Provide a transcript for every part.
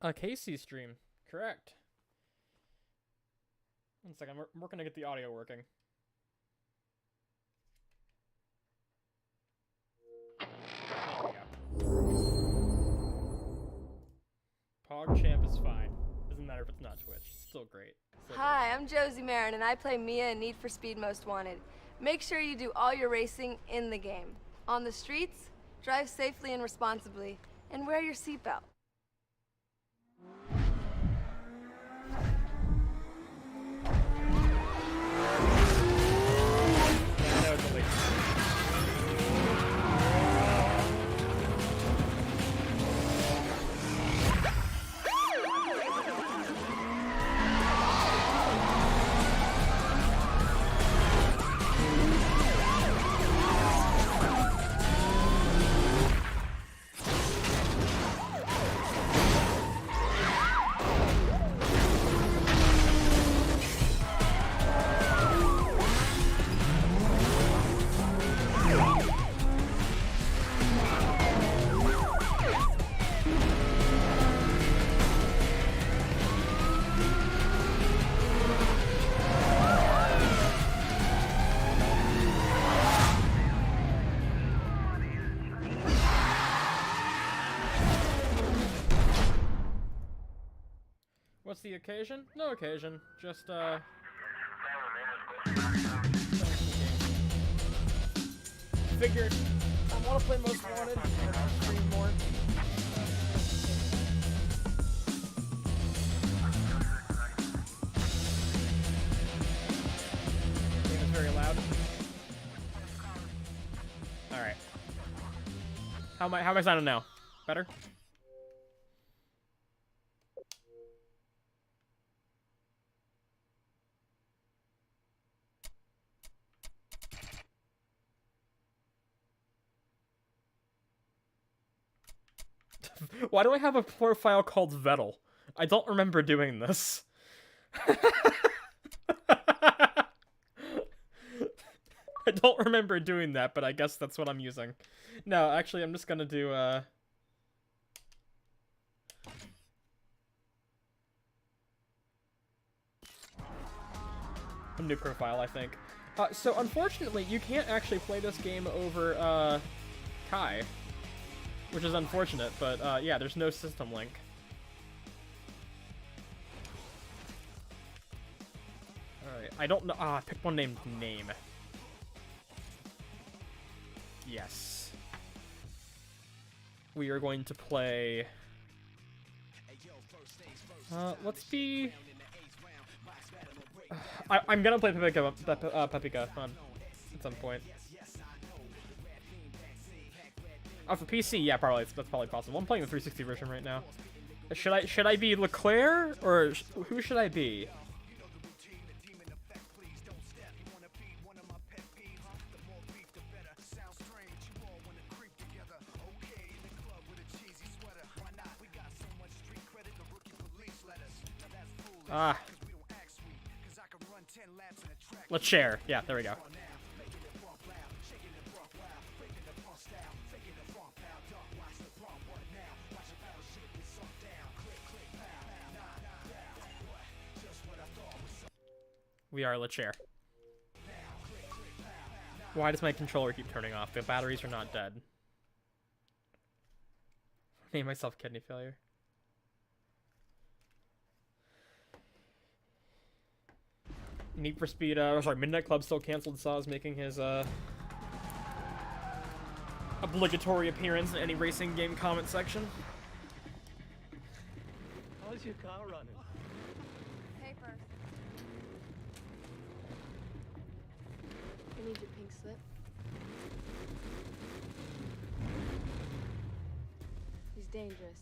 A Casey stream. Correct. One second, I'm working to get the audio working. PogChamp is fine. Doesn't matter if it's not Twitch. It's still great. Hi, I'm Josie Marin, and I play Mia in Need for Speed Most Wanted. Make sure you do all your racing in the game. On the streets, drive safely and responsibly, and wear your seatbelt. What's the occasion? No occasion. Just, figured I want to play Most Wanted and stream more. Game is very loud. Alright. How am I sounding now? Better? Why do I have a profile called Vettel? I don't remember doing this. I don't remember doing that, but I guess that's what I'm using. No, actually, I'm just gonna do, a new profile, I think. So, unfortunately, you can't actually play this game over, Kai. Which is unfortunate, but yeah, there's no system link. Alright, I don't know. Pick one named Name. Yes. We are going to play... let's be... I'm gonna play Pepika at some point. Oh, for PC, yeah, probably that's probably possible. I'm playing the 360 version right now. Should I be Leclerc or who should I be? Leclerc. Yeah, there we go. We are Leclerc. Why does my controller keep turning off? The batteries are not dead. Name myself Kidney Failure. Need for Speed, sorry, Midnight Club still canceled, so I was making his, obligatory appearance in any racing game comment section. How's your car running? Paper. I need your pink slip. He's dangerous.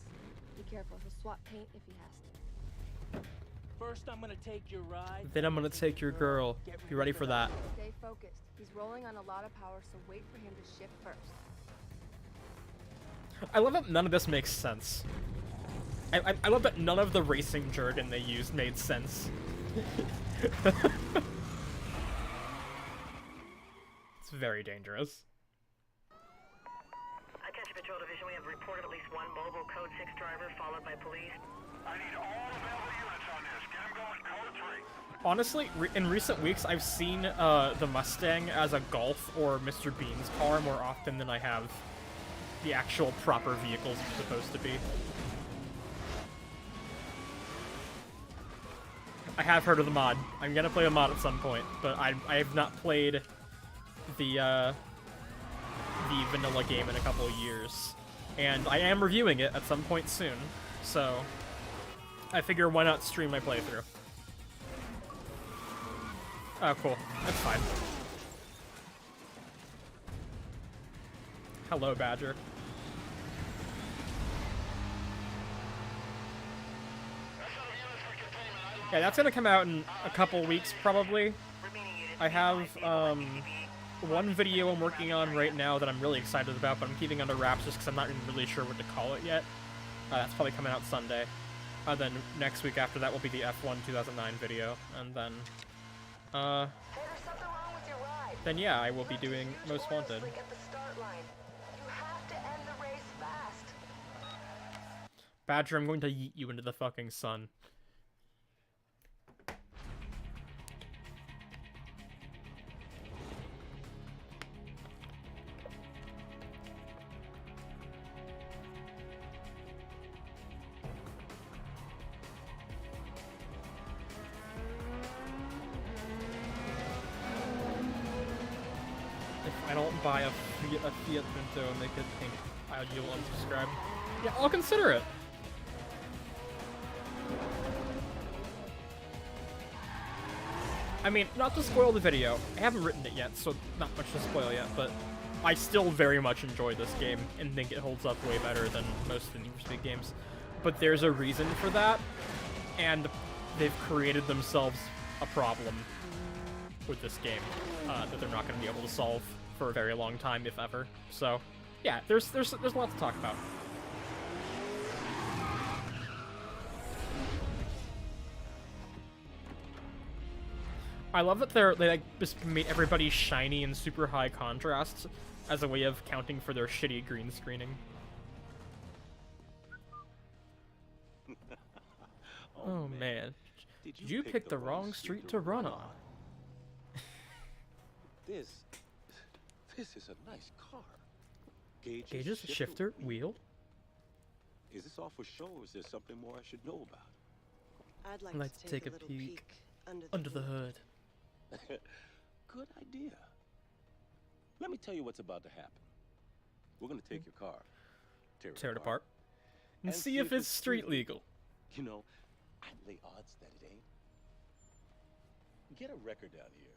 Be careful. He'll swap paint if he has to. First, I'm gonna take your ride. Then I'm gonna take your girl. Be ready for that. Stay focused. He's rolling on a lot of power, so wait for him to shift first. I love that none of this makes sense. I love that none of the racing jargon they used made sense. It's very dangerous. Attention Patrol Division, we have reported at least one mobile Code 6 driver followed by police. Honestly, in recent weeks, I've seen the Mustang as a Golf or Mr. Bean's car more often than I have the actual proper vehicles it's supposed to be. I have heard of the mod. I'm gonna play the mod at some point, but I have not played the vanilla game in a couple of years. And I am reviewing it at some point soon, so I figure why not stream my playthrough. Oh, cool. That's fine. Hello, Badger. Yeah, that's gonna come out in a couple weeks, probably. I have, one video I'm working on right now that I'm really excited about, but I'm keeping under wraps just because I'm not even really sure what to call it yet. That's probably coming out Sunday. Then next week after that will be the F1 2009 video, and then, then yeah, I will be doing Most Wanted. Badger, I'm going to yeet you into the fucking sun. I don't buy a Fiat Punto and they could think you'll unsubscribe. Yeah, I'll consider it. I mean, not to spoil the video, I haven't written it yet, so not much to spoil yet, but I still very much enjoy this game and think it holds up way better than most of the Need for Speed games. But there's a reason for that, and they've created themselves a problem with this game that they're not going to be able to solve for a very long time, if ever. So, yeah, there's a lot to talk about. I love that they like just made everybody shiny and super high contrast as a way of counting for their shitty green screening. Oh man, did you pick the wrong street to run on? This is a nice car. Gauges, shifter, wheel. Is this all for show, or is there something more I should know about? I'd like to take a peek under the hood. Good idea. Let me tell you what's about to happen. We're gonna take your car, tear it apart, and see if it's street legal. You know, I'd lay odds that it ain't. Get a record down here.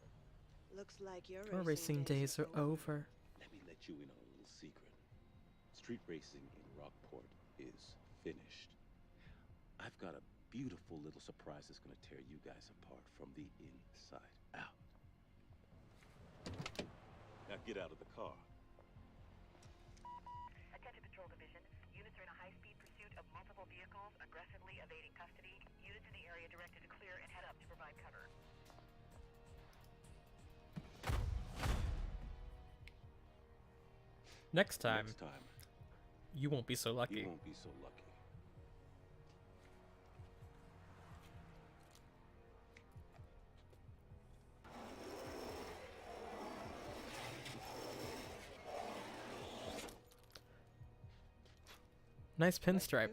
Looks like your racing days are over. Let me let you in on a little secret. Street racing in Rockport is finished. I've got a beautiful little surprise that's gonna tear you guys apart from the inside out. Now get out of the car. Attention Patrol Division. Units are in a high-speed pursuit of multiple vehicles, aggressively evading custody. Units in the area directed to clear and head up to provide cover. Next time, you won't be so lucky. You won't be so lucky. Nice pinstripe.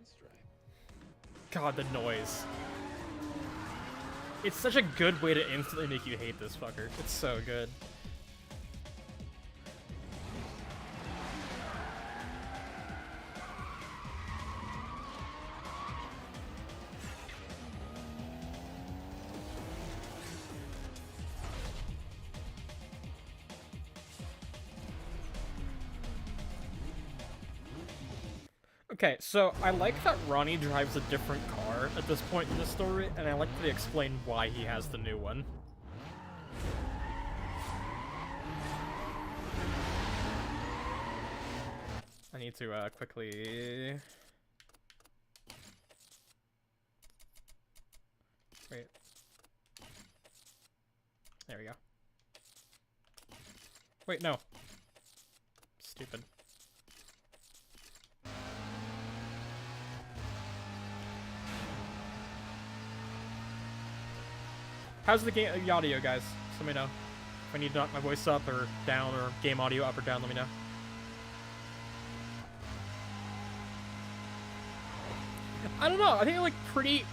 God, the noise. It's such a good way to instantly make you hate this fucker. It's so good. Okay, so I like that Ronnie drives a different car at this point in the story, and I like that they explain why he has the new one. I need to quickly... Wait. There we go. Wait, no. Stupid. How's the audio, guys? Just let me know. If I need to knock my voice up or down, or game audio up or down, let me know. I don't know. I think like pretty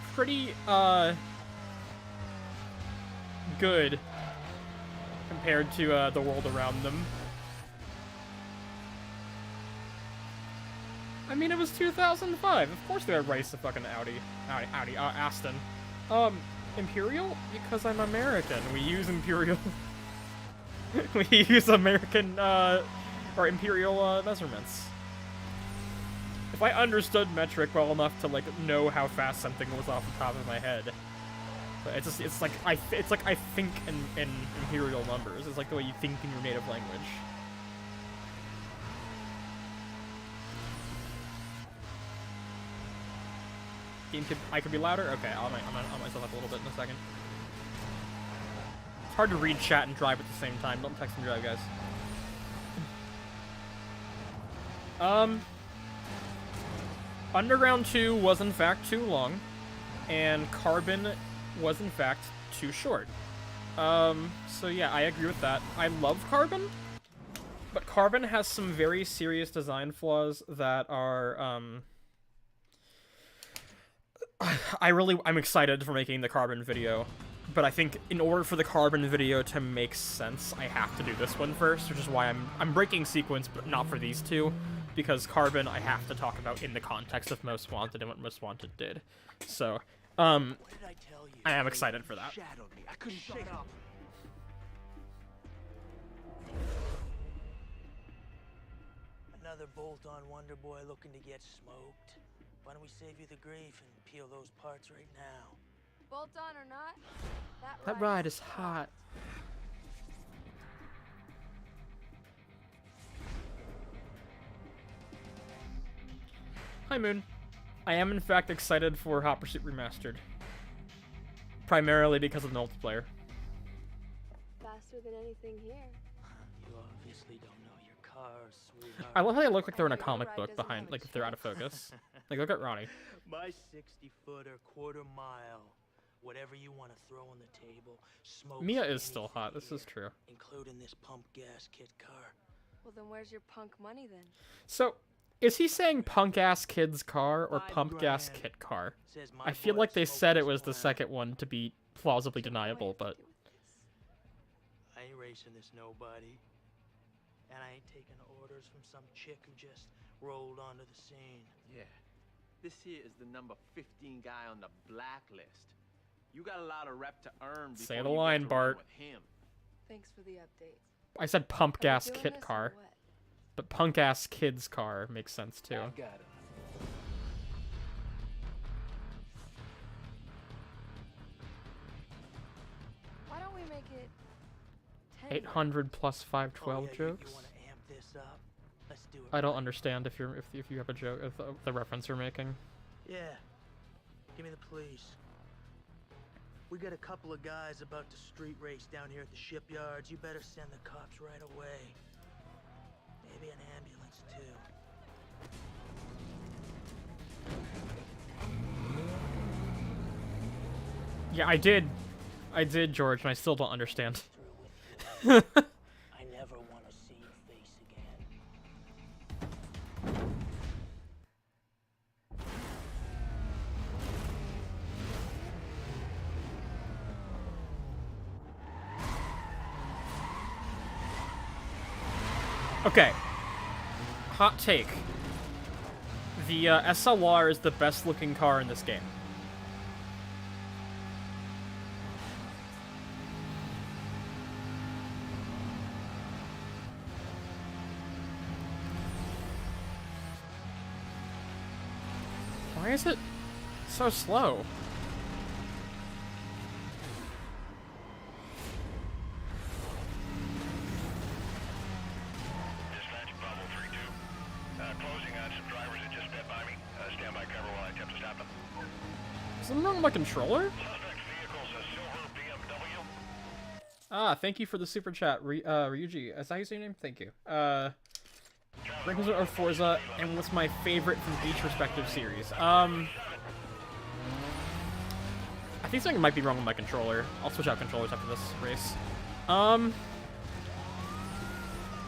good compared to the world around them. I mean, it was 2005. Of course they would race the fucking Aston. Imperial? Because I'm American. We use Imperial. We use American, or Imperial, measurements. If I understood metric well enough to, like, know how fast something was off the top of my head. But it's like I think in Imperial numbers. It's like the way you think in your native language. I could be louder? Okay, I'll myself up a little bit in a second. It's hard to read chat and drive at the same time. Don't text and drive, guys. Underground 2 was in fact too long, and Carbon was in fact too short. So yeah, I agree with that. I love Carbon, but Carbon has some very serious design flaws that are, I'm excited for making the Carbon video, but I think in order for the Carbon video to make sense, I have to do this one first, which is why I'm breaking sequence, but not for these two, because Carbon I have to talk about in the context of Most Wanted and what Most Wanted did. So, I am excited for that. I couldn't shut up. Another bolt-on Wonder Boy looking to get smoked. Why don't we save you the grief and peel those parts right now? Bolt on or not, That ride is hot. Hi, Moon. I am in fact excited for Hot Pursuit Remastered. Primarily because of the multiplayer. faster than anything here. You obviously don't know your cars, sweetheart. I love how they look like they're in a comic book behind, like if they're out of focus. Like, look at Ronnie. My 60-footer, quarter mile. Whatever you want to throw on the table. Smoke. Mia is still hot, this is true. Including this pump gas kit car. Well, then where's your punk money then? So, is he saying punk-ass kid's car or pump-gas kit car? I feel like they said it was the second one to be plausibly deniable, but... I ain't racing this nobody. And I ain't taking orders from some chick who just rolled onto the scene. Yeah. This here is the number 15 guy on the blacklist. You got a lot of rep to earn before Say the you line, get to run Bart. with him. Thanks for the update. I said Are we pump-gas doing kit this or car, what? but punk-ass kid's car makes sense too. I got him. Why don't we make it 10? 800 plus 512 Oh, yeah, jokes. You want to amp this up? Let's do it. I don't right. understand if you have a joke, if the reference you're making. Yeah. Give me the police. We got a couple of guys about to street race down here at the shipyards. You better send the cops right away. Maybe an ambulance too. Yeah, I did, George, and I still don't understand. Through with you. I never want to see your face again. Okay. Hot take. The SLR is the best looking car in this game. Why is it so slow? Dispatch, Bravo 3-2. Closing on some drivers that just sped by me. Stand by cover while I attempt to stop them. Is something wrong with my controller? Suspect vehicle's a silver BMW. Ah, thank you for the super chat, Ryuji. Is that how you say your name? Thank you. Rankings or Forza, and what's my favorite from each respective series? I think something might be wrong with my controller. I'll switch out controllers after this race.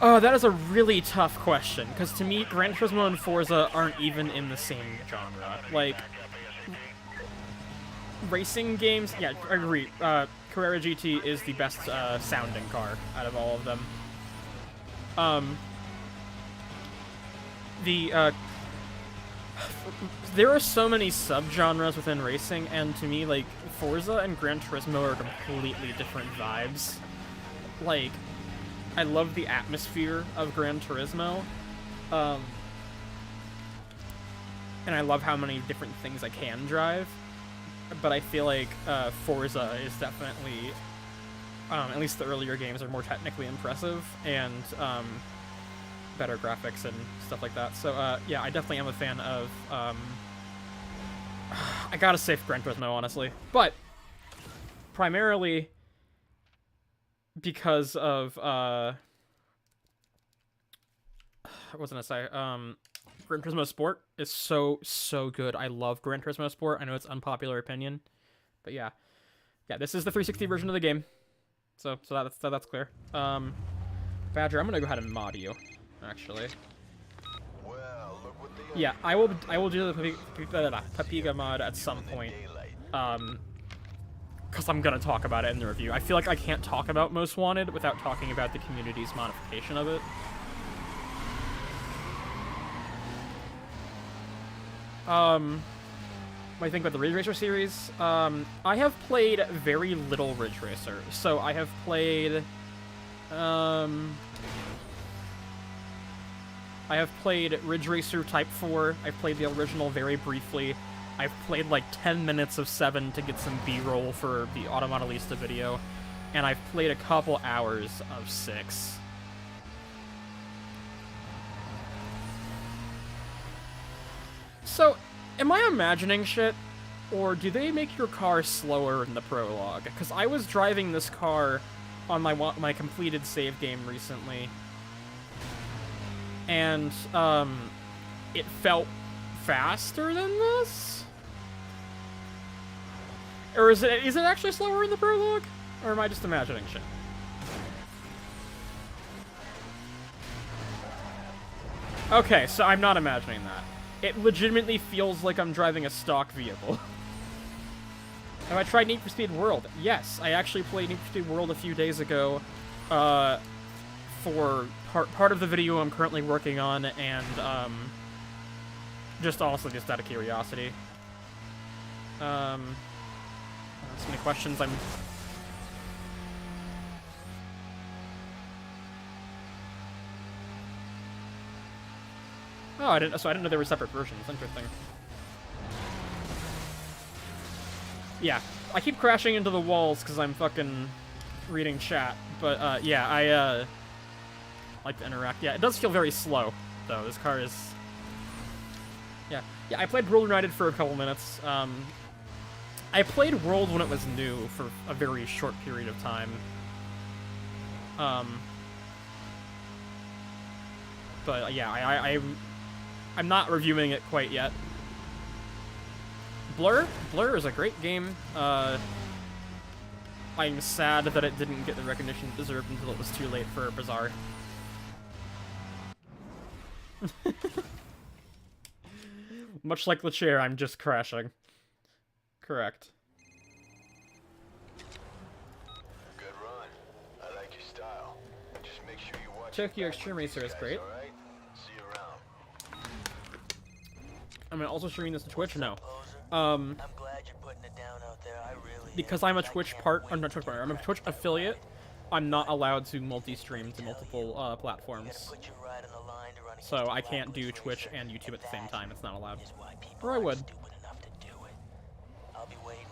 Oh, that is a really tough question, because to me, Gran Turismo and Forza aren't even in the same genre. Like, racing games, yeah, I agree. Carrera GT is the best sounding car out of all of them. There are so many subgenres within racing, and to me, like, Forza and Gran Turismo are completely different vibes. Like, I love the atmosphere of Gran Turismo, and I love how many different things I can drive, but I feel like Forza is definitely, at least the earlier games are more technically impressive, and better graphics and stuff like that. So yeah, I definitely am a fan of, I gotta say Gran Turismo, honestly, but primarily because of, what was I gonna say, Gran Turismo Sport is so good. I love Gran Turismo Sport. I know it's unpopular opinion, but yeah. Yeah, this is the 360 version of the game. So that's clear. Badger, I'm gonna go ahead and mod you, actually. Yeah, I will do the Papiga mod at some point. Because I'm gonna talk about it in the review. I feel like I can't talk about Most Wanted without talking about the community's modification of it. What do you think about the Ridge Racer series? I have played very little Ridge Racer. So I have played, I have played Ridge Racer Type 4. I've played the original very briefly. I've played like 10 minutes of 7 to get some B-roll for the Automodelista video. And I've played a couple hours of 6. So, am I imagining shit? Or do they make your car slower in the prologue? Because I was driving this car on my completed save game recently. And, it felt faster than this? Or is it actually slower in the prologue? Or am I just imagining shit? Okay, so I'm not imagining that. It legitimately feels like I'm driving a stock vehicle. Have I tried Need for Speed World? Yes, I actually played Need for Speed World a few days ago, for part of the video I'm currently working on, and, just also just out of curiosity. So many questions, Oh, I didn't know there were separate versions. Interesting. Yeah, I keep crashing into the walls because I'm fucking reading chat, but, yeah, I like to interact. Yeah, it does feel very slow, though. This car is... Yeah, I played World United for a couple minutes. I played World when it was new for a very short period of time. But, yeah, I'm not reviewing it quite yet. Blur is a great game. I'm sad that it didn't get the recognition it deserved until it was too late for Bazaar. Much like the chair, I'm just crashing. Correct. Good run. I like your style. Just make sure you watch Tokyo Extreme Racer is great. See you around. I'm also streaming this to Twitch? No. I'm glad you're putting it down out there. I really Because I'm a Twitch I'm a Twitch affiliate, I'm not allowed to multi-stream to multiple platforms. So I can't do Twitch and YouTube at the same time. It's not allowed. Or I would. I'll be waiting.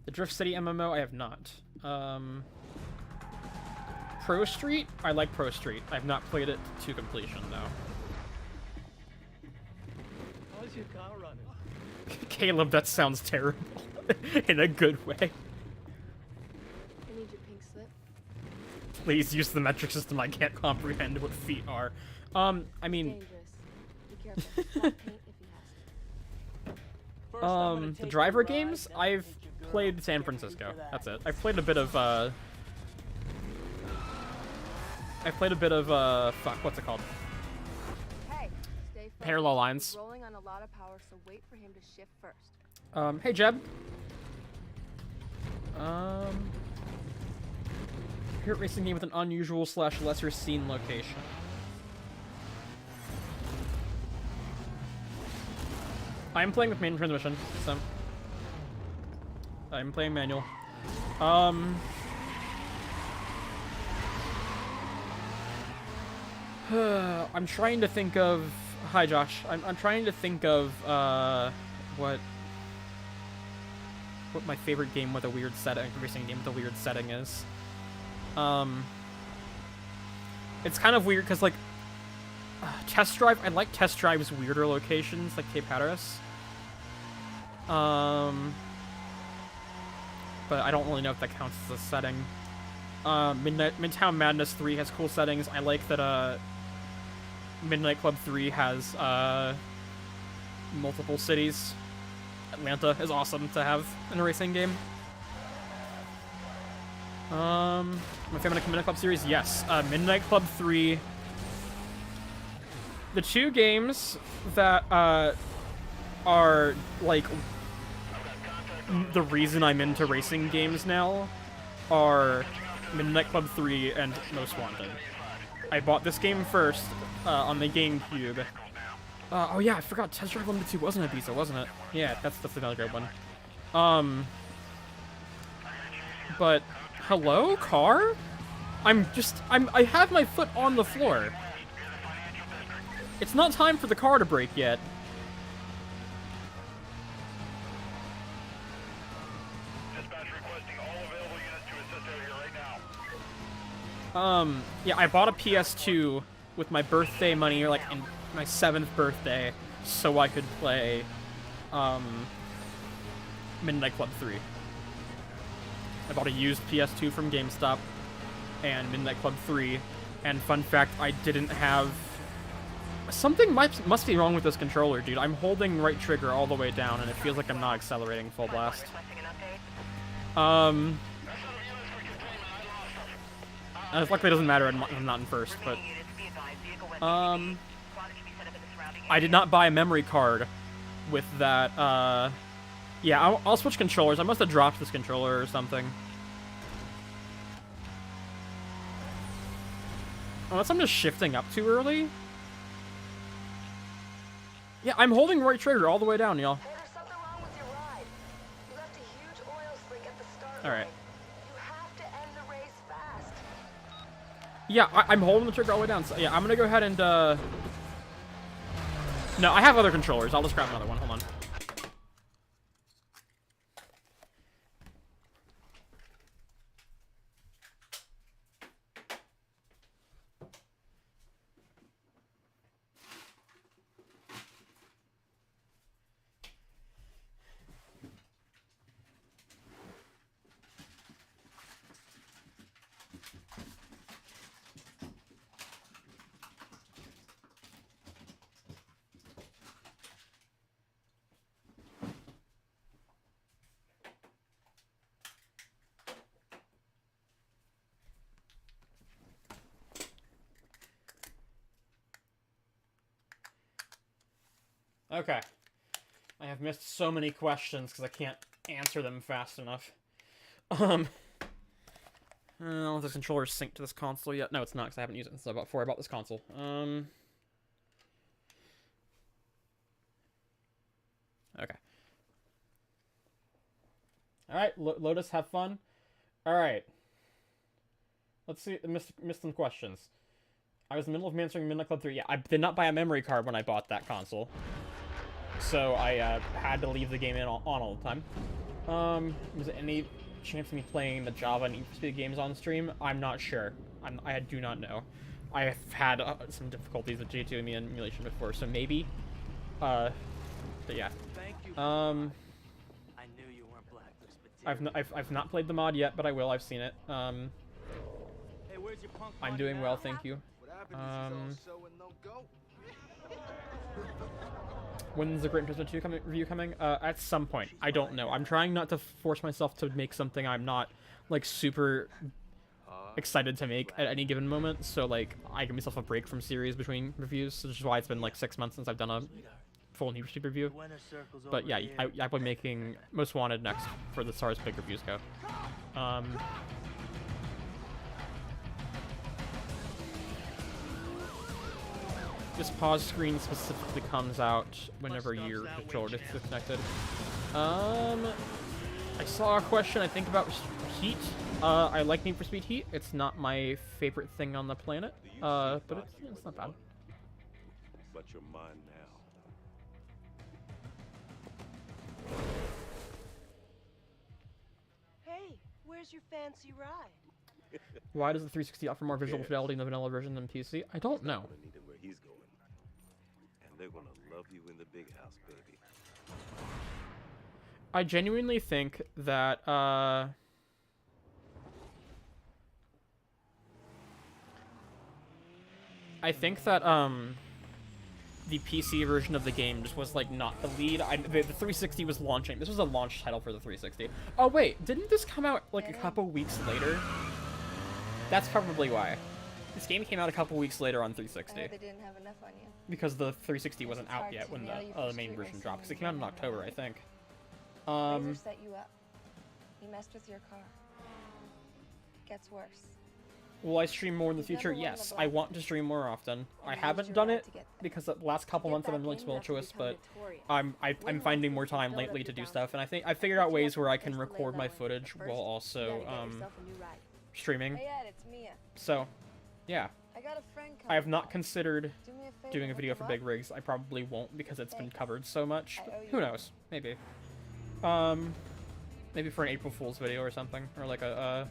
The Drift City MMO, I have not. Pro Street? I like Pro Street. I've not played it to completion, though. How's your car running? Caleb, that sounds terrible. In a good way. I need your pink slip. Please use the metric system. I can't comprehend what feet are. I mean, Dangerous. careful. Black paint if he has to. The driver games, I've played San Francisco. That's it. I've played a bit of, fuck, what's it called? Hey, stay focused. Parallel Lines. He's rolling on a lot of power, so wait for him to shift first. Hey, Jeb. Pure racing game with an unusual / lesser seen location. I'm playing with main transmission, so I'm playing manual. I'm trying to think of. Hi, Josh. I'm trying to think of what my favorite game with a weird setting, racing game with a weird setting is. It's kind of weird because like Test Drive. I like Test Drive's weirder locations, like Cape Hatteras. But I don't really know if that counts as a setting. Midtown Madness 3 has cool settings. I like that Midnight Club 3 has multiple cities. Atlanta is awesome to have in a racing game. My favorite Midnight Club series, yes. Midnight Club 3. The two games that are like the reason I'm into racing games now are Midnight Club 3 and Most Wanted. I bought this game first on the GameCube. Oh yeah, I forgot Test Drive Limited 2 wasn't Ibiza, wasn't it? Yeah, that's another great one. But hello, car? I have my foot on the floor. It's not time for the car to brake yet. Yeah, I bought a PS2 with my birthday money, or like in my 7th birthday, so I could play, Midnight Club 3. I bought a used PS2 from GameStop, and Midnight Club 3, and fun fact, I didn't have... Something must be wrong with this controller, dude. I'm holding right trigger all the way down, and it feels like I'm not accelerating full blast. Luckily it doesn't matter, I'm not in first, but... I did not buy a memory card with that, yeah, I'll switch controllers. I must have dropped this controller or something. Unless I'm just shifting up too early? Yeah, I'm holding right trigger all the way down, y'all. Hey, there's something wrong with your ride. You left a huge oil slick at the start. Alright. You have to end the race fast. Yeah, I'm holding the trigger all the way down. So, yeah, I'm gonna go ahead and, No, I have other controllers. I'll just grab another one. Hold on. Okay. I have missed so many questions because I can't answer them fast enough. Oh, the controller's synced to this console yet? No, it's not, because I haven't used it since before I bought this console. Okay. Alright, Lotus, have fun. Alright. Let's see, missed some questions. I was in the middle of answering Midnight Club 3. Yeah, I did not buy a memory card when I bought that console. So I had to leave the game on all the time. Was there any chance of me playing the Java and Need for Speed games on stream? I'm not sure. I do not know. I have had some difficulties with G2 and the emulation before, so maybe. But yeah. Thank you. I knew you weren't blacklist, but I've not played the mod yet, but I will. I've seen it. Hey, where's your punk I'm buddy doing now? well, thank you. What happened? This is all show and no go. When's the Gran Turismo 2 review coming? At some point. I don't know. I'm trying not to force myself to make something I'm not, like, super excited to make at any given moment. So, like, I give myself a break from series between reviews, which is why it's been, like, 6 months since I've done a full Need for Speed review. But, yeah, I'll be making Most Wanted next for the SARS big reviews go. This pause screen specifically comes out whenever your controller gets disconnected. I saw a question, I think, about Heat. I like Need for Speed Heat. It's not my favorite thing on the planet, but it's not bad. But you're mine now. Hey, where's your fancy ride? Why does the 360 offer more visual fidelity in the vanilla version than PC? I don't know. Gonna need him where he's going. And they're gonna love you in the big house, baby. I genuinely think that, the PC version of the game just was, like, not the lead. The 360 was launching. This was a launch title for the 360. Oh, wait. Didn't this come out, like, a couple weeks later? That's probably why. This game came out a couple weeks later on 360. I heard they didn't have enough on you. Because the 360 wasn't out yet when the main version dropped. Because it came out in October, I think. Razor set you up. He messed with your car. Gets worse. Will I stream more in the future? Yes, I want to stream more often. I haven't done it because the last couple months I've been really tumultuous, but I'm finding more time lately to do stuff, and I think I figured out ways where I can record my footage while also streaming. Hey Ed, it's Mia. So, yeah. I got a friend I have not considered Do me a favor, doing a video hook for him Big up. Rigs. I probably won't because it's been Thanks. covered so much. I owe you Who one. knows? Maybe. Maybe for an April Fool's video or something, or like a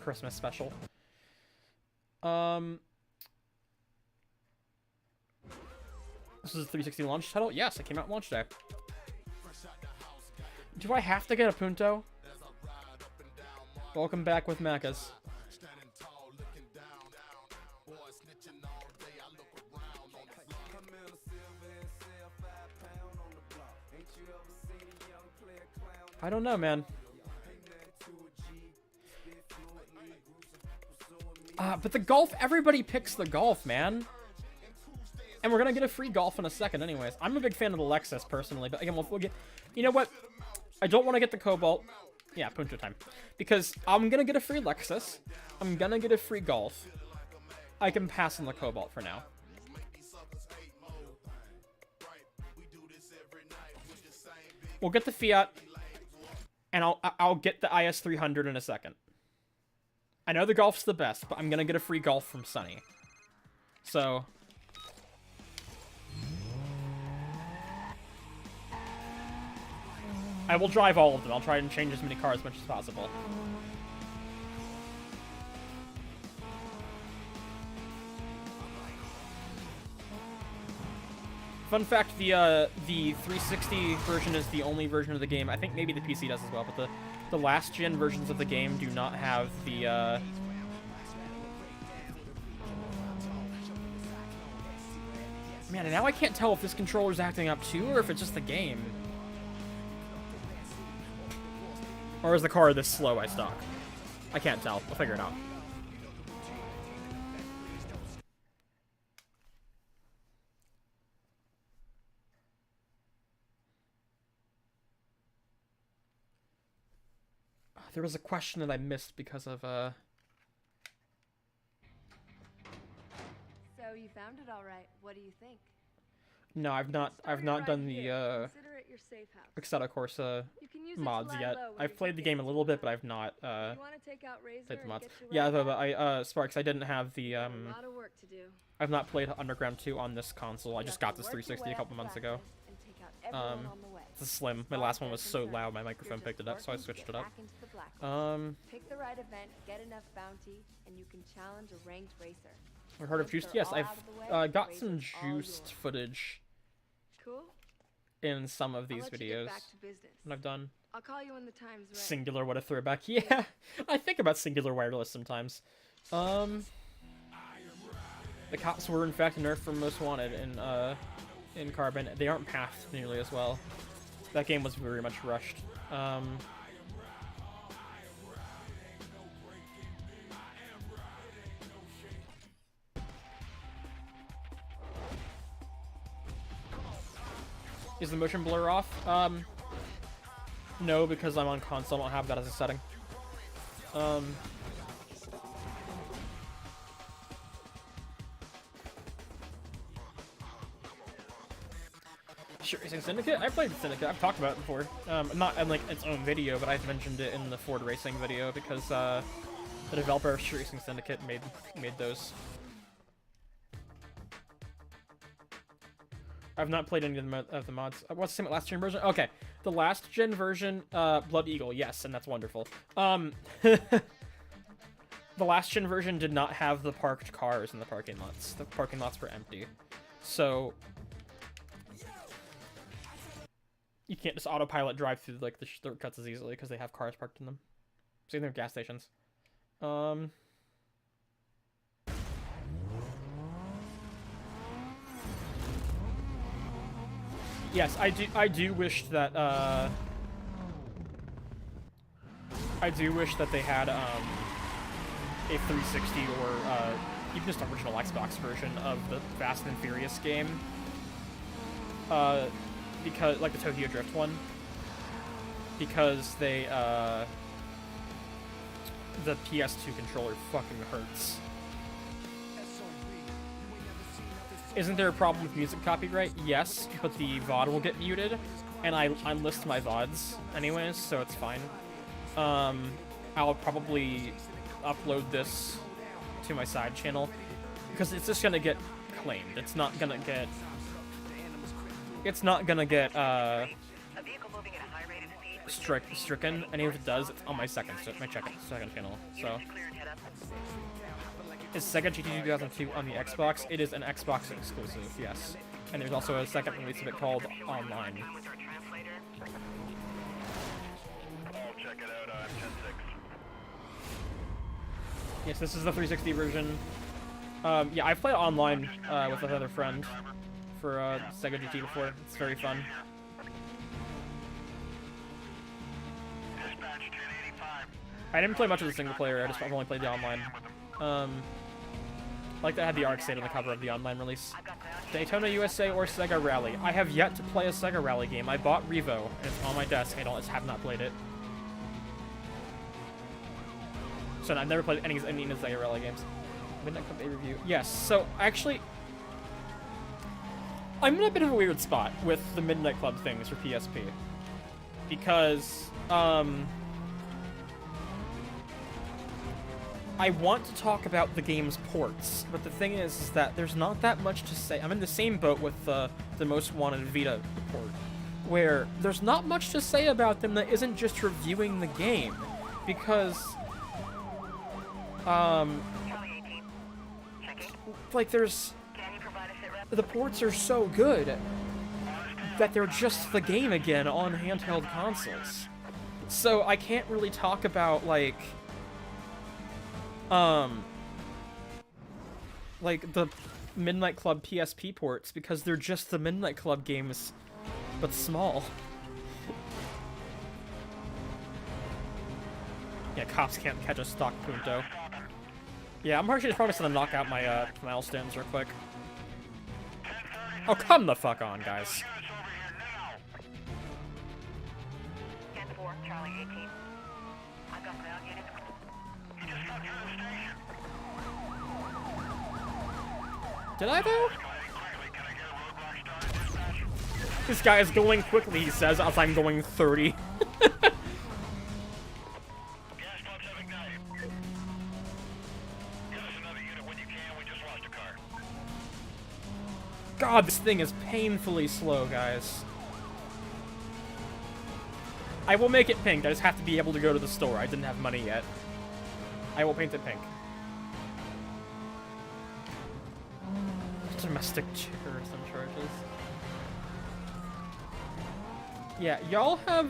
Christmas special. This is a 360 launch title? Yes, it came out launch day. Do I have to get a Punto? Welcome back with Mechas. I don't know, man. But the Golf, everybody picks the Golf, man. And we're gonna get a free Golf in a second anyways. I'm a big fan of the Lexus, personally, but again, we'll get... You know what? I don't want to get the Cobalt. Yeah, Punto time. Because I'm gonna get a free Lexus. I'm gonna get a free Golf. I can pass on the Cobalt for now. We'll get the Fiat, and I'll get the IS300 in a second. I know the Golf's the best, but I'm gonna get a free Golf from Sunny. So... I will drive all of them. I'll try and change as many cars as much as possible. Fun fact, the 360 version is the only version of the game. I think maybe the PC does as well, but the last gen versions of the game do not have the Man, now I can't tell if this controller's acting up too or if it's just the game. Or is the car this slow I stock? I can't tell. I'll figure it out. There was a question that I missed because of, So you found it all right. What do you think? No, I've not done the, Consider it your safe house. Exotic Corsa You can use it to mods lie yet. low when I've you're played the taking game a little bit, but I've not, You want to take out Razor played the and mods. get your Yeah, ride but back? Sparks, I didn't have the, A lot of work to do. I've not played Underground 2 on this console. I You just have got to this work your 360 a way couple up months the ago. blacklist and take out everyone on the way. It's a Slim. My last one was so loud my microphone picked it up, so I switched it up. Pick the right event, get enough bounty, and you can challenge a ranked racer. I heard of Once Juiced. they're Yes, all I've out of the way, got Razor's some all Juiced yours. footage Cool? in some of these I'll let you get videos back to business. that I've done. I'll call you when the time's right. Singular, what a throwback. Yeah, I think about Singular Wireless sometimes. The cops were in fact nerfed from Most Wanted in Carbon. They aren't pathed nearly as well. That game was very much rushed. Is the motion blur off? No, because I'm on console. I don't have that as a setting. Sure, Racing Syndicate? I played Syndicate. I've talked about it before. Not in like its own video, but I've mentioned it in the Ford Racing video because the developer of Street Racing Syndicate made those. I've not played any of the mods. What's the last gen version? Okay, the last gen version, Blood Eagle, yes, and that's wonderful. The last gen version did not have the parked cars in the parking lots. The parking lots were empty, so you can't just autopilot drive through like the shortcuts as easily because they have cars parked in them. Same thing with gas stations. Yes, I do wish that they had a 360 or even just original Xbox version of the Fast and Furious game. Because like the Tokyo Drift one, because they the PS2 controller fucking hurts. Isn't there a problem with music copyright? Yes, but the VOD will get muted, and I list my VODs anyways, so it's fine. I'll probably upload this to my side channel, because it's just gonna get claimed. It's not gonna get stricken, and if it does, it's on my second channel, so. Is Sega GT 2002 on the Xbox? It is an Xbox exclusive, yes. And there's also a second release of it called Online. I'll check it out on 10-6. Yes, this is the 360 version. Yeah, I've played Online with another friend for Sega GT before. It's very fun. Dispatch 1085. I didn't play much of the single player, I've only played the Online. Like that had the Arc-State on the cover of the Online release. Daytona USA or Sega Rally. I have yet to play a Sega Rally game. I bought Revo, and it's on my desk. I just have not played it. So I've never played any of the Sega Rally games. Midnight Club A review. Yes, so actually, I'm in a bit of a weird spot with the Midnight Club things for PSP. Because, I want to talk about the game's ports, but the thing is that there's not that much to say. I'm in the same boat with the Most Wanted Vita port, where there's not much to say about them that isn't just reviewing the game, because, like, the ports are so good that they're just the game again on handheld consoles. So I can't really talk about, like the Midnight Club PSP ports, because they're just the Midnight Club games, but small. Yeah, cops can't catch a stock Punto. Yeah, I'm actually probably just gonna knock out my milestones real quick. Oh, come the fuck on, guys. 10-4, Charlie 18. I've got ground units. You just got through the station. Did I, though? This guy is going quickly, he says, as I'm going 30. Gas pumps have ignited. Get us another unit when you can. We just lost a car. God, this thing is painfully slow, guys. I will make it pink. I just have to be able to go to the store. I didn't have money yet. I will paint it pink. Domestic terrorism charges. Yeah, y'all have,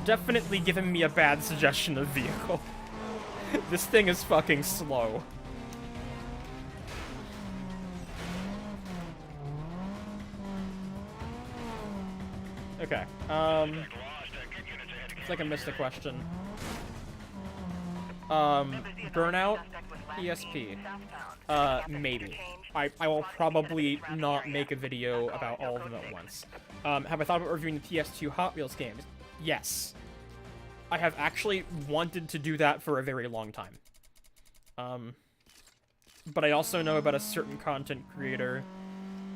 definitely given me a bad suggestion of vehicle. This thing is fucking slow. Okay. It's like I missed a question. Burnout, ESP. Maybe. I will probably not make a video about all of them at once. Have I thought about reviewing the PS2 Hot Wheels games? Yes. I have actually wanted to do that for a very long time. But I also know about a certain content creator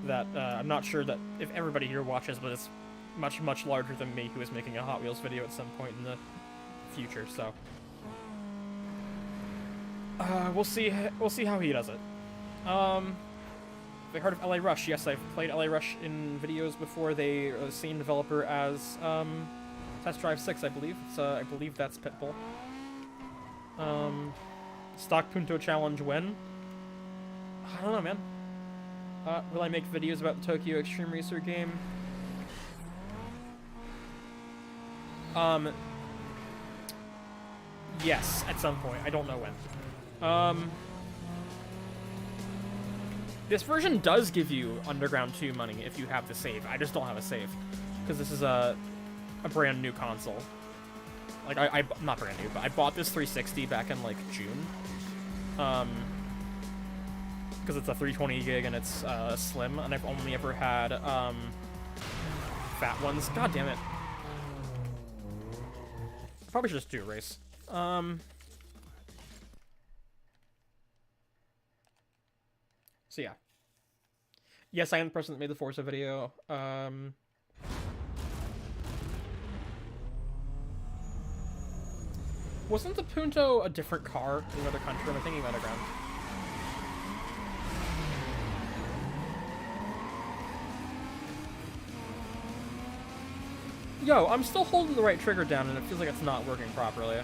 that, I'm not sure that if everybody here watches, but it's much, much larger than me, who is making a Hot Wheels video at some point in the future, so. We'll see how he does it. Have I heard of LA Rush? Yes, I've played LA Rush in videos before. They are the same developer as, Test Drive 6, I believe. I believe that's Pitbull. Stock Punto Challenge when? I don't know, man. Will I make videos about the Tokyo Extreme Racer game? Yes, at some point. I don't know when. This version does give you Underground 2 money if you have the save. I just don't have a save. Because this is a brand new console. Like, not brand new, but I bought this 360 back in, like, June. Because it's a 320 gig and it's slim, and I've only ever had fat ones. God damn it. I probably should just do a race. So yeah. Yes, I am the person that made the Forza video. Wasn't the Punto a different car in another country? Am I thinking of Underground? Yo, I'm still holding the right trigger down and it feels like it's not working properly.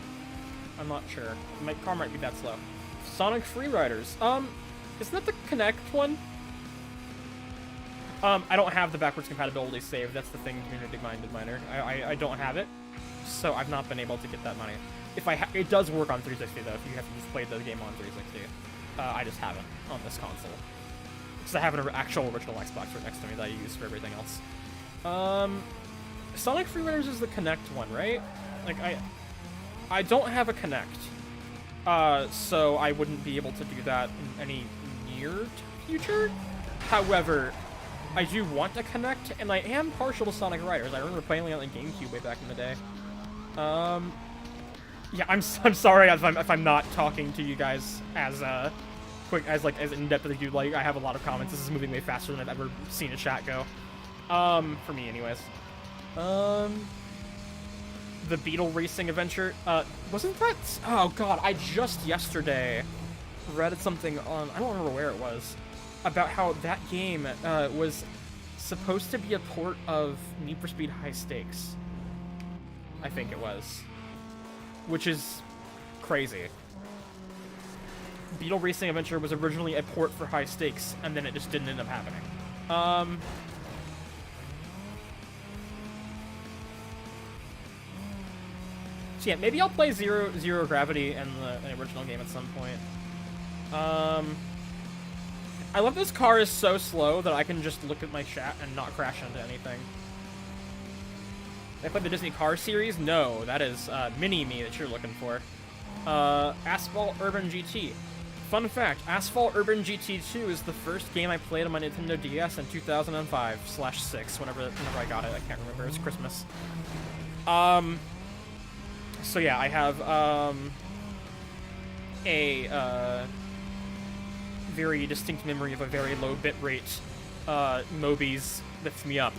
I'm not sure. My car might be that slow. Sonic Freeriders. Isn't that the Kinect one? I don't have the backwards compatibility save. That's the thing, community-minded miner. I don't have it, so I've not been able to get that money. If it does work on 360 though. If you have just played the game on 360, I just haven't on this console because I have an actual original Xbox right next to me that I use for everything else. Sonic Freeriders is the Kinect one, right? Like I don't have a Kinect, so I wouldn't be able to do that in any near future. However, I do want to Kinect, and I am partial to Sonic Riders. I remember playing it on the GameCube way back in the day. Yeah, I'm sorry if I'm not talking to you guys as quick as in depth as I do. Like, I have a lot of comments. This is moving way faster than I've ever seen a chat go. For me, anyways. The Beetle Racing Adventure. Wasn't that? Oh God, I just yesterday read something on. I don't remember where it was. About how that game was supposed to be a port of Need for Speed High Stakes. I think it was. Which is crazy. Beetle Racing Adventure was originally a port for High Stakes, and then it just didn't end up happening. So yeah, maybe I'll play Zero Gravity in the original game at some point. I love this car is so slow that I can just look at my chat and not crash into anything. I played the Disney Car series? No, that is Mini-Me that you're looking for. Asphalt Urban GT. Fun fact, Asphalt Urban GT 2 is the first game I played on my Nintendo DS in 2005/6, whenever I got it. I can't remember, it was Christmas. So yeah, I have a very distinct memory of a very low bitrate Mobies Lift Me Up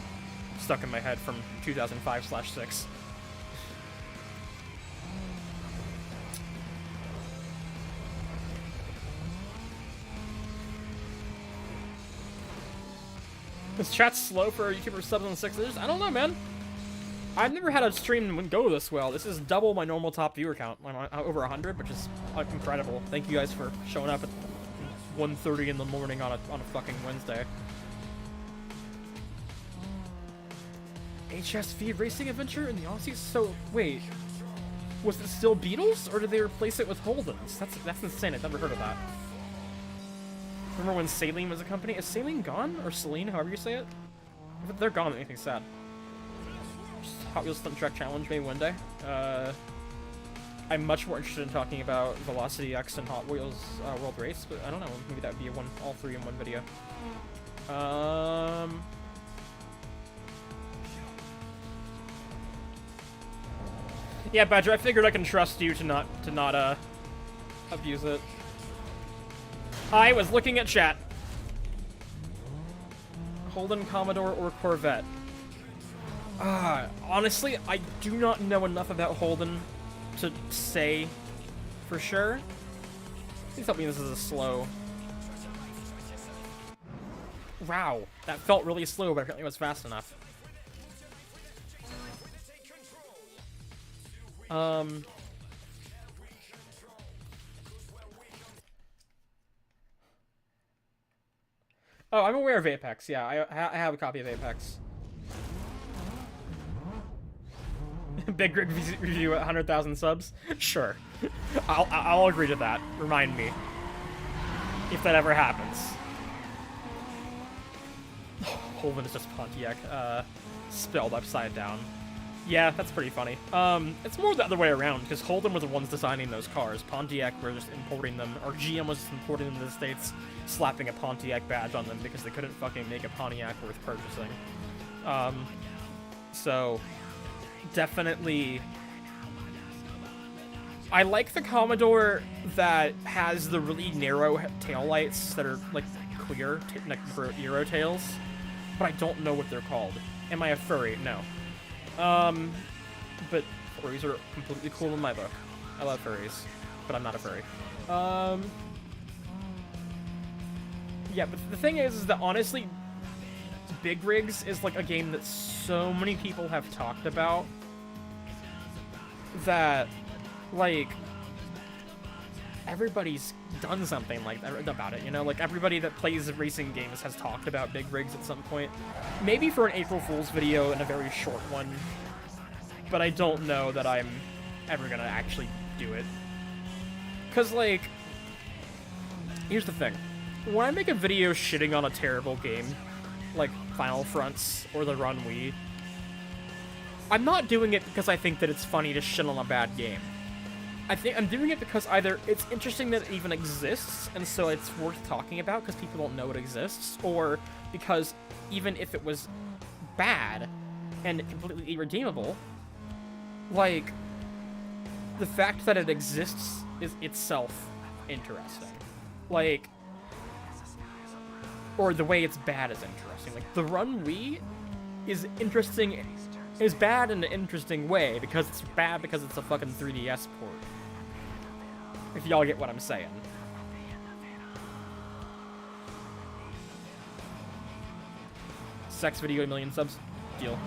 stuck in my head from 2005/6. This chat's slow for YouTuber subs on 6 years? I don't know, man. I've never had a stream go this well. This is double my normal top viewer count. I'm over 100, which is incredible. Thank you guys for showing up at 1:30 in the morning on a fucking Wednesday. HSV Racing Adventure in the Aussies? So, wait. Was it still Beetles, or did they replace it with Holdens? That's insane. I've never heard of that. Remember when Saline was a company? Is Saline gone? Or Celine, however you say it? If they're gone, it makes me sad. Hot Wheels Stunt Track Challenge maybe one day. I'm much more interested in talking about Velocity X and Hot Wheels World Race, but I don't know. Maybe that would be all three in one video. Yeah, Badger. I figured I can trust you to not abuse it. I was looking at chat. Holden, Commodore, or Corvette? Honestly, I do not know enough about Holden to say for sure. Please tell me this is a slow. Wow, that felt really slow, but apparently it was fast enough. Oh, I'm aware of Apex. Yeah, I have a copy of Apex. Big Rig review at 100,000 subs? Sure. I'll agree to that. Remind me. If that ever happens. Holden is just Pontiac, spelled upside down. Yeah, that's pretty funny. It's more the other way around, because Holden were the ones designing those cars. Pontiac were just importing them, or GM was just importing them to the States, slapping a Pontiac badge on them because they couldn't fucking make a Pontiac worth purchasing. So, definitely... I like the Commodore that has the really narrow taillights that are, like, clear, like Euro tails, but I don't know what they're called. Am I a furry? No. But furries are completely cool in my book. I love furries, but I'm not a furry. Yeah, but the thing is that honestly, Big Rigs is like a game that so many people have talked about that, like, everybody's done something like that about it, you know? Like, everybody that plays racing games has talked about Big Rigs at some point. Maybe for an April Fool's video and a very short one, but I don't know that I'm ever gonna actually do it. Because, like, here's the thing. When I make a video shitting on a terrible game, like Final Fronts or the Run Wii, I'm not doing it because I think that it's funny to shit on a bad game. I think I'm doing it because either it's interesting that it even exists, and so it's worth talking about because people don't know it exists, or because even if it was bad and completely irredeemable, like, the fact that it exists is itself interesting. Like, or the way it's bad is interesting. Like, the Run Wii is interesting, is bad in an interesting way, because it's bad because it's a fucking 3DS port. If y'all get what I'm saying. Sex video, 1 million subs? Deal.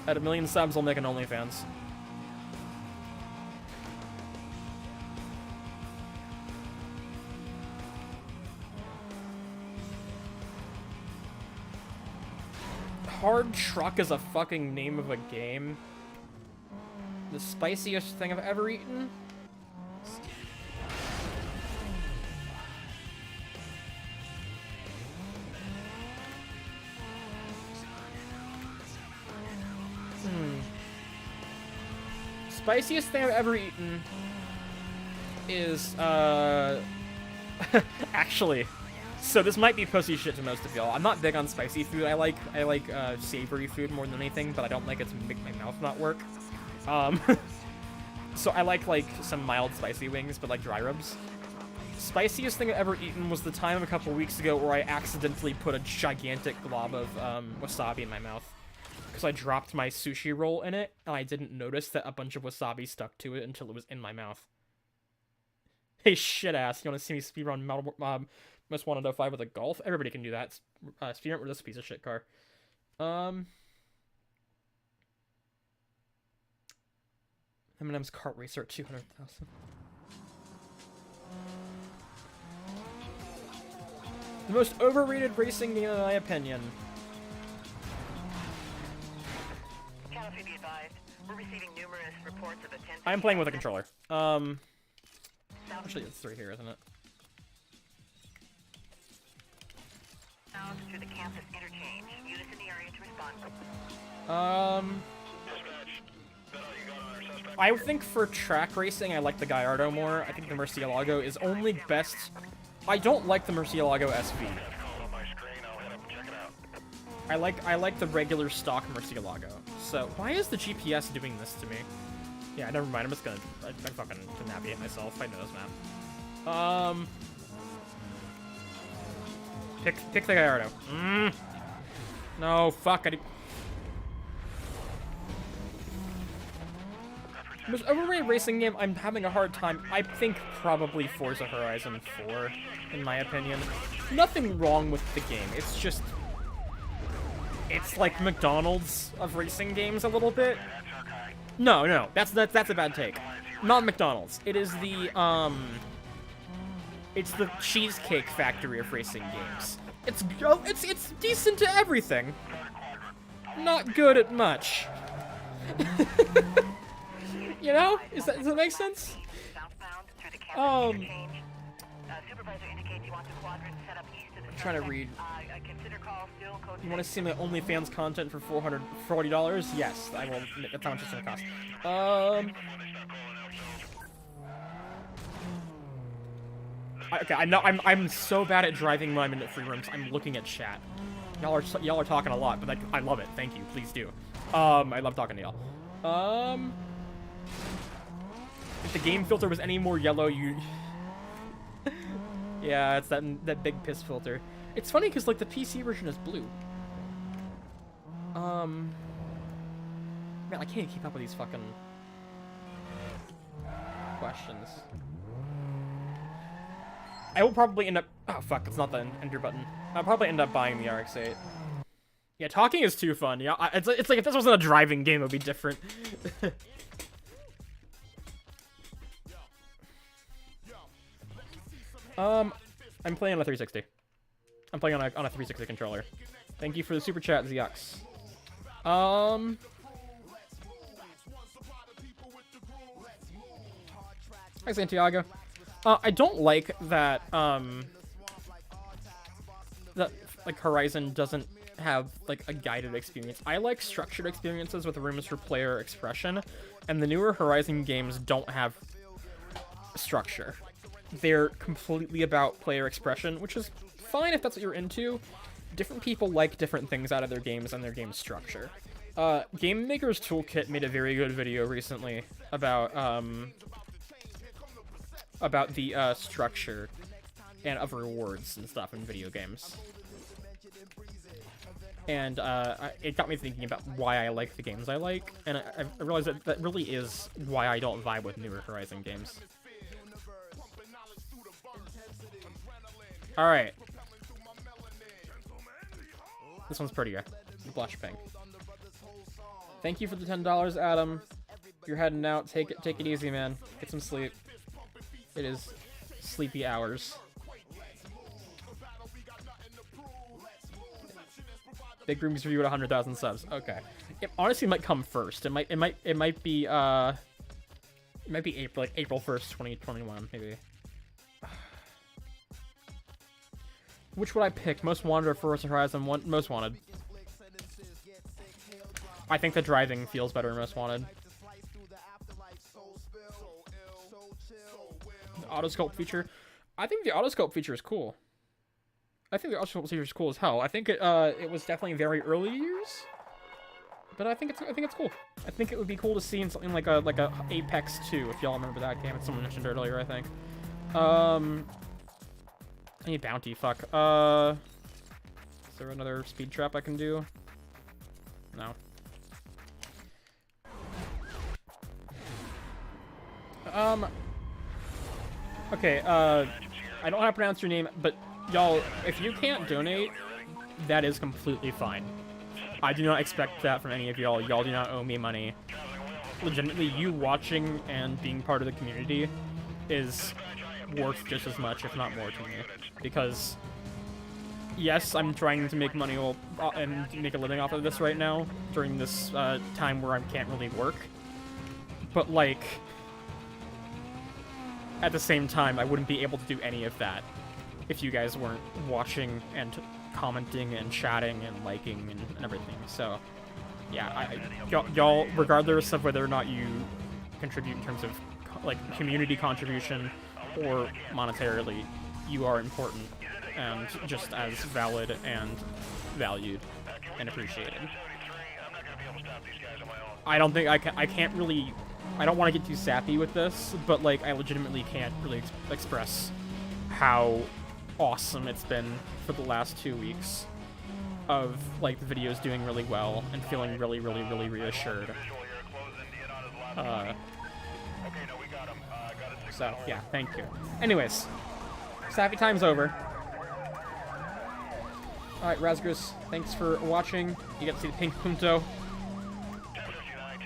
At 1 million subs, I'll make an OnlyFans. Hard Truck is a fucking name of a game. The spiciest thing I've ever eaten? Spiciest thing I've ever eaten is, actually, so this might be pussy shit to most of y'all. I'm not big on spicy food. I like savory food more than anything, but I don't like it to make my mouth not work. So I like some mild spicy wings, but like dry rubs. Spiciest thing I've ever eaten was the time a couple weeks ago where I accidentally put a gigantic glob of wasabi in my mouth. Because I dropped my sushi roll in it, and I didn't notice that a bunch of wasabi stuck to it until it was in my mouth. Hey, shit ass, you wanna see me speedrun Most Wanted 05 with a Golf? Everybody can do that. Speedrun with this piece of shit car. Eminem's Kart Racer at 200,000. The most overrated racing game in my opinion. Be advised, we're receiving numerous reports of attempted... I'm playing with a controller. Actually, it's 3 here, isn't it? Through the campus interchange. Units in the area to respond. I think for track racing, I like the Gallardo more. I think the Murcielago is only best. I don't like the Murcielago SV. I like the regular stock Murcielago. So why is the GPS doing this to me? Yeah, never mind. I'm just gonna I fucking can navigate myself. I know this map. Pick the Gallardo. No, fuck. Most overrated racing game, I'm having a hard time. I think probably Forza Horizon 4, in my opinion. Nothing wrong with the game. It's just, it's like McDonald's of racing games a little bit. No, that's a bad take. Not McDonald's. It is the it's the Cheesecake Factory of racing games. It's decent to everything. Not good at much. You know? Does that make sense? I'm trying to read. You want to see my OnlyFans content for $440? Yes, I will. That's how much it's gonna cost. Okay, I'm so bad at driving when I'm in free rooms. I'm looking at chat. Y'all are talking a lot, but I love it. Thank you. Please do. I love talking to y'all. If the game filter was any more yellow, you... Yeah, it's that big piss filter. It's funny because like the PC version is blue. Man, I can't keep up with these fucking questions. I will probably end up... Oh, fuck, it's not the enter button. I'll probably end up buying the RX-8. Yeah, talking is too fun. Yeah, it's like if this wasn't a driving game, it would be different. I'm playing on a 360. I'm playing on a 360 controller. Thank you for the super chat, Zeox. Hi, Santiago. I don't like that, that, like, Horizon doesn't have, like, a guided experience. I like structured experiences with rooms for player expression, and the newer Horizon games don't have structure. They're completely about player expression, which is fine if that's what you're into. Different people like different things out of their games and their game structure. Game Maker's Toolkit made a very good video recently about the structure and of rewards and stuff in video games. And it got me thinking about why I like the games I like, and I realized that really is why I don't vibe with newer Horizon games. Alright. This one's prettier. Blush pink. Thank you for the $10, Adam. You're heading out. Take it easy, man. Get some sleep. It is sleepy hours. Big Rooms review at 100,000 subs. Okay. It honestly might come first. It might be April 1st, 2021, maybe. Which would I pick? Most Wanted or Forza Horizon? Most Wanted. I think the driving feels better in Most Wanted. The autoscope feature. I think the autoscope feature is cool. I think the autoscope feature is cool as hell. I think it was definitely very early years, but I think it's cool. I think it would be cool to see in something like a Apex 2, if y'all remember that game. Someone mentioned earlier, I think. I need bounty, fuck. Is there another speed trap I can do? No. Okay, I don't know how to pronounce your name, but y'all, if you can't donate, that is completely fine. I do not expect that from any of y'all. Y'all do not owe me money. Legitimately, you watching and being part of the community is worth just as much, if not more, to me. Because, yes, I'm trying to make money and make a living off of this right now, during this time where I can't really work. But, like, at the same time, I wouldn't be able to do any of that if you guys weren't watching and commenting and chatting and liking and everything. So, yeah, y'all, regardless of whether or not you contribute in terms of like community contribution or monetarily, you are important and just as valid and valued and appreciated. I don't think I can't really, I don't want to get too sappy with this, but like I legitimately can't really express how awesome it's been for the last 2 weeks of like the videos doing really well and feeling really reassured. So yeah, thank you. Anyways, sappy time's over. Alright, Razgrus, thanks for watching. You got to see the pink punto.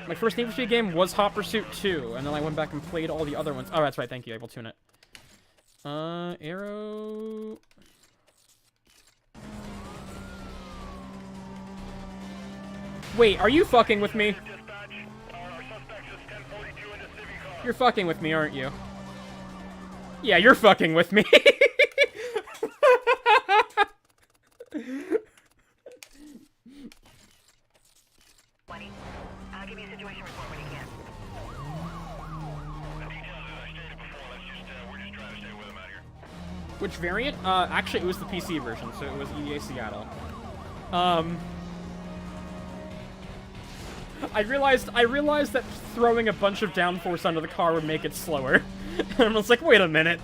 My first Need for Speed game was Hot Pursuit 2, and then I went back and played all the other ones. Oh, that's right, thank you, I will tune it. Arrow... Wait, are you fucking with me? You're fucking with me, aren't you? Yeah, you're fucking with me. Give me a situation report when you can. The details, as I stated before, we're just trying to stay with them out here. Which variant? Actually, it was the PC version, so it was EA Seattle. I realized that throwing a bunch of downforce onto the car would make it slower. And I was like, wait a minute.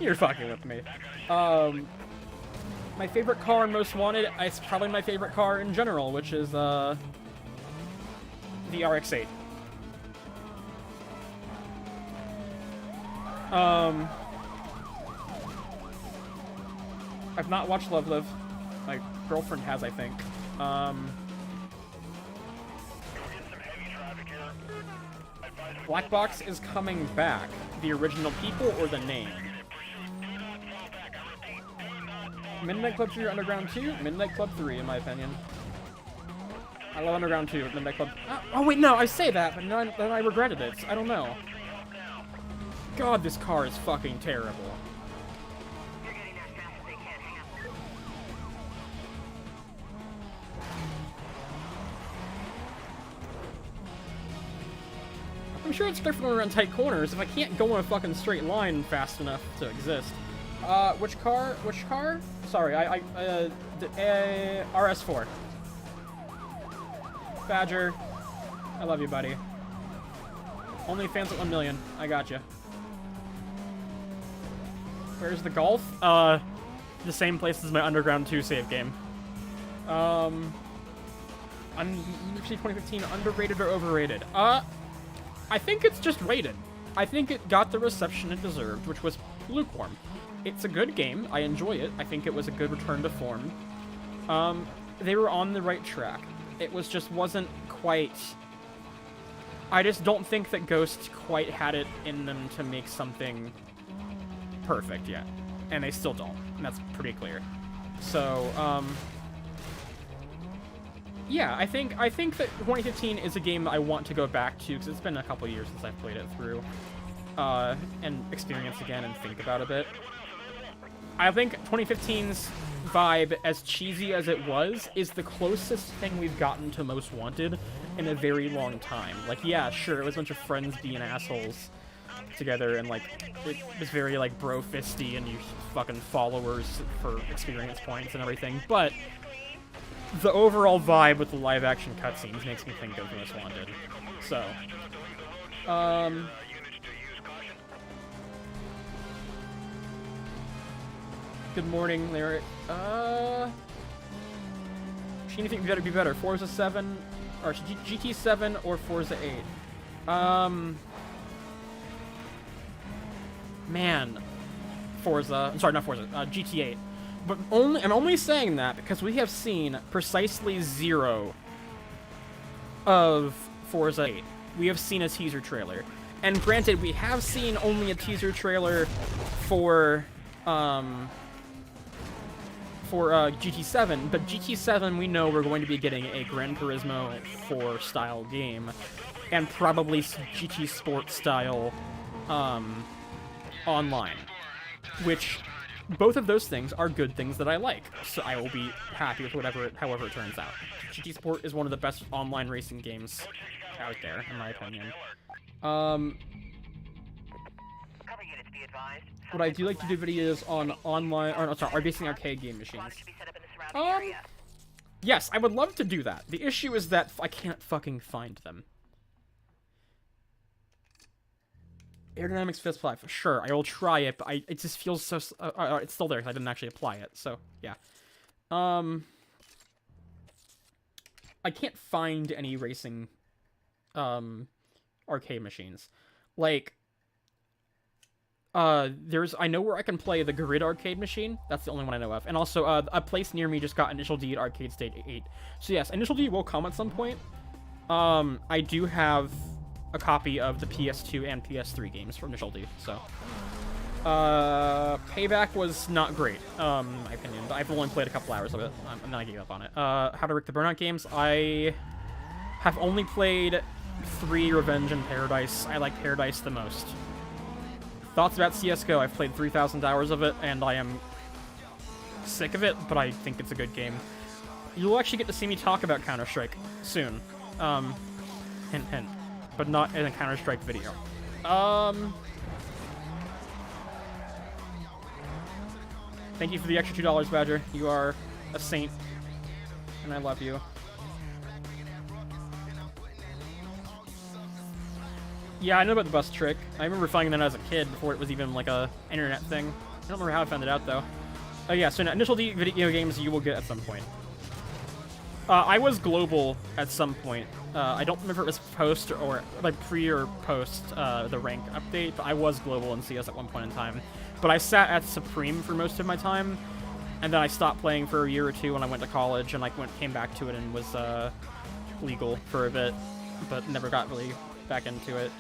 You're fucking with me. My favorite car in Most Wanted, it's probably my favorite car in general, which is, the RX-8. I've not watched Love Live. My girlfriend has, I think. Black Box is coming back. The original people or the name? Midnight Club 3 or Underground 2? Midnight Club 3, in my opinion. I love Underground 2, but Midnight Club... Oh, wait, no, I say that, but then I regretted it. I don't know. God, this car is fucking terrible. I'm sure it's different around tight corners if I can't go in a fucking straight line fast enough to exist. Which car? Which car? Sorry, RS4. Badger, I love you, buddy. Only fans at 1 million. I got you. Where's the Golf? The same place as my Underground 2 save game. UFC 2015, underrated or overrated? I think it's just rated. I think it got the reception it deserved, which was lukewarm. It's a good game. I enjoy it. I think it was a good return to form. They were on the right track. It wasn't quite... I just don't think that Ghost quite had it in them to make something perfect yet. And they still don't. And that's pretty clear. So, yeah, I think that 2015 is a game I want to go back to, because it's been a couple years since I've played it through. And experience again and think about a bit. I think 2015's vibe, as cheesy as it was, is the closest thing we've gotten to Most Wanted in a very long time. Like, yeah, sure, it was a bunch of friends being assholes together, and, like, it was very, like, bro-fisty, and you fucking followers for experience points and everything, but the overall vibe with the live-action cutscenes makes me think of Most Wanted. So, good morning, Larry. Anything better be better? Forza 7 or GT7 or Forza 8? Man, Forza. I'm sorry, not Forza. GT8. But I'm only saying that because we have seen precisely 0 of Forza 8. We have seen a teaser trailer, and granted, we have seen only a teaser trailer for GT7, but GT7 we know we're going to be getting a Gran Turismo 4 style game, and probably GT Sport style online, which both of those things are good things that I like, so I will be happy with however it turns out. GT Sport is one of the best online racing games out there, in my opinion. But I do like to do videos on online, or no, sorry, racing arcade game machines. Yes, I would love to do that. The issue is that I can't fucking find them. Aerodynamics Fist Fly, sure, I will try it, but it just feels so... it's still there, because I didn't actually apply it, so, yeah. I can't find any racing, arcade machines. Like, I know where I can play the Grid arcade machine. That's the only one I know of. And also, a place near me just got Initial D at Arcade Stage 8. So yes, Initial D will come at some point. I do have a copy of the PS2 and PS3 games for Initial D, so. Payback was not great, in my opinion, but I've only played a couple hours of it, and then I gave up on it. How to Rick the Burnout games, I have only played 3 Revenge and Paradise. I like Paradise the most. Thoughts about CSGO, I've played 3,000 hours of it, and I am sick of it, but I think it's a good game. You'll actually get to see me talk about Counter-Strike soon. Hint, hint. But not in a Counter-Strike video. Thank you for the extra $2, Badger. You are a saint, and I love you. Yeah, I know about the bus trick. I remember finding that as a kid before it was even like a internet thing. I don't remember how I found it out though. Oh yeah, so Initial D video games you will get at some point. I was global at some point. I don't remember if it was post or like pre or post the rank update, but I was global in CS at one point in time. But I sat at Supreme for most of my time, and then I stopped playing for a year or two when I went to college, and came back to it and was legal for a bit, but never got really back into it.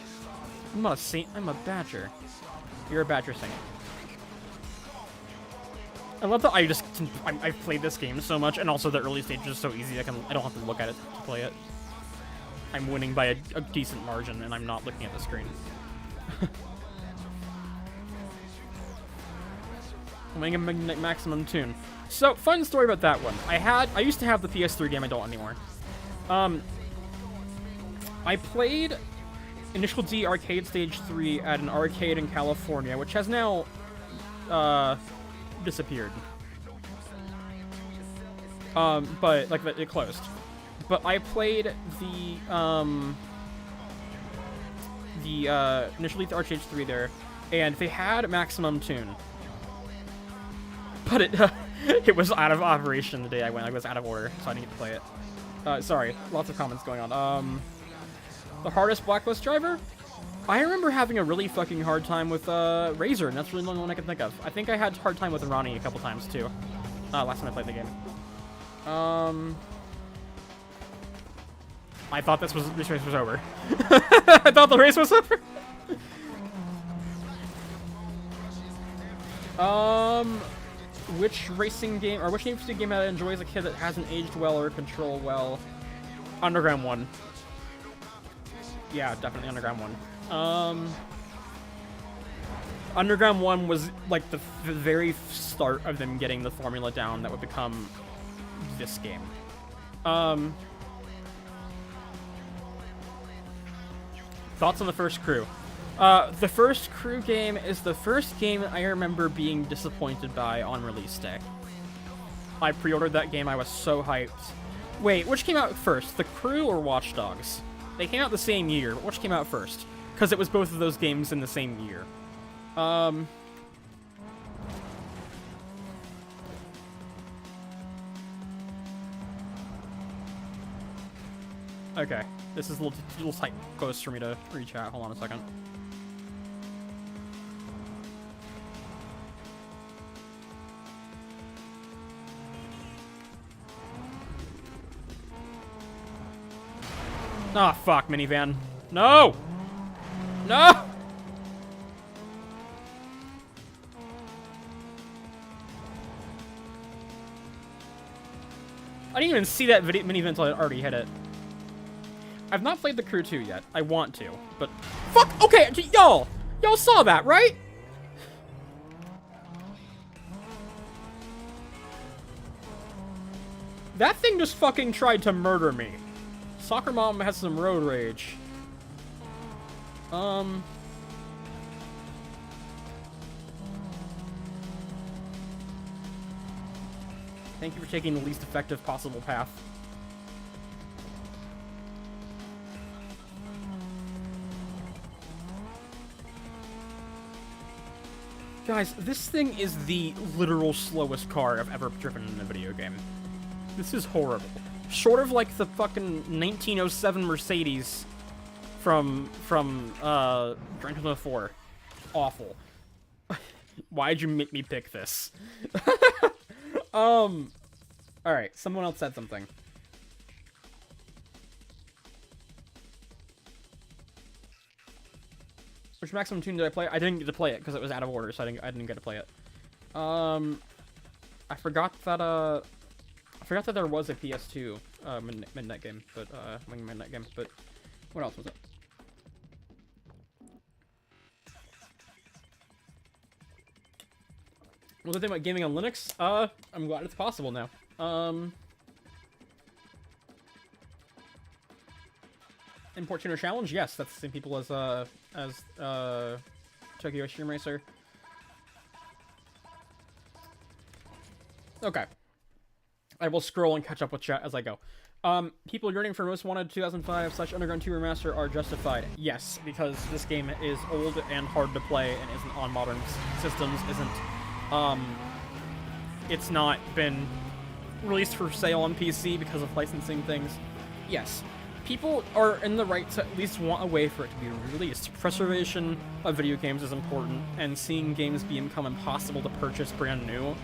I'm not a saint, I'm a badger. You're a badger saint. I love that I've played this game so much, and also the early stage is so easy I don't have to look at it to play it. I'm winning by a decent margin, and I'm not looking at the screen. I'm winning a maximum tune. So, fun story about that one. I used to have the PS3 game, I don't anymore. I played Initial D Arcade Stage 3 at an arcade in California, which has now, disappeared. But, like, it closed. But I played the Initial D Arcade Stage 3 there, and they had Maximum Tune. But it was out of operation the day I went. I was out of order, so I didn't get to play it. Sorry, lots of comments going on. The hardest Blacklist driver? I remember having a really fucking hard time with Razor, and that's really the only one I can think of. I think I had a hard time with Ronnie a couple times too. Last time I played the game. I thought this race was over. I thought the race was over. Which racing game, or which Need for Speed game that I enjoy as a kid that hasn't aged well or controlled well? Underground 1. Yeah, definitely Underground 1. Underground 1 was like the very start of them getting the formula down that would become this game. Thoughts on the first crew? The first crew game is the first game I remember being disappointed by on release day. I pre-ordered that game, I was so hyped. Wait, which came out first, the crew or Watch Dogs? They came out the same year, but which came out first? Because it was both of those games in the same year. Okay, this is a little tight close for me to reach out. Hold on a second. Ah, oh, fuck, minivan. No! No! I didn't even see that minivan until I already hit it. I've not played the Crew 2 yet. I want to, but... Fuck! Okay, y'all! Y'all saw that, right? That thing just fucking tried to murder me. Soccer Mom has some road rage. Thank you for taking the least effective possible path. Guys, this thing is the literal slowest car I've ever driven in a video game. This is horrible. Short of like the fucking 1907 Mercedes from Gran Turismo 4. Awful. Why'd you make me pick this? Alright, someone else said something. Which maximum tune did I play? I didn't get to play it because it was out of order, so I didn't get to play it. I forgot that there was a PS2 midnight game, but midnight game. But what else was it? What was the thing about gaming on Linux? I'm glad it's possible now. Import tuner challenge? Yes, that's the same people as Tokyo Stream Racer. Okay. I will scroll and catch up with chat as I go. People yearning for Most Wanted 2005 / Underground 2 Remaster are justified. Yes, because this game is old and hard to play and isn't on modern systems, it's not been released for sale on PC because of licensing things. Yes, people are in the right to at least want a way for it to be released. Preservation of video games is important, and seeing games become impossible to purchase brand new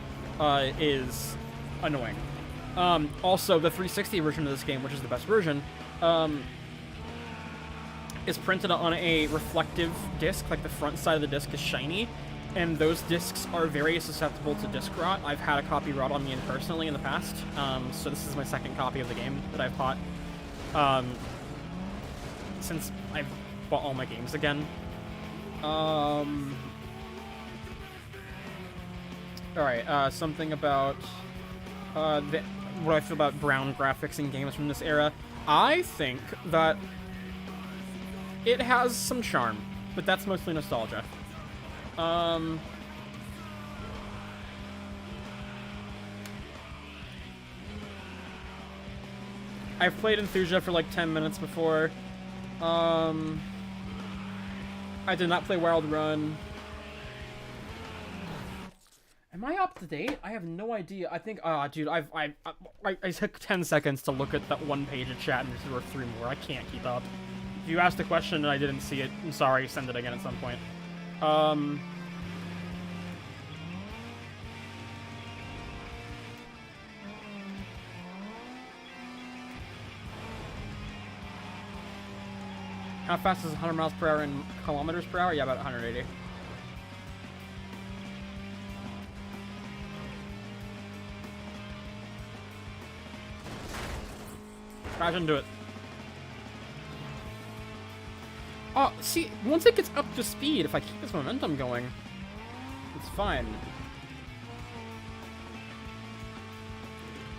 is annoying. Also, the 360 version of this game, which is the best version, is printed on a reflective disc, like the front side of the disc is shiny, and those discs are very susceptible to disc rot. I've had a copy rot on me personally in the past, so this is my second copy of the game that I've bought since I've bought all my games again. Alright, something about what I feel about brown graphics in games from this era. I think that it has some charm, but that's mostly nostalgia. I've played Enthusia for like 10 minutes before. I did not play Wild Run. Am I up to date? I have no idea. I think, dude, I took 10 seconds to look at that one page of chat and there were 3 more. I can't keep up. If you asked a question and I didn't see it, I'm sorry, send it again at some point. How fast is 100 miles per hour in kilometers per hour? Yeah, about 180. Crash into it. Oh, see, once it gets up to speed, if I keep this momentum going, it's fine.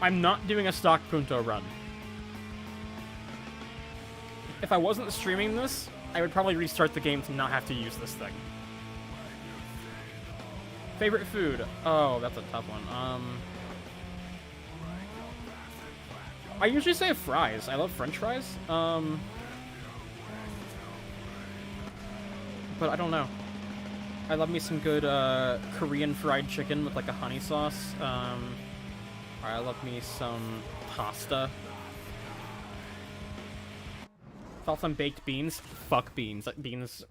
I'm not doing a stock Punto run. If I wasn't streaming this, I would probably restart the game to not have to use this thing. Favorite food? Oh, that's a tough one. I usually say fries. I love French fries. But I don't know. I love me some good Korean fried chicken with like a honey sauce. I love me some pasta. Thoughts on baked beans? Fuck beans. Beans.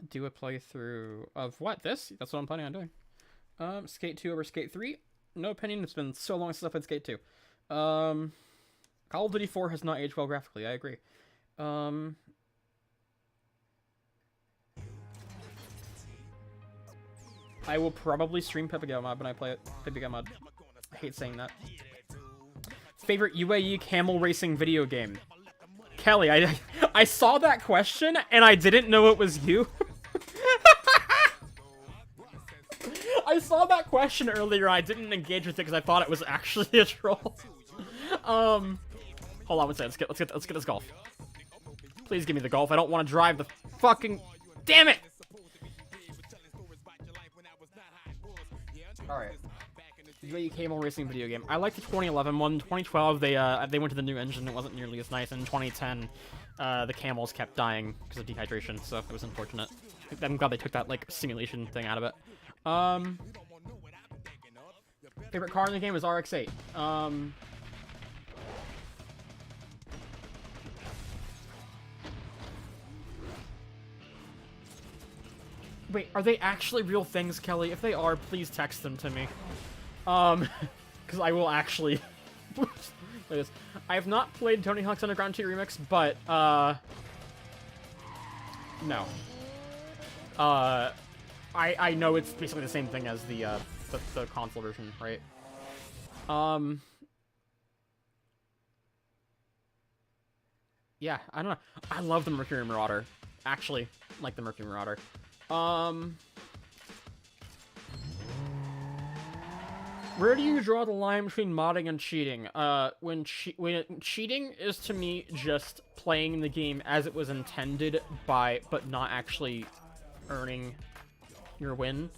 Do a playthrough of what? This? That's what I'm planning on doing. Skate 2 over Skate 3? No opinion. It's been so long since I played Skate 2. Call of Duty 4 has not aged well graphically. I agree. I will probably stream Pepega Mod when I play it. Pepega Mod. I hate saying that. Favorite UAE camel racing video game? Kelly, I saw that question and I didn't know it was you. I saw that that question earlier. I didn't engage with it because I thought it was actually a troll. Hold on one second. Let's get this golf. Please give me the golf. I don't want to drive the fucking. Damn it! All right. UAE Camel Racing video game. I like the 2011 one. 2012 they went to the new engine. It wasn't nearly as nice. And in 2010, the camels kept dying because of dehydration, so it was unfortunate. I'm glad they took that like simulation thing out of it. Favorite car in the game is RX-8. Wait, are they actually real things, Kelly? If they are, please text them to me. Because I will actually... Look at this. I have not played Tony Hawk's Underground 2 Remix, but, no. I know it's basically the same thing as the console version, right? Yeah, I don't know. I love the Mercury Marauder. Actually, like the Mercury Marauder. Where do you draw the line between modding and cheating? When cheating is to me just playing the game as it was intended but not actually earning your win.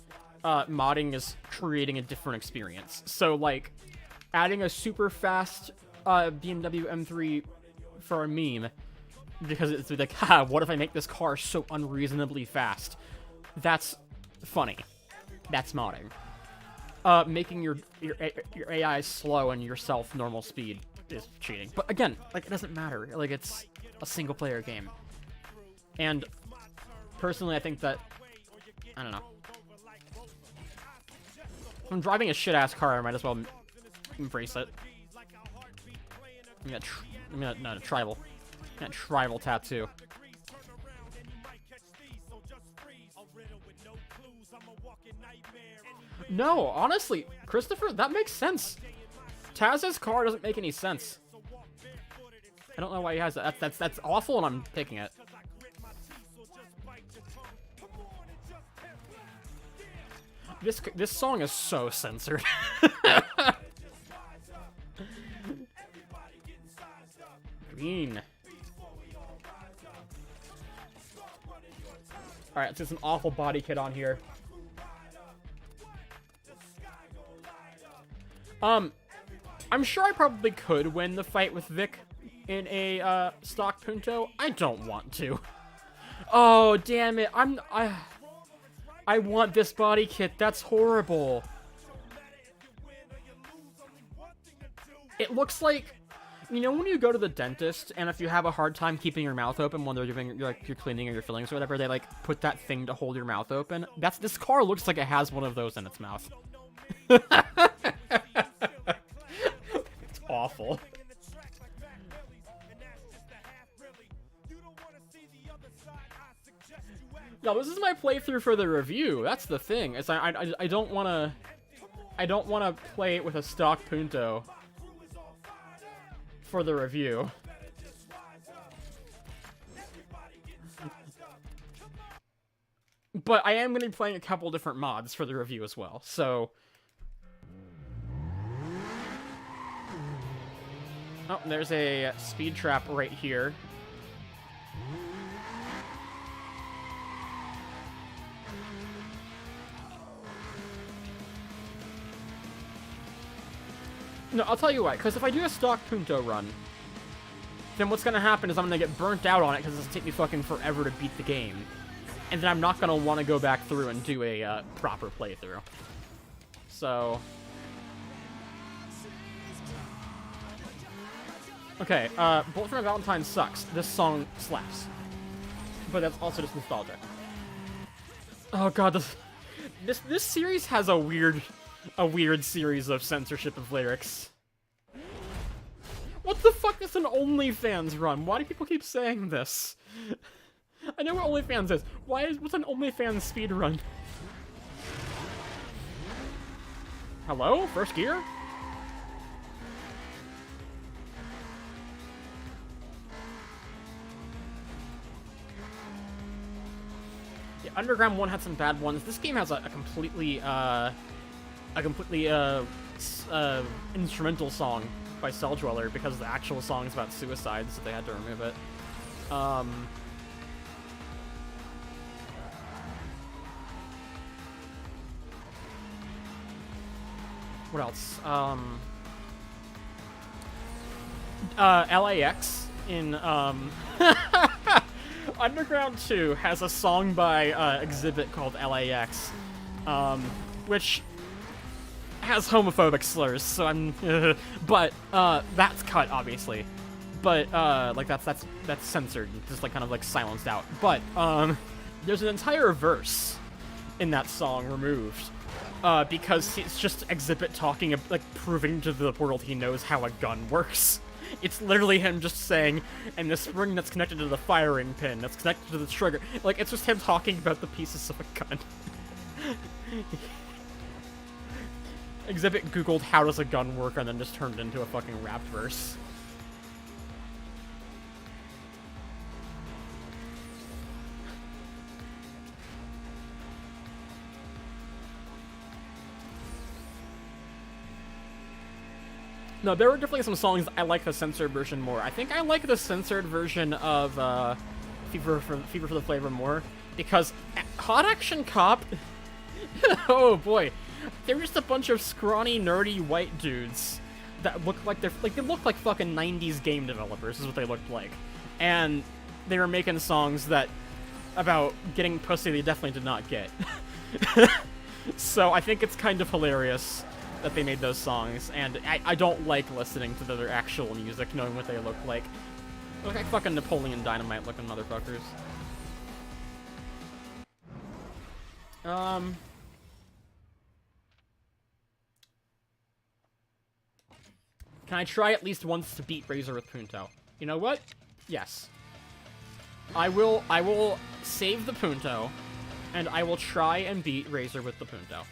Modding is creating a different experience. So like adding a super fast BMW M3 for a meme because it's like, ha, what if I make this car so unreasonably fast? That's funny. That's modding. Making your AI slow and yourself normal speed is cheating. But again, like, it doesn't matter. Like, it's a single player game. And personally, I think that, I don't know. If I'm driving a shit-ass car, I might as well embrace it. No, tribal. That tribal tattoo. No, honestly, Christopher, that makes sense. Taz's car doesn't make any sense. I don't know why he has that. That's awful, and I'm picking it. This song is so censored. Green. Alright, let's get some awful body kit on here. I'm sure I probably could win the fight with Vic in a, stock Punto. I don't want to. Oh, damn it. I want this body kit. That's horrible. It looks like, you know when you go to the dentist and if you have a hard time keeping your mouth open when they're doing like your cleaning or your fillings or whatever, they like put that thing to hold your mouth open? This car looks like it has one of those in its mouth. It's awful. No, this is my playthrough for the review. That's the thing. Is I don't wanna play it with a stock Punto for the review. But I am gonna be playing a couple different mods for the review as well. So. Oh, there's a speed trap right here. No, I'll tell you why. Because if I do a stock Punto run, then what's going to happen is I'm going to get burnt out on it because it's going to take me fucking forever to beat the game. And then I'm not going to want to go back through and do a proper playthrough. So... Okay, Bullet for My Valentine sucks. This song slaps. But that's also just nostalgic. Oh god, this series has a weird series of censorship of lyrics. What the fuck is an OnlyFans run? Why do people keep saying this? I know what OnlyFans is. What's an OnlyFans speed run? Hello? First gear? Underground 1 had some bad ones. This game has a completely, a completely instrumental song by Cell Dweller because the actual song's about suicide, so they had to remove it. What else? LAX in Underground 2 has a song by Exhibit called LAX, which has homophobic slurs, so I'm but that's cut, obviously. But like that's censored, just like kind of like silenced out. But there's an entire verse in that song removed because it's just Exhibit talking, like proving to the world he knows how a gun works. It's literally him just saying, and the spring that's connected to the firing pin, that's connected to the trigger. Like, it's just him talking about the pieces of a gun. Exhibit googled how does a gun work and then just turned it into a fucking rap verse. No, there were definitely some songs I like the censored version more. I think I like the censored version of Fever for the Flavor more because Hot Action Cop. Oh boy, they're just a bunch of scrawny, nerdy white dudes that look like they look like fucking 90s game developers. Is what they looked like, and they were making songs that about getting pussy they definitely did not get. So I think it's kind of hilarious that they made those songs, and I don't like listening to their actual music, knowing what they look like. They look like fucking Napoleon Dynamite looking motherfuckers. Can I try at least once to beat Razor with Punto? You know what? Yes. I will save the Punto, and I will try and beat Razor with the Punto.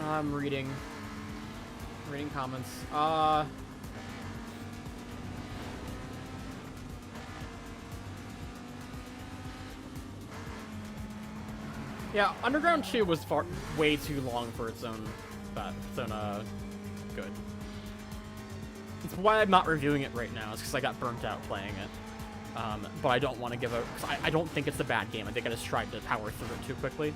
I'm reading comments. Yeah, Underground 2 was way too long for its own good. It's why I'm not reviewing it right now, is because I got burnt out playing it. But I don't want to give a... Cause I don't think it's a bad game. I think I just tried to power through it too quickly.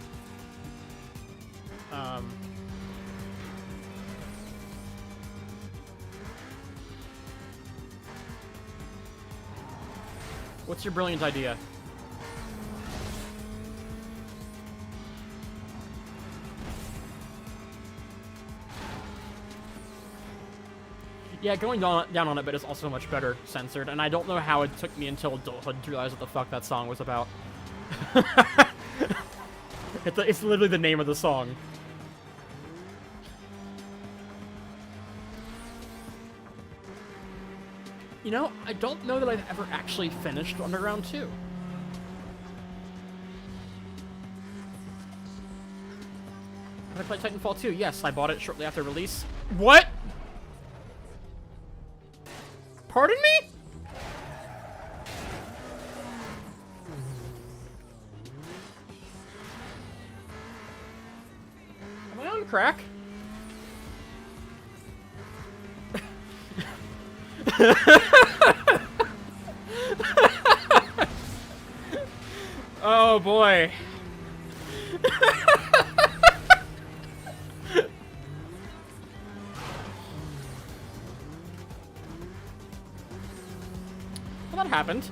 What's your brilliant idea? Yeah, going down on it, but it's also much better censored, and I don't know how it took me until adulthood to realize what the fuck that song was about. It's literally the name of the song. You know, I don't know that I've ever actually finished Underground 2. Have I played Titanfall 2? Yes, I bought it shortly after release. What? Pardon me? Am I on crack? Oh boy. Well, that happened.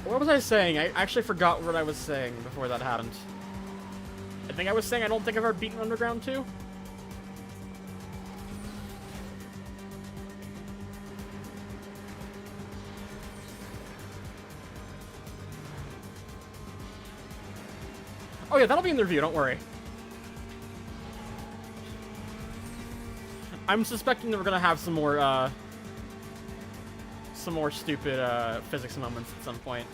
What was I saying? I actually forgot what I was saying before that happened. I think I was saying I don't think I've ever beaten Underground 2. Oh yeah, that'll be in the review, don't worry. I'm suspecting that we're gonna have some more stupid physics moments at some point.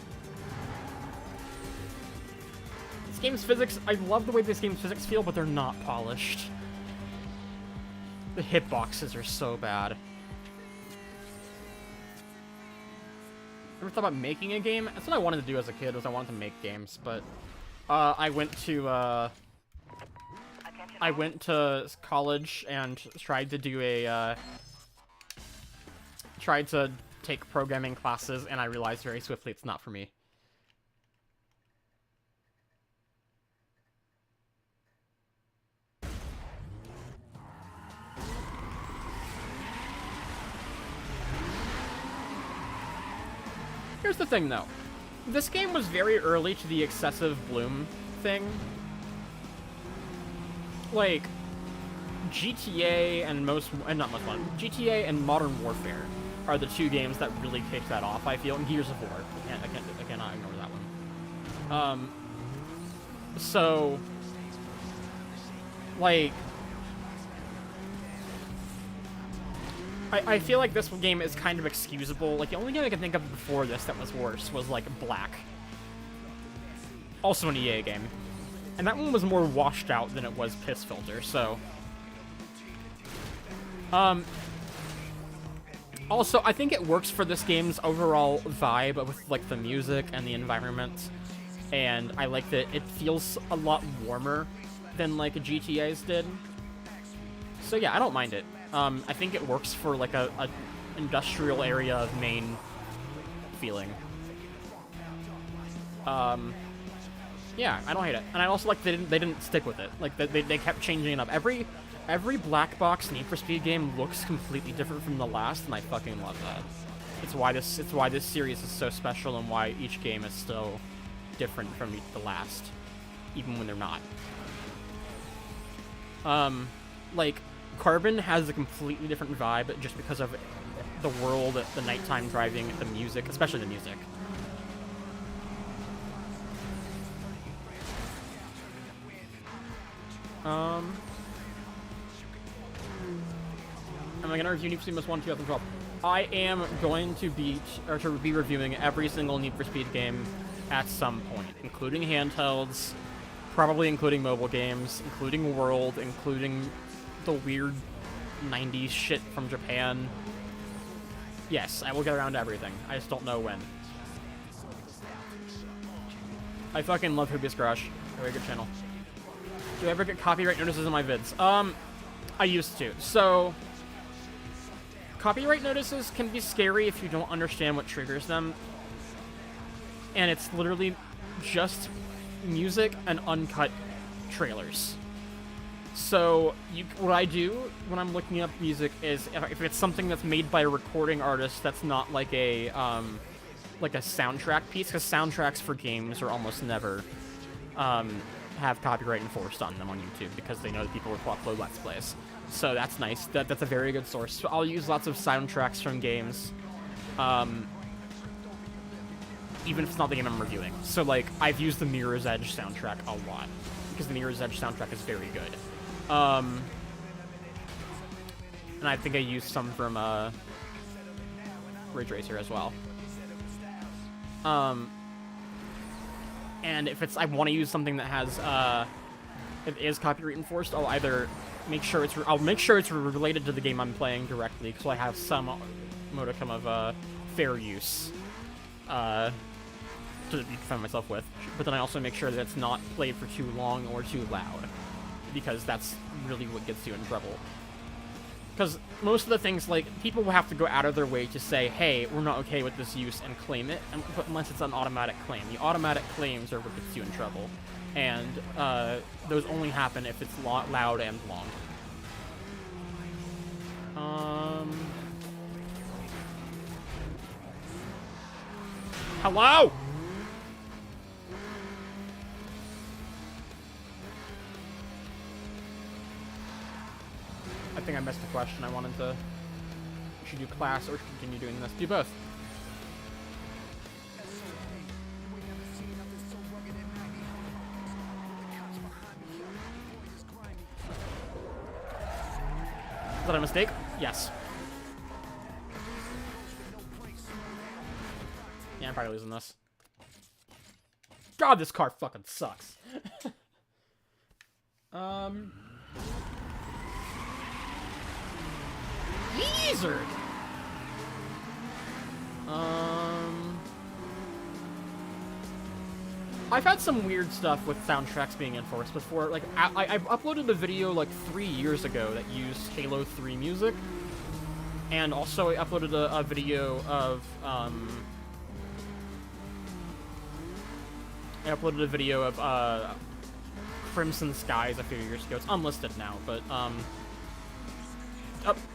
This game's physics, I love the way this game's physics feel, but they're not polished. The hitboxes are so bad. Ever thought about making a game? That's what I wanted to do as a kid, was I wanted to make games, but I went to college and tried to do tried to take programming classes, and I realized very swiftly it's not for me. Here's the thing, though. This game was very early to the excessive bloom thing. Like, GTA and GTA and Modern Warfare are the two games that really kicked that off, I feel, and Gears of War. I cannot ignore that one. So, like, I feel like this game is kind of excusable. Like, the only game I can think of before this that was worse was, like, Black. Also an EA game. And that one was more washed out than it was Piss Filter, so... Also, I think it works for this game's overall vibe with, like, the music and the environment. And I like that it feels a lot warmer than, like, GTA's did. So yeah, I don't mind it. I think it works for, like, a industrial area of Maine feeling. Yeah, I don't hate it. And I also like they didn't stick with it. Like, they kept changing it up. Every black box Need for Speed game looks completely different from the last, and I fucking love that. It's why this series is so special, and why each game is so different from the last, even when they're not. Like, Carbon has a completely different vibe just because of the world, the nighttime driving, the music, especially the music. Am I gonna review Need for Speed Most Wanted 2012? I am going to be reviewing every single Need for Speed game at some point, including handhelds, probably including mobile games, including World, including the weird 90s shit from Japan. Yes, I will get around to everything. I just don't know when. I fucking love Hoobius Garage. Very good channel. Do I ever get copyright notices on my vids? I used to. So, copyright notices can be scary if you don't understand what triggers them. And it's literally just music and uncut trailers. So, what I do when I'm looking up music is, if it's something that's made by a recording artist that's not like a soundtrack piece, because soundtracks for games are almost never, have copyright enforced on them on YouTube, because they know that people will upload Let's Plays. So that's nice. That's a very good source. So I'll use lots of soundtracks from games, even if it's not the game I'm reviewing. So, like, I've used the Mirror's Edge soundtrack a lot, because the Mirror's Edge soundtrack is very good. And I think I used some from, Ridge Racer as well. And if I want to use something that has, it is copyright enforced, I'll either make sure it's related to the game I'm playing directly, so I have some modicum of, fair use, to defend myself with. But then I also make sure that it's not played for too long or too loud, because that's really what gets you in trouble. Because most of the things, like, people will have to go out of their way to say, hey, we're not okay with this use, and claim it, but unless it's an automatic claim. The automatic claims are what gets you in trouble. And those only happen if it's loud and long. Hello? I think I missed the question. I wanted to... Should you do class or continue doing this? Do both. Is that that a mistake? Yes. Yeah, I'm probably losing this. God, this car fucking sucks. Yeezer! I've had some weird stuff with soundtracks being enforced before. Like, I've uploaded a video like 3 years ago that used Halo 3 music. And also I uploaded a video of, Crimson Skies a few years ago. It's unlisted now, but, oh,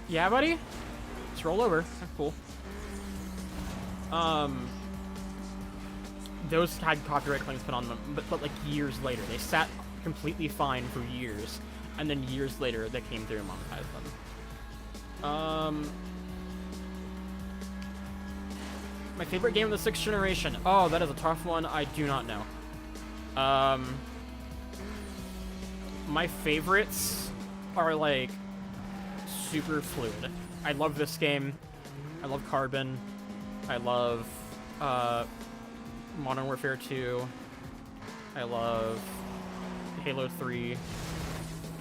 yeah, buddy? Let's roll over. Cool. Those had copyright claims put on them, but like years later. They sat completely fine for years, and then years later they came through and monetized them. My favorite game of the 6th generation. Oh, that is a tough one. I do not know. My favorites are like super fluid. I love this game. I love Carbon. I love Modern Warfare 2. I love Halo 3.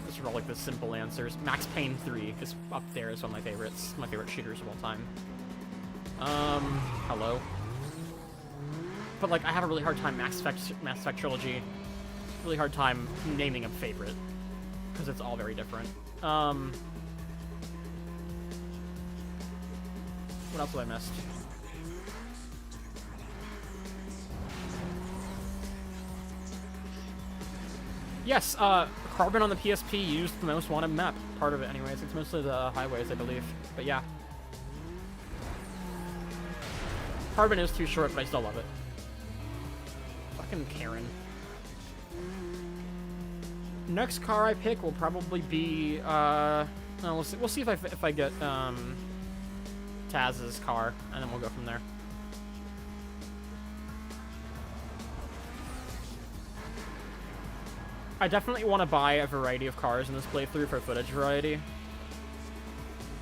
Those are all like the simple answers. Max Payne 3 is up there as one of my favorites. My favorite shooters of all time. Hello. But like, I have a really hard time Mass Effect Trilogy. Really hard time naming a favorite because it's all very different. What else have I missed? Yes, Carbon on the PSP used the Most Wanted map. Part of it, anyways. It's mostly the highways, I believe. But yeah. Carbon is too short, but I still love it. Fucking Karen. Next car I pick will probably be, no, we'll see if I get, Taz's car, and then we'll go from there. I definitely want to buy a variety of cars in this playthrough for footage variety.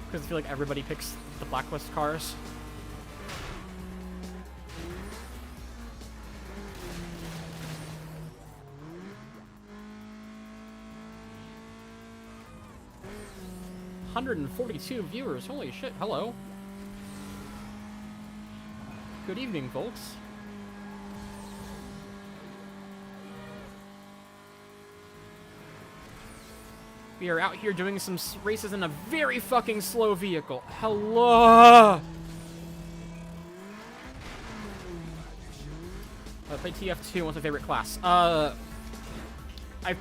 Because I feel like everybody picks the Blacklist cars. $142 viewers, holy shit, hello. Good evening, folks. We are out here doing some races in a very fucking slow vehicle. Hello! I played TF2, what's my favorite class? I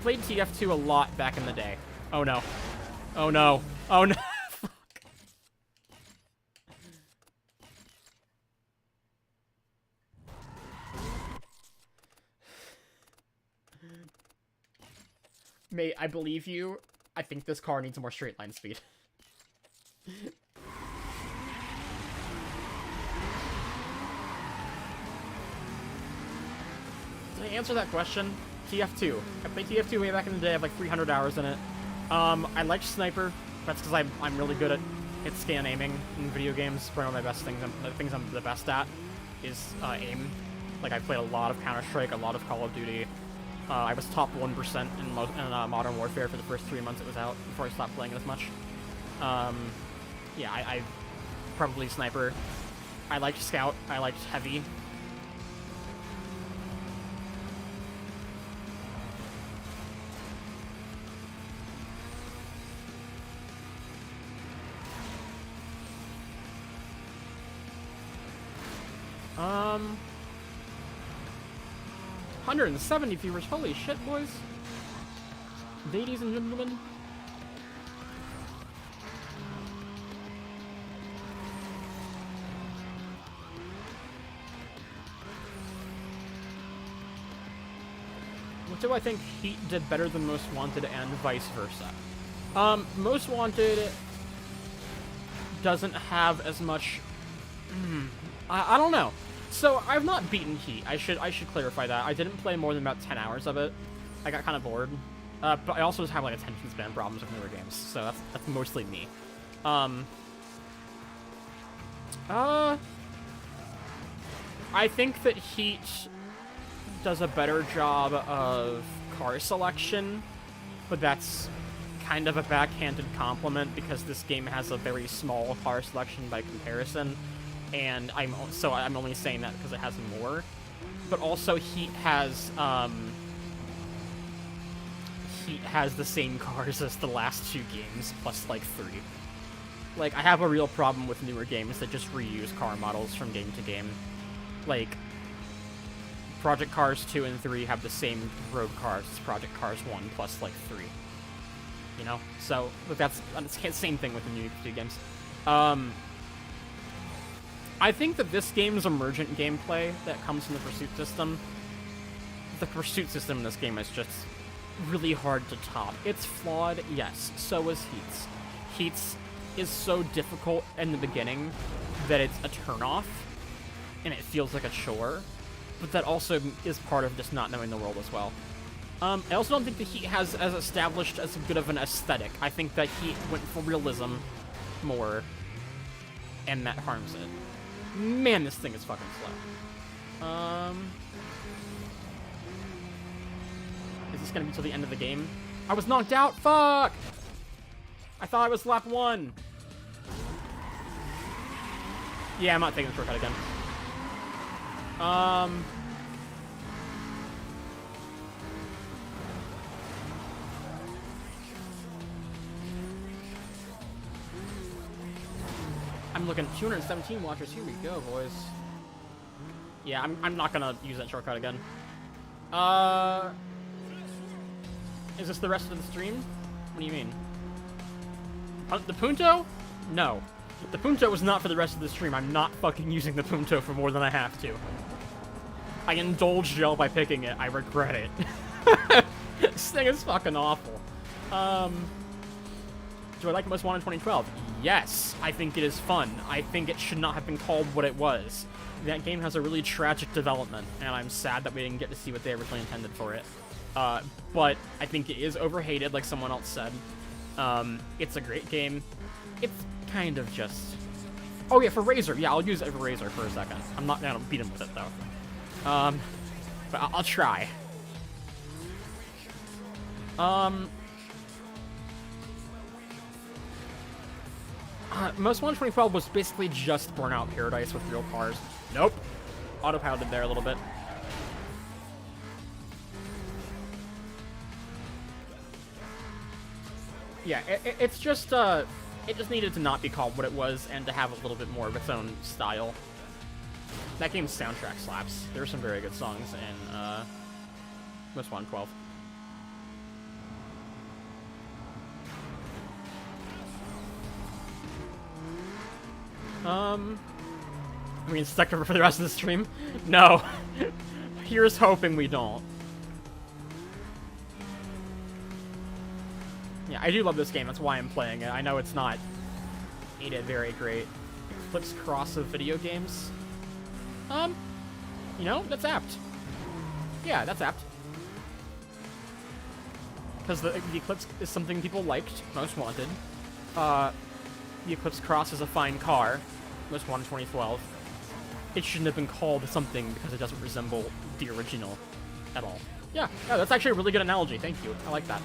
played TF2 a lot back in the day. Oh no. Oh no. Oh no. Fuck. Mate, I believe you. I think this car needs more straight line speed. Did I answer that question? TF2. I played TF2 way back in the day. I have like 300 hours in it. I like Sniper. That's because I'm really good at hit-scan aiming in video games. One of my best things, the things I'm the best at, is aim. Like, I played a lot of Counter-Strike, a lot of Call of Duty. I was top 1% in Modern Warfare for the first 3 months it was out, before I stopped playing it as much. Yeah, I probably Sniper. I liked Scout. I liked Heavy. Um, 170 viewers. Holy shit, boys. Ladies and gentlemen. What do I think Heat did better than Most Wanted and vice versa? Most Wanted doesn't have as much... I don't know. So, I've not beaten Heat. I should clarify that. I didn't play more than about 10 hours of it. I got kind of bored. But I also just have, like, attention span problems with newer games, so that's mostly me. I think that Heat does a better job of car selection, but that's kind of a backhanded compliment because this game has a very small car selection by comparison, and I'm only saying that because it has more. But also Heat has the same cars as the last 2 games, plus like 3. Like, I have a real problem with newer games that just reuse car models from game to game. Like, Project Cars 2 and 3 have the same road cars as Project Cars 1 plus like 3. You know? So, but that's the same thing with the new 2 games. I think that this game's emergent gameplay that comes from the pursuit system, the pursuit system in this game is just really hard to top. It's flawed, yes, so is Heat's. Heat's is so difficult in the beginning that it's a turnoff, and it feels like a chore, but that also is part of just not knowing the world as well. I also don't think the Heat has as established as good of an aesthetic. I think that Heat went for realism more, and that harms it. Man, this thing is fucking slow. Is this gonna be till the end of the game? I was knocked out! Fuck! I thought I was lap 1. Yeah, I'm not taking the shortcut again. I'm looking 217 watchers. Here we go, boys. Yeah, I'm not gonna use that shortcut again. Is this the rest of the stream? What do you mean? The Punto? No. The Punto was not for the rest of the stream. I'm not fucking using the Punto for more than I have to. I indulged y'all by picking it. I regret it. This thing is fucking awful. Do I like Most Wanted 2012? Yes. I think it is fun. I think it should not have been called what it was. That game has a really tragic development, and I'm sad that we didn't get to see what they originally intended for it. But I think it is overhated, like someone else said. It's a great game. It's kind of just... Oh yeah, for Razor. Yeah, I'll use it for Razor for a second. I'm not gonna beat him with it, though. But I'll try. Most Wanted 2012 was basically just Burnout Paradise with real cars. Nope. Autopiloted there a little bit. Yeah, it's just, it just needed to not be called what it was and to have a little bit more of its own style. That game's soundtrack slaps. There are some very good songs in, Most Wanted 12. Are we stuck for the rest of the stream? No. Here's hoping we don't. Yeah, I do love this game. That's why I'm playing it. I know it's not very great. Eclipse Cross of video games. You know, that's apt. Yeah, that's apt. Because the Eclipse is something people liked, Most Wanted. The Eclipse Cross is a fine car, Most Wanted 2012. It shouldn't have been called something because it doesn't resemble the original at all. Yeah, that's actually a really good analogy. Thank you. I like that.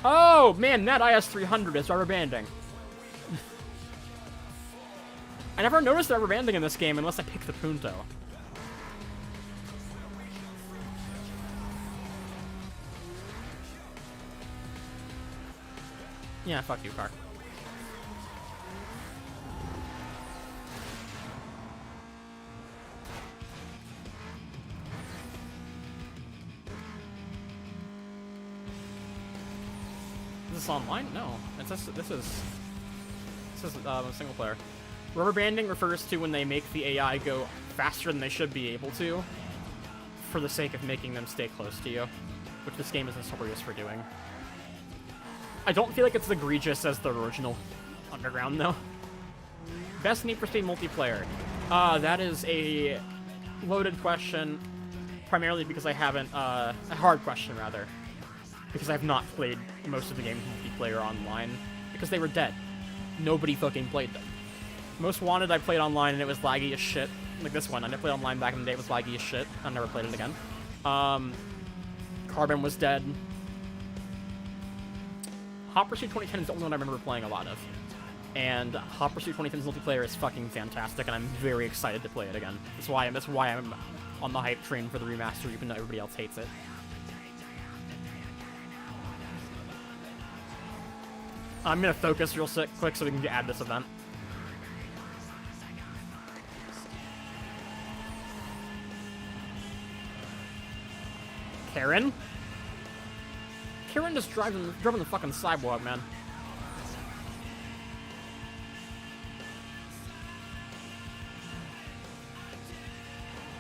Oh, man, that IS-300 is rubber banding. I never noticed rubber banding in this game unless I pick the Punto. Yeah, fuck you, car. Is this online? No. This is single player. Rubber banding refers to when they make the AI go faster than they should be able to, for the sake of making them stay close to you, which this game is notorious for doing. I don't feel like it's as egregious as the original Underground, though. Best Need for Speed multiplayer. That is a loaded question, primarily because I haven't, a hard question, rather. because I've not played most of the games multiplayer online, because they were dead. Nobody fucking played them. Most Wanted I played online and it was laggy as shit. Like this one, I never played online back in the day, it was laggy as shit. I never played it again. Carbon was dead. Hot Pursuit 2010 is the only one I remember playing a lot of. And Hot Pursuit 2010's multiplayer is fucking fantastic, and I'm very excited to play it again. That's why I'm on the hype train for the remaster, even though everybody else hates it. I'm gonna focus real quick so we can add this event. Karen? Karen just driving the fucking sidewalk, man.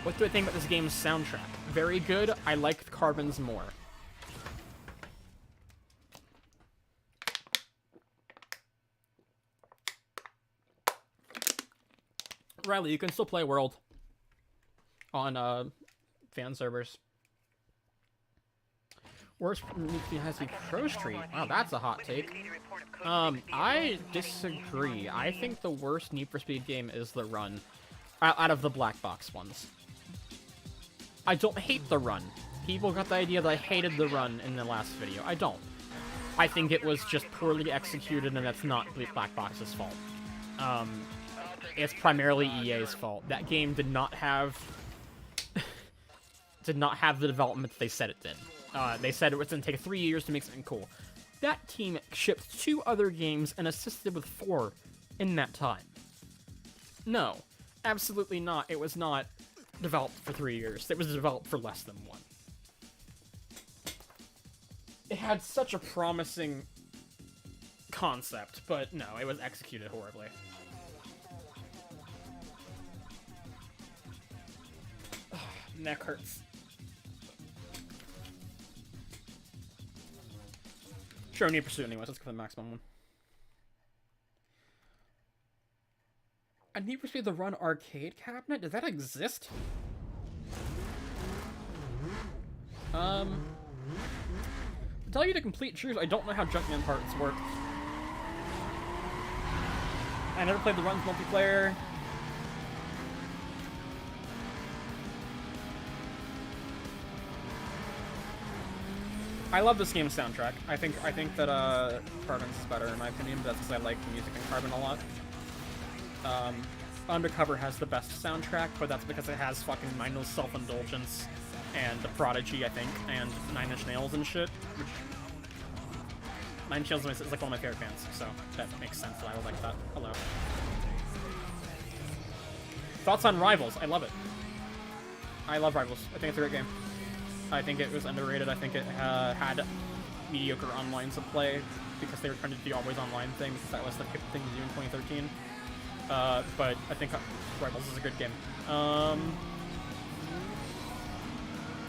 What do I think about this game's soundtrack? Very good. I like Carbon's more. Riley, you can still play World on fan servers. Worst has to be Pro Street. Wow, that's a hot take. I disagree. I think the worst Need for Speed game is The Run, out of the black box ones. I don't hate The Run. People got the idea that I hated The Run in the last video. I don't. I think it was just poorly executed, and that's not Black Box's fault. It's primarily EA's fault. That game did not have the development that they said it did. They said it was going to take 3 years to make something cool. That team shipped 2 other games and assisted with 4 in that time. No, absolutely not. It was not developed for 3 years. It was developed for less than 1. It had such a promising concept, but no, it was executed horribly. Neck hurts. Sure, Need Pursuit anyways. Let's go for the maximum one. A Need for Speed The Run arcade cabinet? Does that exist? To tell you the complete truth, I don't know how Junkman parts work. I never played The Run's multiplayer. I love this game's soundtrack. I think that Carbon's is better in my opinion, but that's because I like the music in Carbon a lot. Undercover has the best soundtrack, but that's because it has fucking mindless self-indulgence and The Prodigy, I think, and Nine Inch Nails and shit. Which Nine Inch Nails is like one of my favorite bands, so that makes sense that I would like that. Hello. Thoughts on Rivals? I love it. I love Rivals. I think it's a great game. I think it was underrated. I think it had mediocre online play because they were trying to do always online thing because that was the hip thing to do in 2013. But I think Rivals is a good game. Do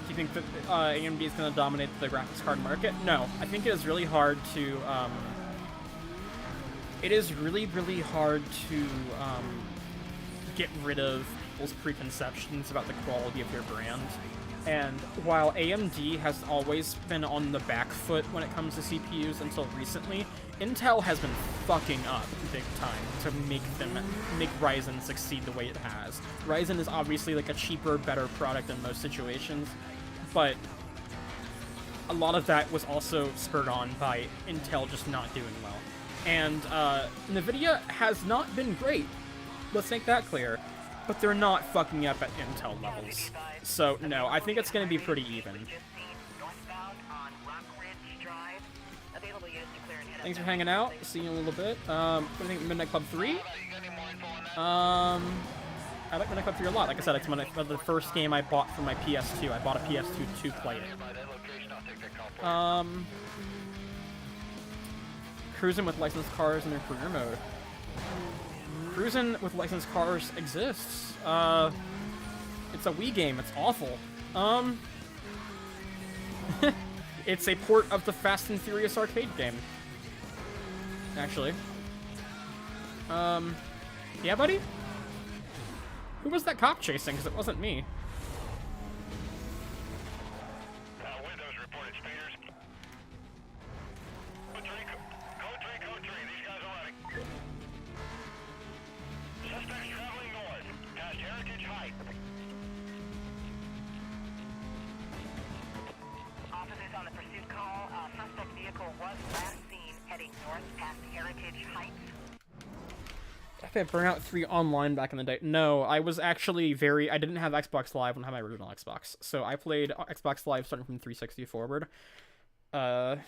you think that AMD is going to dominate the graphics card market? No. I think it is really hard to... it is really, really hard to get rid of people's preconceptions about the quality of your brand. And while AMD has always been on the back foot when it comes to CPUs until recently, Intel has been fucking up big time to make Ryzen succeed the way it has. Ryzen is obviously like a cheaper, better product in most situations, but a lot of that was also spurred on by Intel just not doing well. And NVIDIA has not been great. Let's make that clear. But they're not fucking up at Intel levels. So, no, I think it's going to be pretty even. Thanks for hanging out. See you in a little bit. What do you think of Midnight Club 3? I like Midnight Club 3 a lot. Like I said, it's the first game I bought for my PS2. I bought a PS2 to play it. Cruising with licensed cars in their career mode. Cruising with licensed cars exists. It's a Wii game. It's awful. It's a port of the Fast and Furious arcade game. Actually. Yeah, buddy? Who was that cop chasing? Because it wasn't me. Windows reported speeders. Officers on the pursuit call. Suspect vehicle was last seen heading north past Heritage Heights. I played Burnout 3 online back in the day. No, I was actually I didn't have Xbox Live when I had my original Xbox. So I played Xbox Live starting from 360 forward. I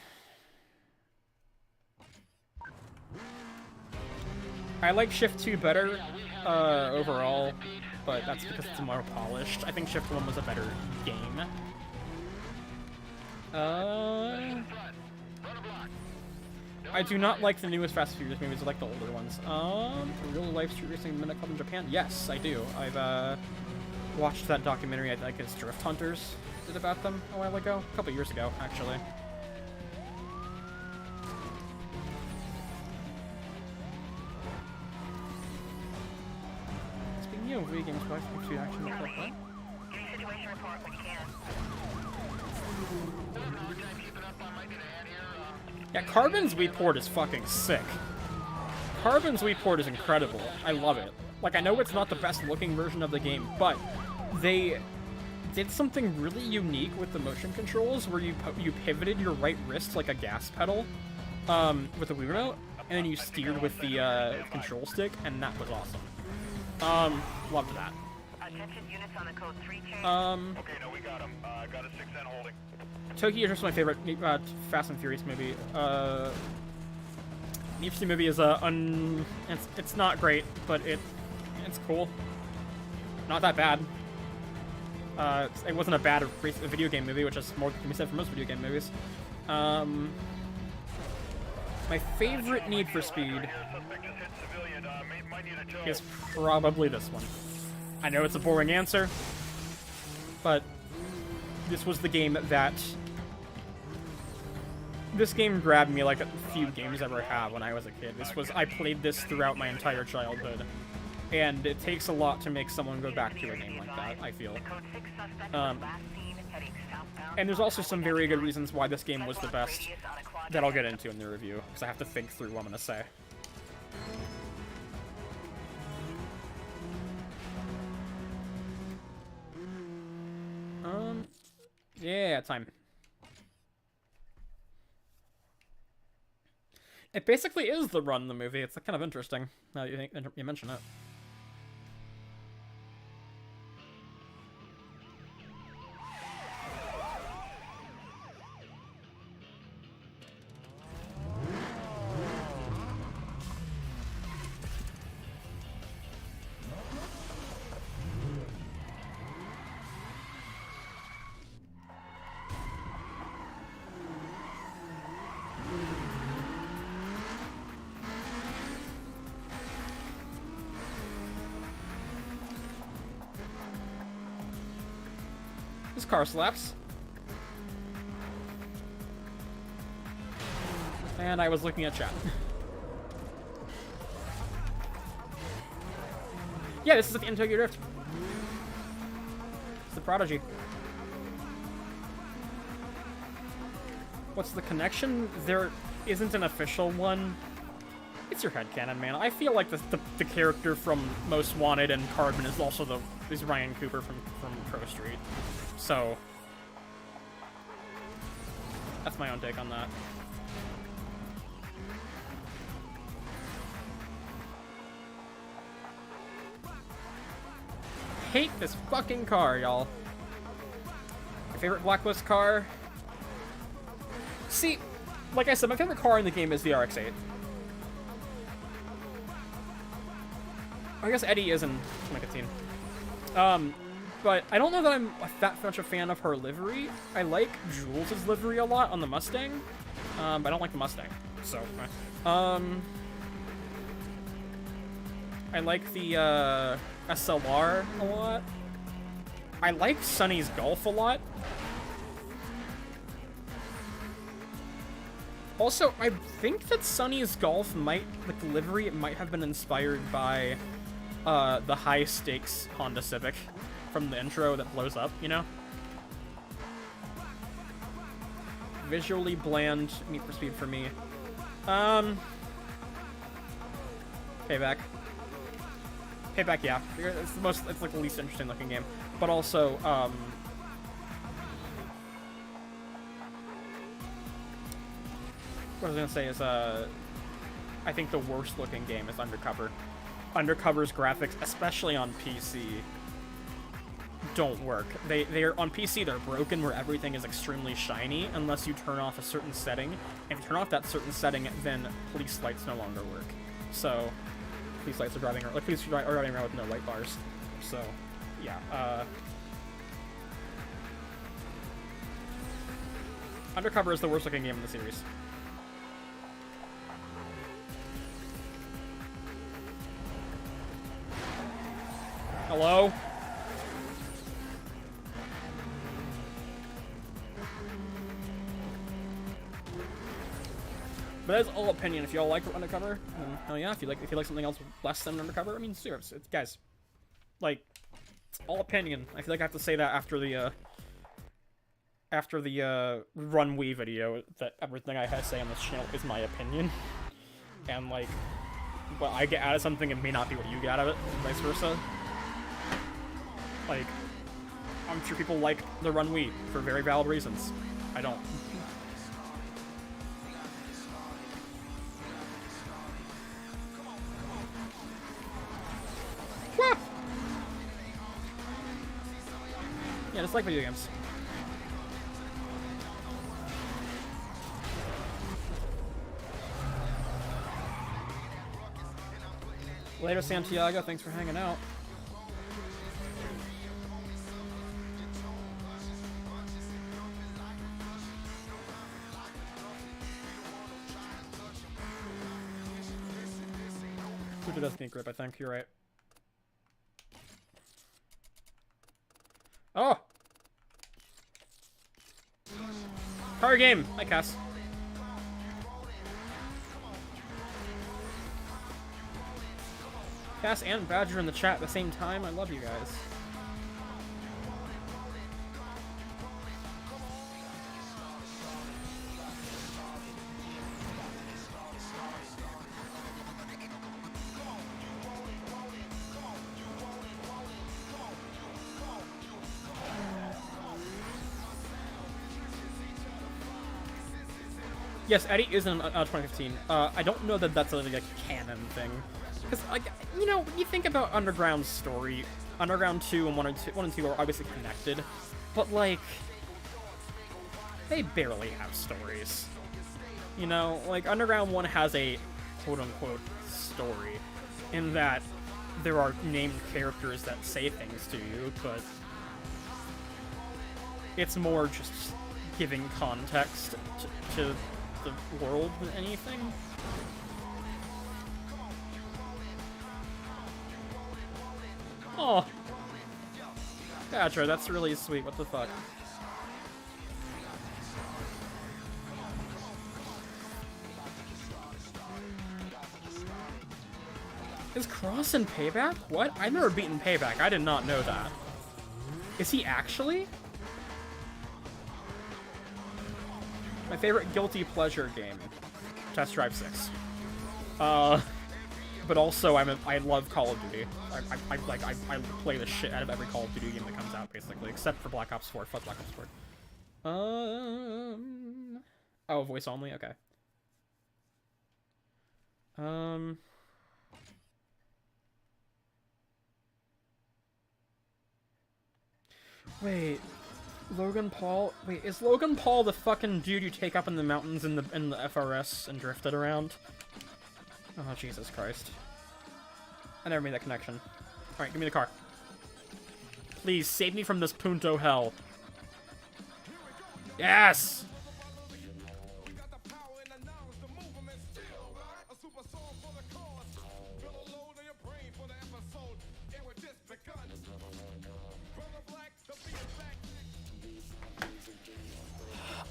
like Shift 2 better overall, but that's because it's more polished. I think Shift 1 was a better game. I do not like the newest Fast and Furious movies. I like the older ones. Real life street racing Midnight Club in Japan? Yes, I do. I've watched that documentary. I think it's Drift Hunters did about them a while ago, a couple years ago, actually. Speaking of video games, Fast and Furious action report. What? Give me situation report when you can. Yeah, Carbon's Wii port is fucking sick. Carbon's Wii port is incredible. I love it. Like, I know it's not the best looking version of the game, but they did something really unique with the motion controls where you pivoted your right wrist like a gas pedal with the Wii remote, and then you steered with the control stick, and that was awesome. Loved that. Attention units on the code 3 chain. Okay, no, we got him. Got a 6N holding. Tokyo Drift's my favorite Fast and Furious movie. Need for Speed movie is it's not great, but it's cool. Not that bad. It wasn't a bad video game movie, which is more than can be said for most video game movies. My favorite Need for Speed is probably this one. I know it's a boring answer, but this was the game that... This game grabbed me like a few games ever have when I was a kid. I played this throughout my entire childhood. And it takes a lot to make someone go back to a game like that, I feel. And there's also some very good reasons why this game was the best that I'll get into in the review, because I have to think through what I'm going to say. Yeah, time. It basically is the run, the movie. It's kind of interesting, now that you mention it. This car slaps. And I was looking at chat. Yeah, this is at the end of Tokyo Drift. It's the Prodigy. What's the connection? There isn't an official one. It's your headcanon, man. I feel like the character from Most Wanted and Carbon is also is Ryan Cooper from Pro Street. So that's my own take on that. Hate this fucking car, y'all. My favorite Blacklist car? See, like I said, my favorite car in the game is the RX-8. I guess Eddie is in Nicotine. But I don't know that I'm that much a fan of her livery. I like Jules' livery a lot on the Mustang, but I don't like the Mustang. So, I like the SLR a lot. I like Sonny's Golf a lot. Also, I think that Sonny's Golf might, like the livery, it might have been inspired by the high-stakes Honda Civic from the intro that blows up, you know? Visually bland Need for Speed for me. Payback. Payback, yeah. It's the most, it's like the least interesting looking game. But also, what I was gonna say is, I think the worst looking game is Undercover. Undercover's graphics, especially on PC, don't work. They're on PC, they're broken where everything is extremely shiny unless you turn off a certain setting. If you turn off that certain setting, then police lights no longer work. So, police lights are driving around, like police are driving around with no light bars. So, yeah. Undercover is the worst looking game in the series. Hello? But that's all opinion. If y'all like Undercover, then hell yeah. If you like something else less than Undercover, I mean, seriously, guys, like, it's all opinion. I feel like I have to say that after the Run Wii video, that everything I have to say on this channel is my opinion, and like, what I get out of something, it may not be what you get out of it, and vice versa. Like, I'm sure people like the Run Wii for very valid reasons. I don't. Yeah, just like video games. Later, Santiago. Thanks for hanging out. Who does need grip, I think. You're right. Oh! Car game! Hi, Cass. Cass and Badger in the chat at the same time. I love you guys. Yes, Eddie is in 2015. I don't know that that's like a canon thing. Because, like, you know, when you think about Underground's story, Underground 2 and 1 and 2 are obviously connected, but, like, they barely have stories. You know, like, Underground 1 has a quote-unquote story, in that there are named characters that say things to you, but it's more just giving context to the world than anything. Oh, Badger, that's really sweet. What the fuck? Is Cross in Payback? What? I've never beaten Payback. I did not know that. Is he actually? My favorite guilty pleasure game, Test Drive 6. But also I love Call of Duty. I play the shit out of every Call of Duty game that comes out, basically, except for Black Ops 4. Fuck Black Ops 4. Oh, voice only. Okay. Wait. Logan Paul? Wait, is Logan Paul the fucking dude you take up in the mountains in the FRS and drifted around? Oh, Jesus Christ. I never made that connection. Alright, give me the car. Please, save me from this Punto hell. Yes!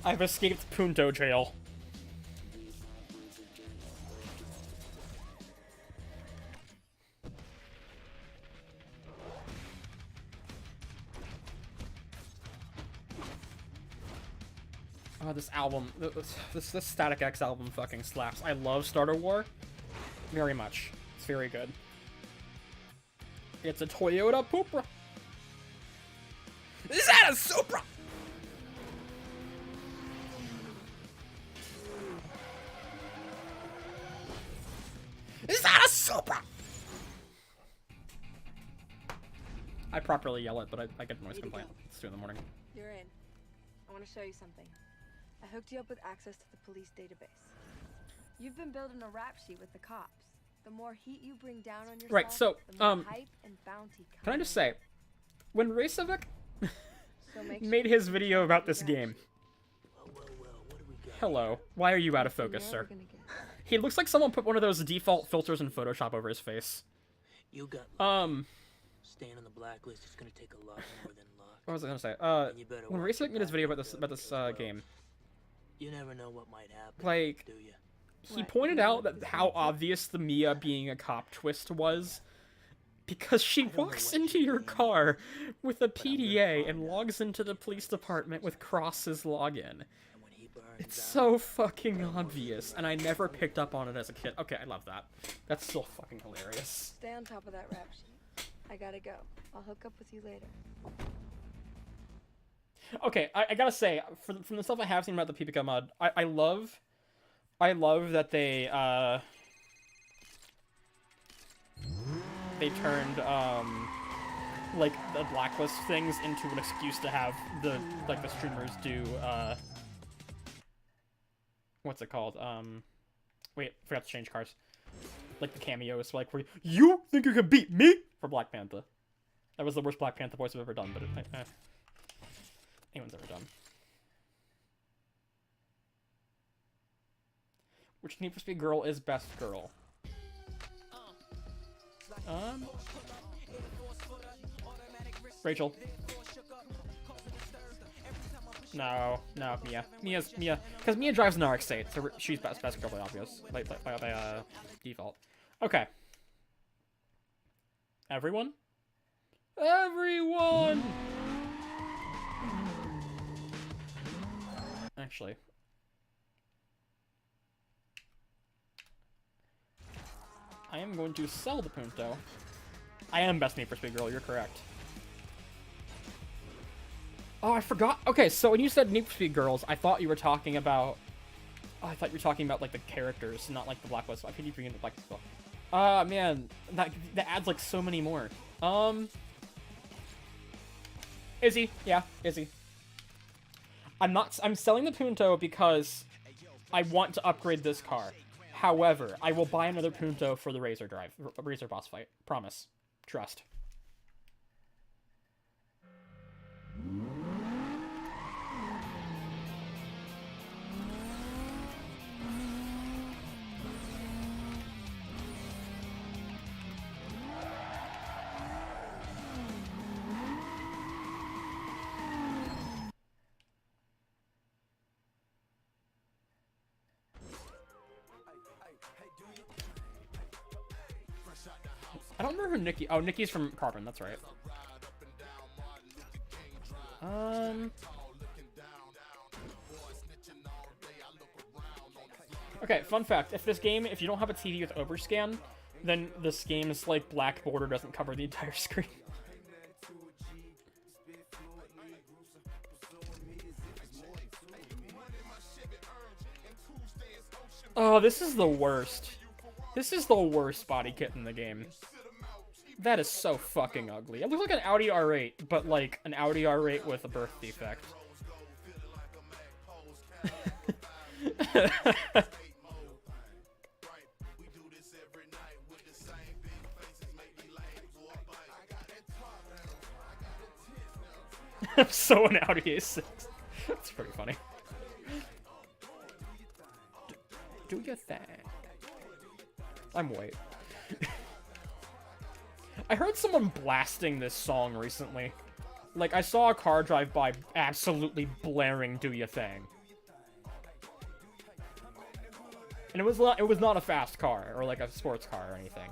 I've escaped Punto jail. Oh, this album, this Static X album fucking slaps. I love Starter War very much. It's very good. It's a Toyota Supra. Is that a Supra? Is that a Supra? I properly yell it, but I get noise complaint. It's 2 in the morning. You're in. I want to show you something. I hooked you up with access to the police database. You've been building a rap sheet with the cops. The more heat you bring down on yourself, Right, so, the more hype and bounty come. Can I just say, when Reysavik So make made sure his video about this game, Well, what do we got? hello, why are you out of you're focus, never sir? gonna get it. He looks like someone put one of those default filters in Photoshop over his face. You got staying on the blacklist is gonna take a lot more than luck. What was I gonna say? And you better When watch your Reysavik made his back video about because this they'll as well. game, You never know what might happen. like, Do you? he What, pointed you know out what that this how means? obvious the Mia being a cop twist was, because she don't know walks what into you your mean, car with a I'm gonna PDA and find out. logs into the police department with Cross's login. And when he burns It's out, so fucking obvious, and I never picked up on it as a kid. Okay, I love that. That's still fucking hilarious. Stay on top of that rap sheet. I gotta go. I'll hook up with you later. Okay, I gotta say, from the stuff I have seen about the PPK mod, I love that they turned like the blacklist things into an excuse to have the streamers do what's it called? Wait, forgot to change cars. Like the cameos, like where you think you can beat me for Black Panther. That was the worst Black Panther voice I've ever done, but anyone's ever done. Which Need for Speed girl is best girl? Rachel. No, Mia. Mia, because Mia drives an RX-8, so she's best girl by obvious, by default. Okay. Everyone? Everyone! Actually. I am going to sell the Punto. I am best Need for Speed girl, you're correct. Oh, I forgot. Okay, so when you said Need for Speed girls, I thought you were talking about... Oh, I thought you were talking about, like, the characters, not, like, the blacklist. I keep forgetting the blacklist book. Man, that adds, like, so many more. Izzy. Yeah, Izzy. I'm selling the Punto because I want to upgrade this car. However, I will buy another Punto for the Razor boss fight. Promise. Trust. I don't remember who Nikki... Oh, Nikki's from Carbon, that's right. Okay, fun fact. If you don't have a TV with overscan, then this game's, like, black border doesn't cover the entire screen. Oh, this is the worst. This is the worst body kit in the game. That is so fucking ugly. It looks like an Audi R8, but like an Audi R8 with a birth defect. I'm so an Audi A6. That's pretty funny. Do your thing. I'm white. I heard someone blasting this song recently. Like, I saw a car drive by absolutely blaring Do Ya Thing. And it was not a fast car, or like a sports car or anything.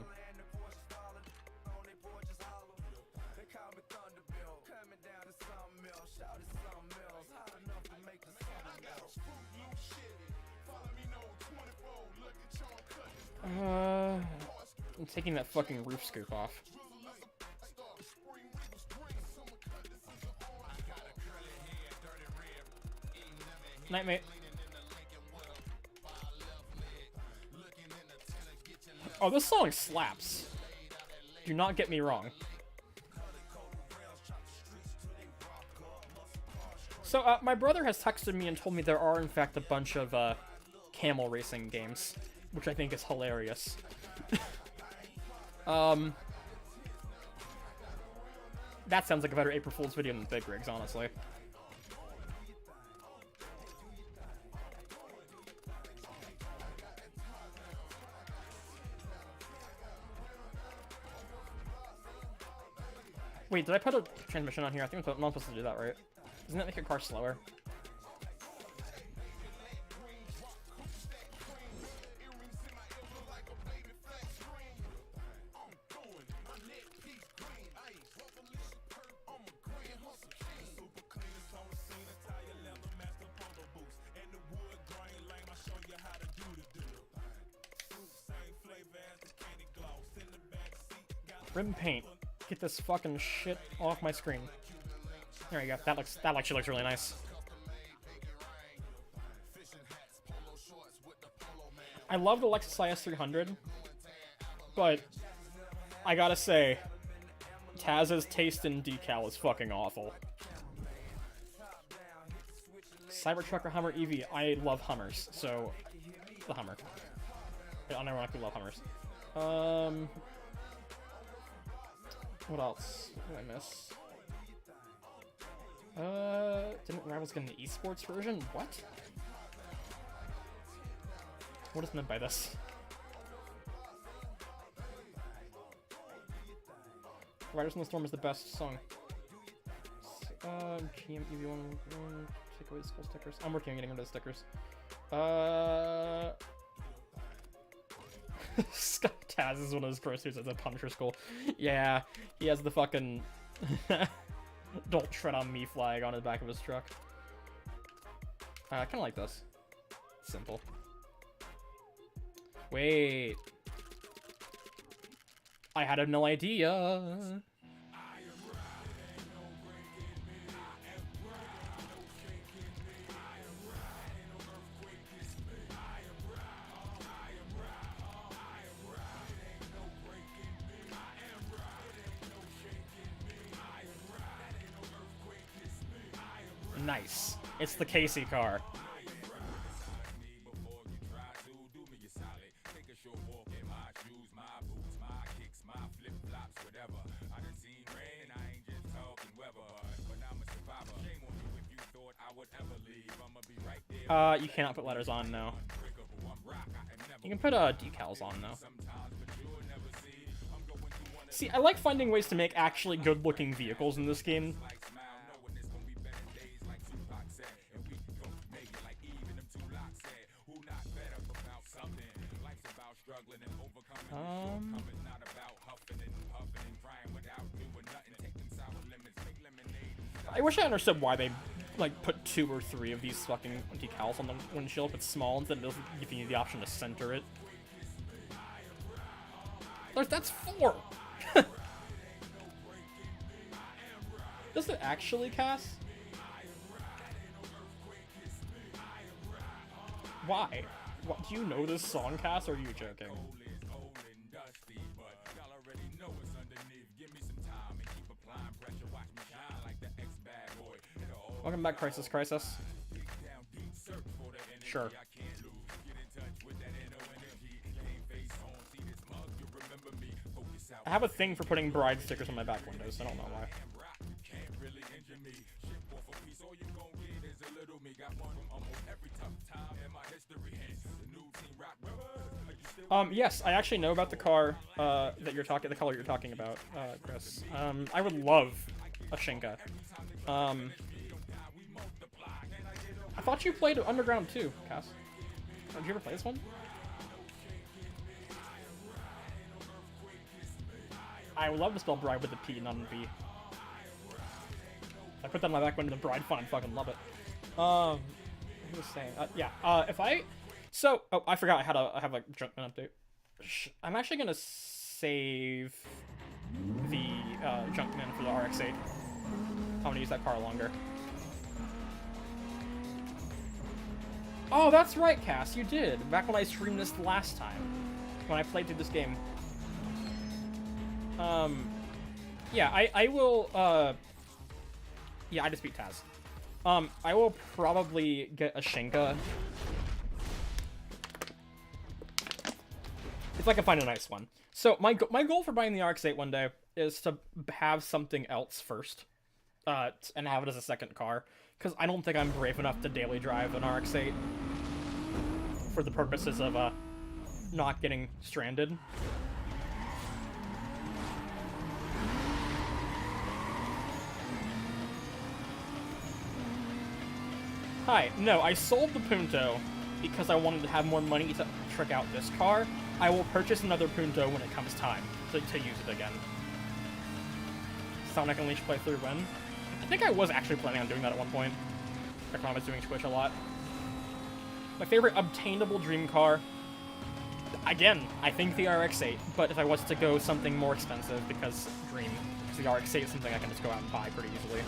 I'm taking that fucking roof scoop off. Night, mate. Oh, this song slaps. Do not get me wrong. So, my brother has texted me and told me there are, in fact, a bunch of, camel racing games, which I think is hilarious. That sounds like a better April Fool's video than Big Rigs, honestly. Wait, did I put a transmission on here? I think I'm not supposed to do that, right? Doesn't that make your car slower? Rim paint. Get this fucking shit off my screen. There you go. That actually looks really nice. I love the Lexus IS 300, but I gotta say, Taz's taste in decal is fucking awful. Cybertruck or Hummer EV? I love Hummers, so the Hummer. I unironically love Hummers. What else did I miss? Didn't Rivals get an esports version? What? What is meant by this? Riders in the Storm is the best song. GM EV1, take away the school stickers. I'm working on getting rid of the stickers. Scott Taz is one of his pursuits at the Punisher School. Yeah, he has the fucking "Don't Tread on Me" flag on the back of his truck. I kind of like this. Simple. Wait. I had no idea. Nice. It's the Casey car. You cannot put letters on, no. You can put decals on, though. See, I like finding ways to make actually good-looking vehicles in this game. I wish I understood why they like put 2 or 3 of these fucking decals on the windshield if it's small instead of giving you the option to center it. That's 4! Does it actually, Cass? Why? What, do you know this song, Cass, or are you joking? Welcome back, Crisis. Sure. I have a thing for putting bride stickers on my back windows, I don't know why. Yes, I actually know about the car, the color you're talking about, Chris. I would love a Shinka. I thought you played Underground too, Cass. Did you ever play this one? I would love to spell bride with a P, not a B. I put that on my back window, the bride font, and fucking love it. Who was saying? Yeah, if I... So, oh, I forgot I have a Junkman update. I'm actually gonna save the Junkman for the RX-8. I'm gonna use that car longer. Oh, that's right, Cass, you did. Back when I streamed this last time. When I played through this game. Yeah, I will, yeah, I just beat Taz. I will probably get a Shenka. If I can find a nice one. So, my goal for buying the RX-8 one day is to have something else first. And have it as a second car. Because I don't think I'm brave enough to daily drive an RX-8. For the purposes of, not getting stranded. Hi, no, I sold the Punto because I wanted to have more money to trick out this car. I will purchase another Punto when it comes time to use it again. Sonic Unleashed playthrough when? I think I was actually planning on doing that at one point. Back when I was doing Twitch a lot. My favorite obtainable dream car, again, I think the RX-8, but if I was to go something more expensive, because the RX-8 is something I can just go out and buy pretty easily.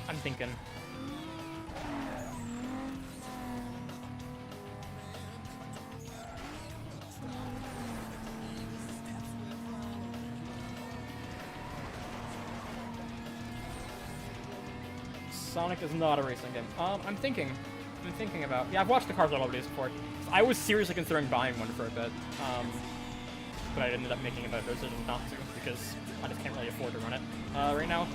I'm thinking. Sonic is not a racing game. I'm thinking about... Yeah, I've watched the Cars Auto videos before. I was seriously considering buying one for a bit. But I ended up making a better decision not to, because I just can't really afford to run it right now.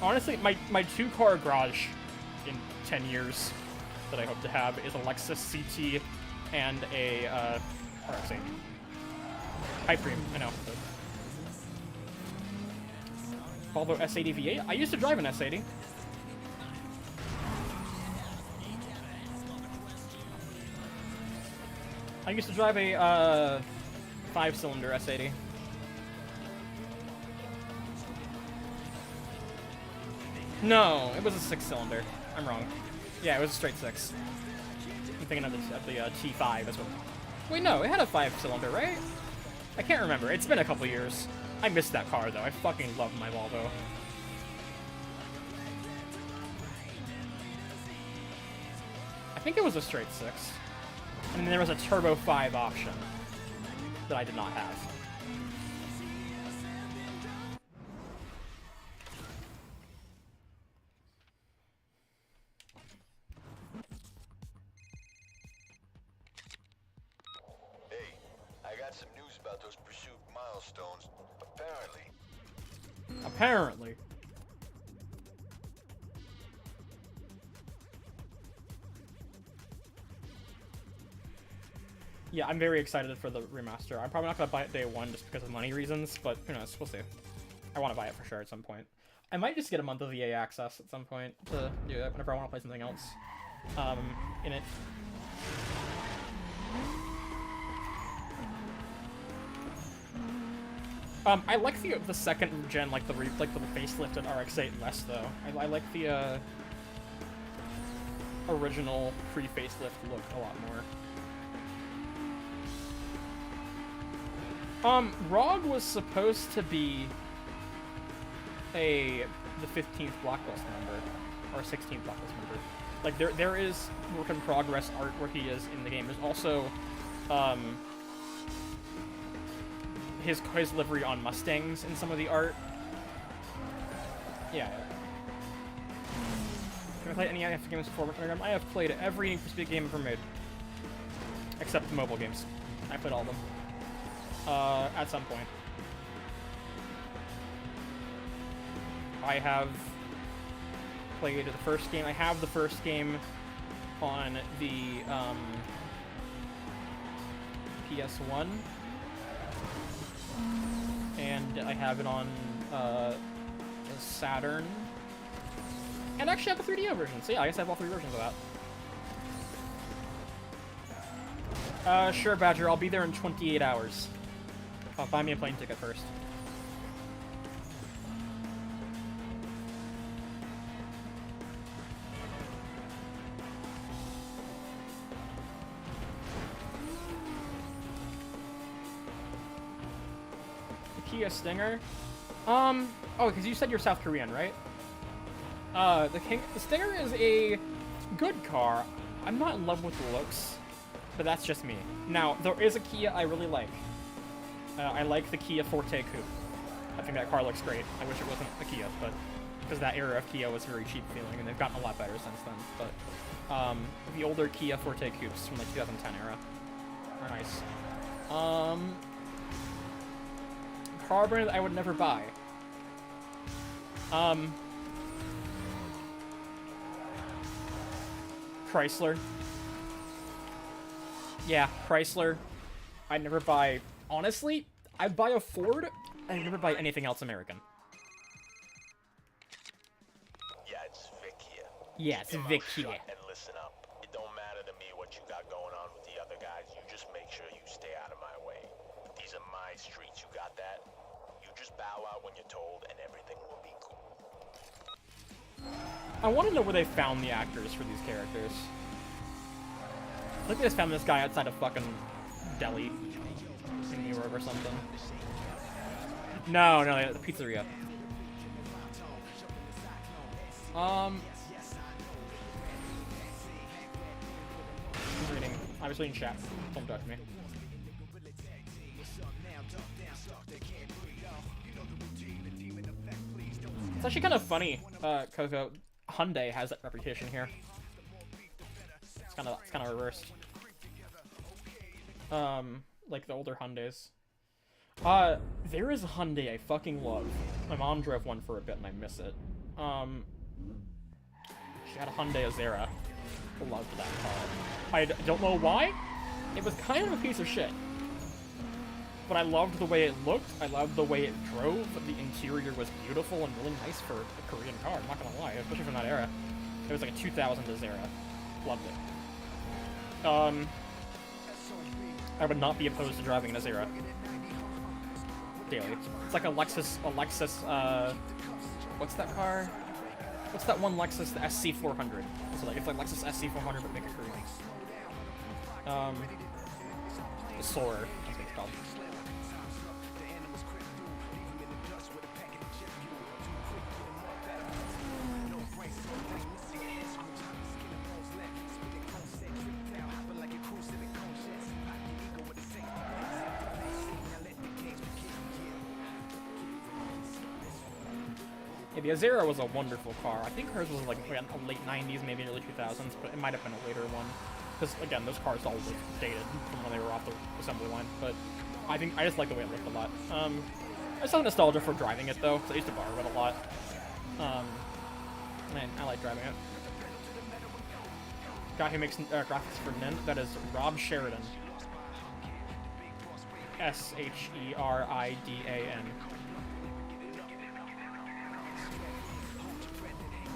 Honestly, my two-car garage in 10 years that I hope to have is a Lexus CT and a RX-8. Hype Dream, I know. Volvo S80 V8? I used to drive an S80. I used to drive a 5-cylinder S80. No, it was a 6-cylinder. I'm wrong. Yeah, it was a straight 6. I'm thinking of the T5 as well. Wait, no, it had a 5-cylinder, right? I can't remember. It's been a couple years. I missed that car, though. I fucking love my Volvo. I think it was a straight 6. And then there was a Turbo 5 option that I did not have. Hey, I got some news about those pursuit milestones. Apparently. Yeah, I'm very excited for the remaster. I'm probably not gonna buy it day one just because of money reasons, but who knows, we'll see. I want to buy it for sure at some point. I might just get a month of EA access at some point to do it whenever I want to play something else in it. I like the second gen, like the facelifted RX-8 less though. I like the original pre-facelift look a lot more. ROG was supposed to be the 15th Blacklist member, or 16th Blacklist member. Like there is work in progress art where he is in the game. There's also his livery on Mustangs in some of the art. Yeah. Have I played any IF games before? I have played every Need for Speed game ever made. Except the mobile games. I played all of them. At some point. I have played the first game. I have the first game on the PS1. And I have it on Saturn. And actually I have the 3DO version. So yeah, I guess I have all 3 versions of that. Sure, Badger. I'll be there in 28 hours. Buy me a plane ticket first. The Kia Stinger? Oh, because you said you're South Korean, right? The Stinger is a good car. I'm not in love with the looks, but that's just me. Now, there is a Kia I really like. I like the Kia Forte Coupe. I think that car looks great. I wish it wasn't a Kia, but because that era of Kia was very cheap feeling, and they've gotten a lot better since then. But the older Kia Forte Coupes from like 2010 era are nice. Car brand I would never buy. Chrysler. Yeah, Chrysler. I'd never buy... Honestly, I'd buy a Ford. I'd never buy anything else American. Yeah, it's Vic here. Yeah, it's Vic here. And listen up. It don't matter to me what you got going on with the other guys. You just make sure you stay out of my way. These are my streets. You got that? You just bow out when you're told, and everything will be cool. I want to know where they found the actors for these characters. I think they just found this guy outside of fucking Delhi in New York or something. No, the pizzeria. I'm reading. I was reading chat. Don't judge me. It's actually kind of funny, Coco. Hyundai has that reputation here. It's kind of reversed. Like the older Hyundais. There is a Hyundai I fucking love. My mom drove one for a bit and I miss it. She had a Hyundai Azera. Loved that car. I don't know why. It was kind of a piece of shit. But I loved the way it looked. I loved the way it drove. The interior was beautiful and really nice for a Korean car. I'm not gonna lie, especially from that era. It was like a 2000 Azera. Loved it. I would not be opposed to driving an Azera daily. It's like a Lexus, what's that car? What's that one Lexus, the SC400? So like, it's like Lexus SC400, but make it Korean. The Soarer, that's what it's called. Yeah, the Azera was a wonderful car. I think hers was like a late 90s, maybe early 2000s, but it might have been a later one. Because, again, those cars all look dated from when they were off the assembly line, but I just like the way it looked a lot. I just have nostalgia for driving it, though, because I used to borrow it a lot. And I like driving it. Guy who makes graphics for Nin, that is Rob Sheridan. S-H-E-R-I-D-A-N.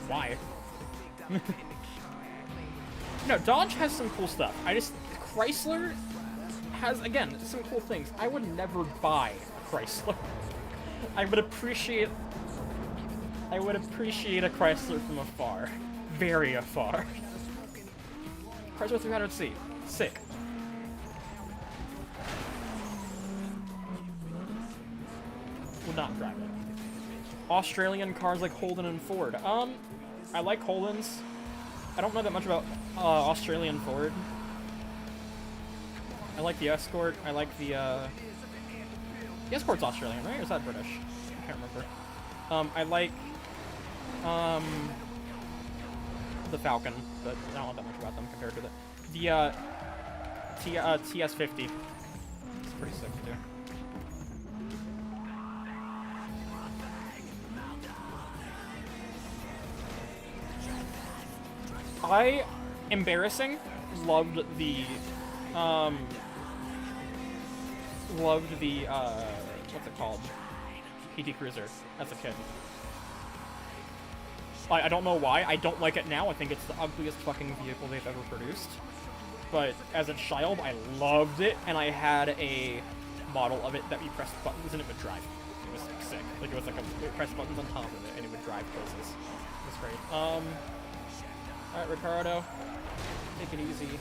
Why? No, Dodge has some cool stuff. Chrysler has, again, some cool things. I would never buy a Chrysler. I would appreciate a Chrysler from afar. Very afar. Chrysler 300C. Sick. Would not drive it. Australian cars like Holden and Ford. I like Holdens. I don't know that much about Australian Ford. I like the Escort. I like the Escort's Australian, right? Or is that British? I can't remember. I like the Falcon, but I don't know that much about them compared to the TS50. It's pretty sick too. I, embarrassing, loved the, what's it called? PT Cruiser as a kid. I don't know why. I don't like it now. I think it's the ugliest fucking vehicle they've ever produced. But as a child, I loved it, and I had a model of it that you pressed buttons and it would drive. It was like, sick. Like, it was like you press buttons on top of it and it would drive places. It was great. Alright, Ricardo. Take it easy.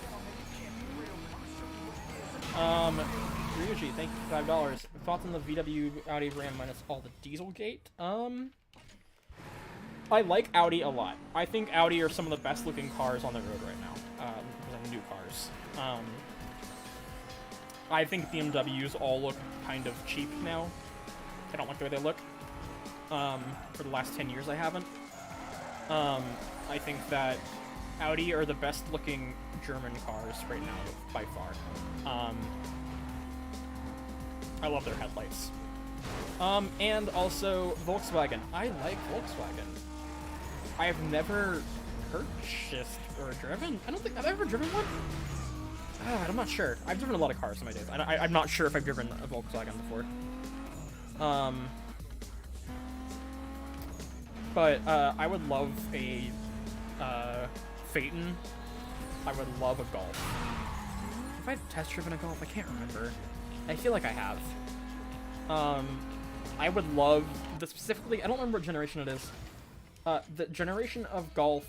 Ryuji, thank you for $5. Thoughts on the VW Audi Ram minus all the Dieselgate? I like Audi a lot. I think Audi are some of the best looking cars on the road right now. New cars. I think BMWs all look kind of cheap now. I don't like the way they look. For the last 10 years I haven't. I think that Audi are the best looking German cars right now, by far. I love their headlights. And also Volkswagen. I like Volkswagen. I've never purchased or driven. I don't think I've ever driven one. I'm not sure. I've driven a lot of cars in my days. I'm not sure if I've driven a Volkswagen before. But I would love a Phaeton. I would love a Golf. Have I test driven a Golf? I can't remember. I feel like I have. I would love the specifically. I don't remember what generation it is. The generation of Golf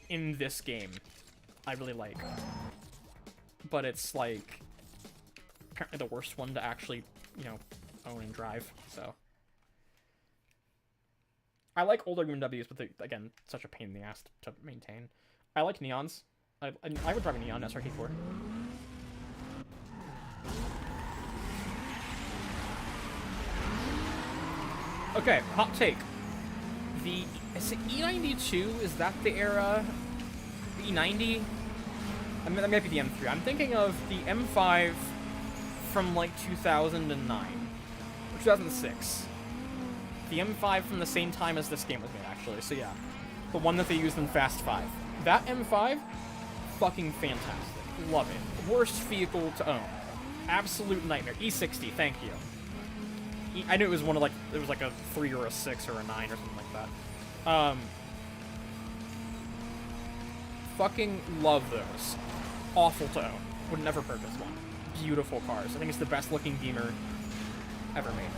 in this game, I really like. But it's like apparently the worst one to actually, you know, own and drive. So I like older BMWs, but they, again, such a pain in the ass to maintain. I like Neons. I would drive a Neon SRT4. Okay, hot take. Is it E92? Is that the era? The E90? I mean, that might be the M3. I'm thinking of the M5 from like 2009 or 2006. The M5 from the same time as this game was made, actually. So yeah, the one that they used in Fast 5. That M5, fucking fantastic. Love it. Worst vehicle to own. Absolute nightmare. E60, thank you. I knew it was one of like, it was like a 3 or a 6 or a 9 or something like that. Fucking love those. Awful to own. Would never purchase one. Beautiful cars. I think it's the best looking Beamer ever made.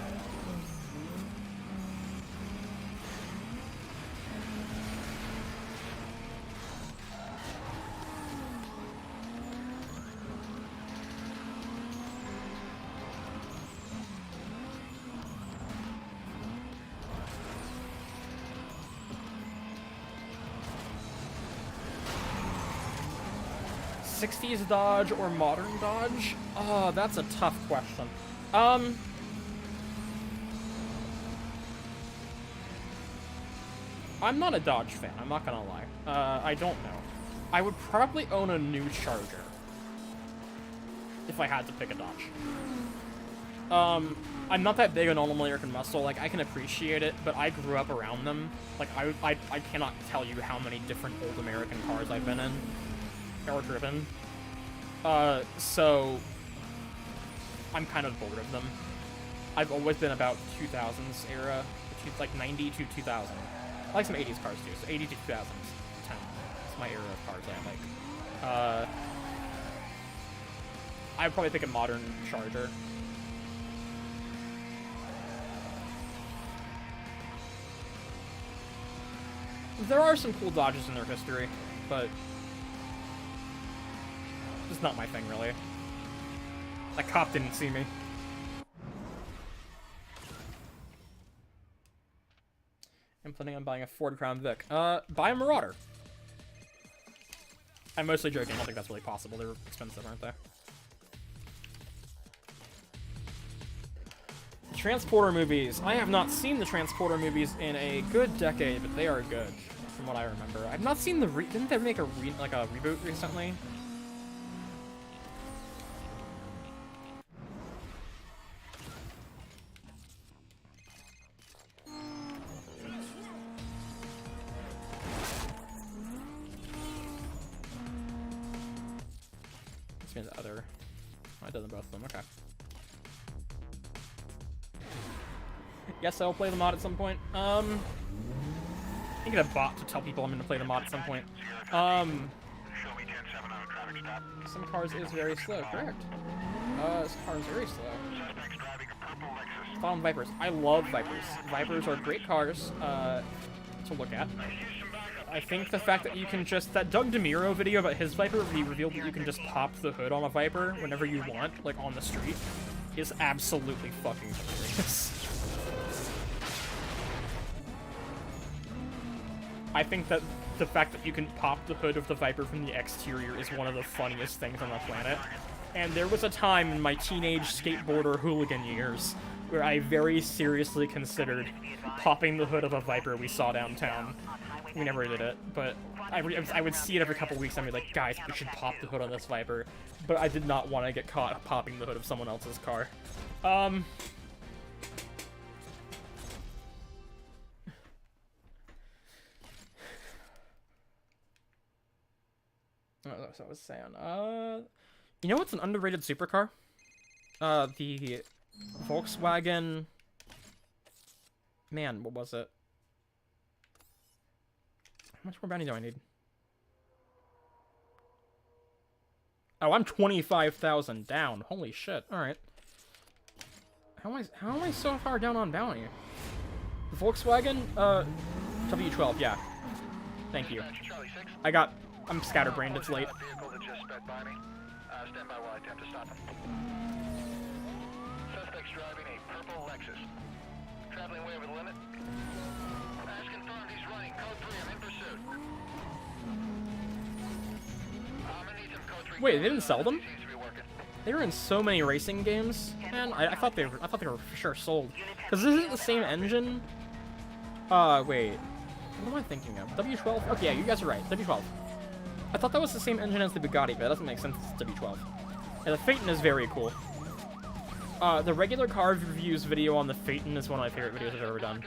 '60s Dodge or modern Dodge? Oh, that's a tough question. I'm not a Dodge fan, I'm not gonna lie. I don't know. I would probably own a new Charger if I had to pick a Dodge. I'm not that big on All-American Muscle, like, I can appreciate it, but I grew up around them. Like, I cannot tell you how many different old American cars I've been in. Or driven. So I'm kind of bored of them. I've always been about 2000s era, like 90 to 2000. I like some 80s cars too, so 80 to 2000s, 10. That's my era of cars that I like. I'd probably pick a modern Charger. There are some cool Dodges in their history, but it's not my thing, really. That cop didn't see me. I'm planning on buying a Ford Crown Vic. Buy a Marauder. I'm mostly joking. I don't think that's really possible. They're expensive, aren't they? Transporter movies. I have not seen the Transporter movies in a good decade, but they are good, from what I remember. I've not seen the didn't they make a reboot recently? The other. Oh, I did both of them. Okay. Yes, I'll play the mod at some point. I can get a bot to tell people I'm going to play the mod at some point. Some cars is very slow. Correct. This car is very slow. Found Vipers. I love Vipers. Vipers are great cars to look at. I think the fact that you can just... That Doug DeMuro video about his Viper, he revealed that you can just pop the hood on a Viper whenever you want, like on the street. is absolutely fucking hilarious. I think that the fact that you can pop the hood of the Viper from the exterior is one of the funniest things on the planet. And there was a time in my teenage skateboarder hooligan years where I very seriously considered popping the hood of a Viper we saw downtown. We never did it, but I would see it every couple weeks and I'd be like, guys, we should pop the hood on this Viper. But I did not want to get caught popping the hood of someone else's car. So I was saying, you know what's an underrated supercar? The Volkswagen... Man, what was it? How much more bounty do I need? Oh, I'm 25,000 down. Holy shit. Alright. How am I so far down on bounty? The Volkswagen, W12, yeah. Thank you. I'm scatterbrained, it's late. Stand by while I attempt to stop him. Suspect's driving a purple Lexus. Traveling way over the limit. As confirmed, he's running. Code 3, I'm in pursuit. I'm gonna need some code 3. Wait, they didn't sell them? They were in so many racing games. Man, I thought they were for sure sold. Because this isn't the same engine. Wait. What am I thinking of? W12? Okay, yeah, you guys are right. W12. I thought that was the same engine as the Bugatti, but that doesn't make sense. It's W12. Yeah, the Phaeton is very cool. The regular car reviews video on the Phaeton is one of my favorite videos I've ever done.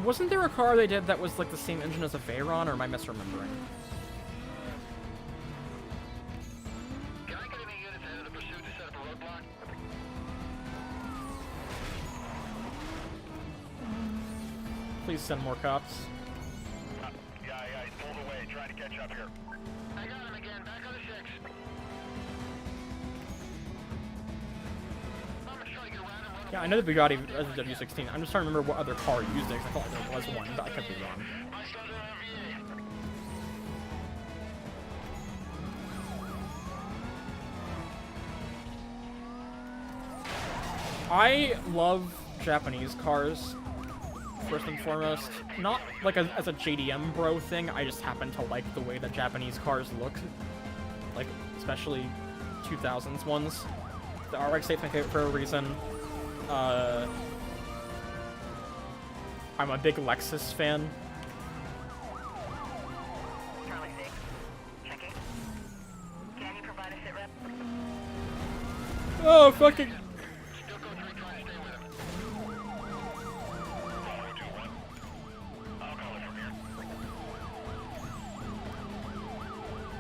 Wasn't there a car they did that was like the same engine as a Veyron, or am I misremembering? Please send more cops. Yeah, he's pulled away, trying to catch up here. I got him again, back on the 6. I'm gonna try to get around him. Yeah, I know the Bugatti as a W16. I'm just trying to remember what other car used it, 'cause I thought there was one, but I could be wrong. I love Japanese cars. First and foremost, not like as a JDM bro thing, I just happen to like the way that Japanese cars look. Like, especially 2000s ones. The RX-8's my favorite for a reason. I'm a big Lexus fan. Charlie 6. Checking. Can you provide a sit rep? Oh, fucking...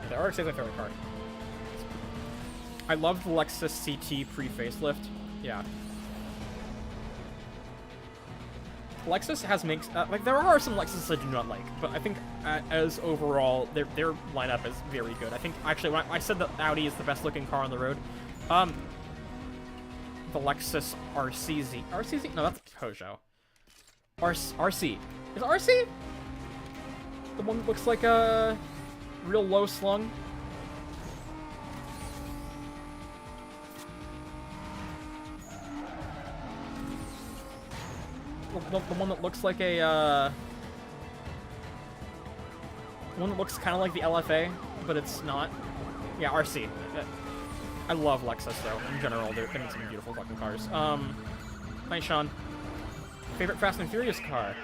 The RX-8 is my favorite car. I love the Lexus CT pre-facelift. Yeah. Lexus makes like there are some Lexus I do not like, but I think as overall their lineup is very good. I think actually when I said that Audi is the best looking car on the road, the Lexus RCZ. No, that's Peugeot. RC. Is it RC? The one that looks like a real low slung. The one that looks like a, one that looks kind of like the LFA, but it's not. Yeah, RC. I love Lexus, though, in general. They make some beautiful fucking cars. Thanks, Sean. Favorite Fast and Furious car?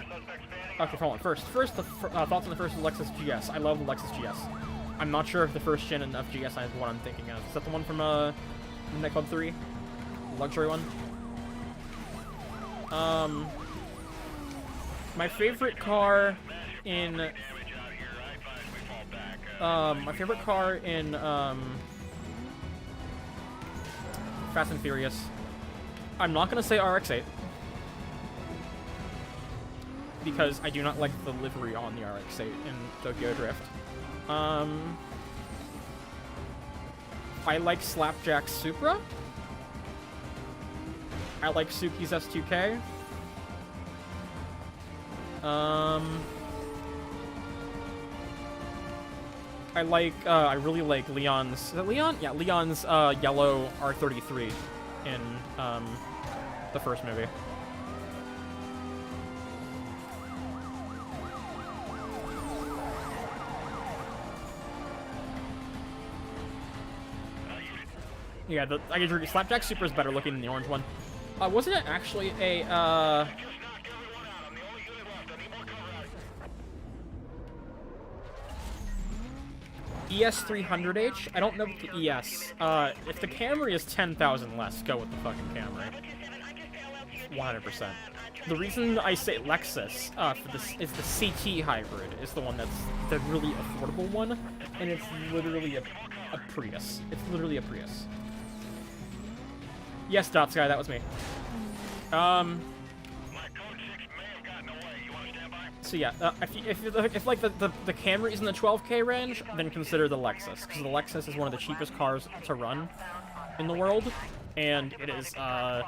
Okay, hold on. First, the thoughts on the first Lexus GS. I love the Lexus GS. I'm not sure if the first gen of GS is the one I'm thinking of. Is that the one from, Midnight Club 3? The luxury one? My favorite car in Fast and Furious. I'm not gonna say RX-8 because I do not like the livery on the RX-8 in Tokyo Drift. I like Slapjack Supra. I like Suki's S2K. I really like Leon's, is it Leon? Yeah, Leon's, yellow R33 in, the first movie. Yeah, I agree. Slapjack Super is better looking than the orange one. Wasn't it actually a, ES300H? I don't know what the ES. If the Camry is 10,000 less, go with the fucking Camry. 100%. The reason I say Lexus for this is the CT hybrid is the one that's the really affordable one, and it's literally a Prius. It's literally a Prius. Yes, Dot Sky, that was me. So yeah, if like the Camry is in the 12K range, then consider the Lexus, because the Lexus is one of the cheapest cars to run in the world, and it is a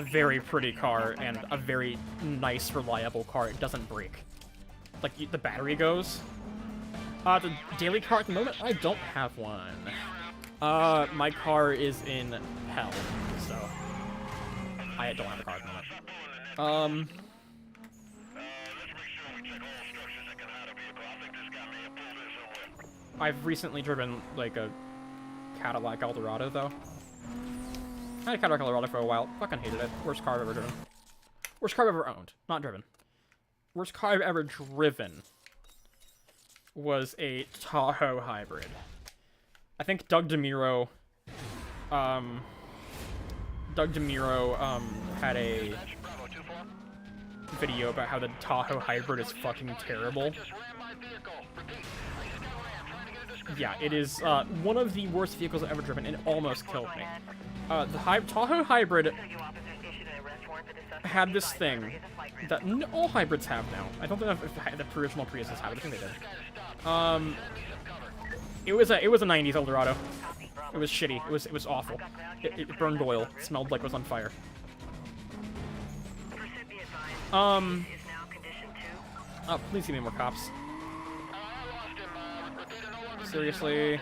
very pretty car and a very nice, reliable car. It doesn't break. Like the battery goes. The daily car at the moment, I don't have one. My car is in hell, so I don't have a car at the moment. I've recently driven, like, a Cadillac Eldorado, though. I had a Cadillac Eldorado for a while. Fucking hated it. Worst car I've ever driven. Worst car I've ever owned. Not driven. Worst car I've ever driven was a Tahoe hybrid. I think Doug DeMuro, had a video about how the Tahoe hybrid is fucking terrible. Yeah, it is one of the worst vehicles I've ever driven, and it almost killed me. The Tahoe hybrid had this thing that all hybrids have now. I don't know if the original Priuses have it. I think they did. It was a 90s Eldorado. It was shitty. It was awful. It burned oil. It smelled like it was on fire. Please give me more cops. Seriously.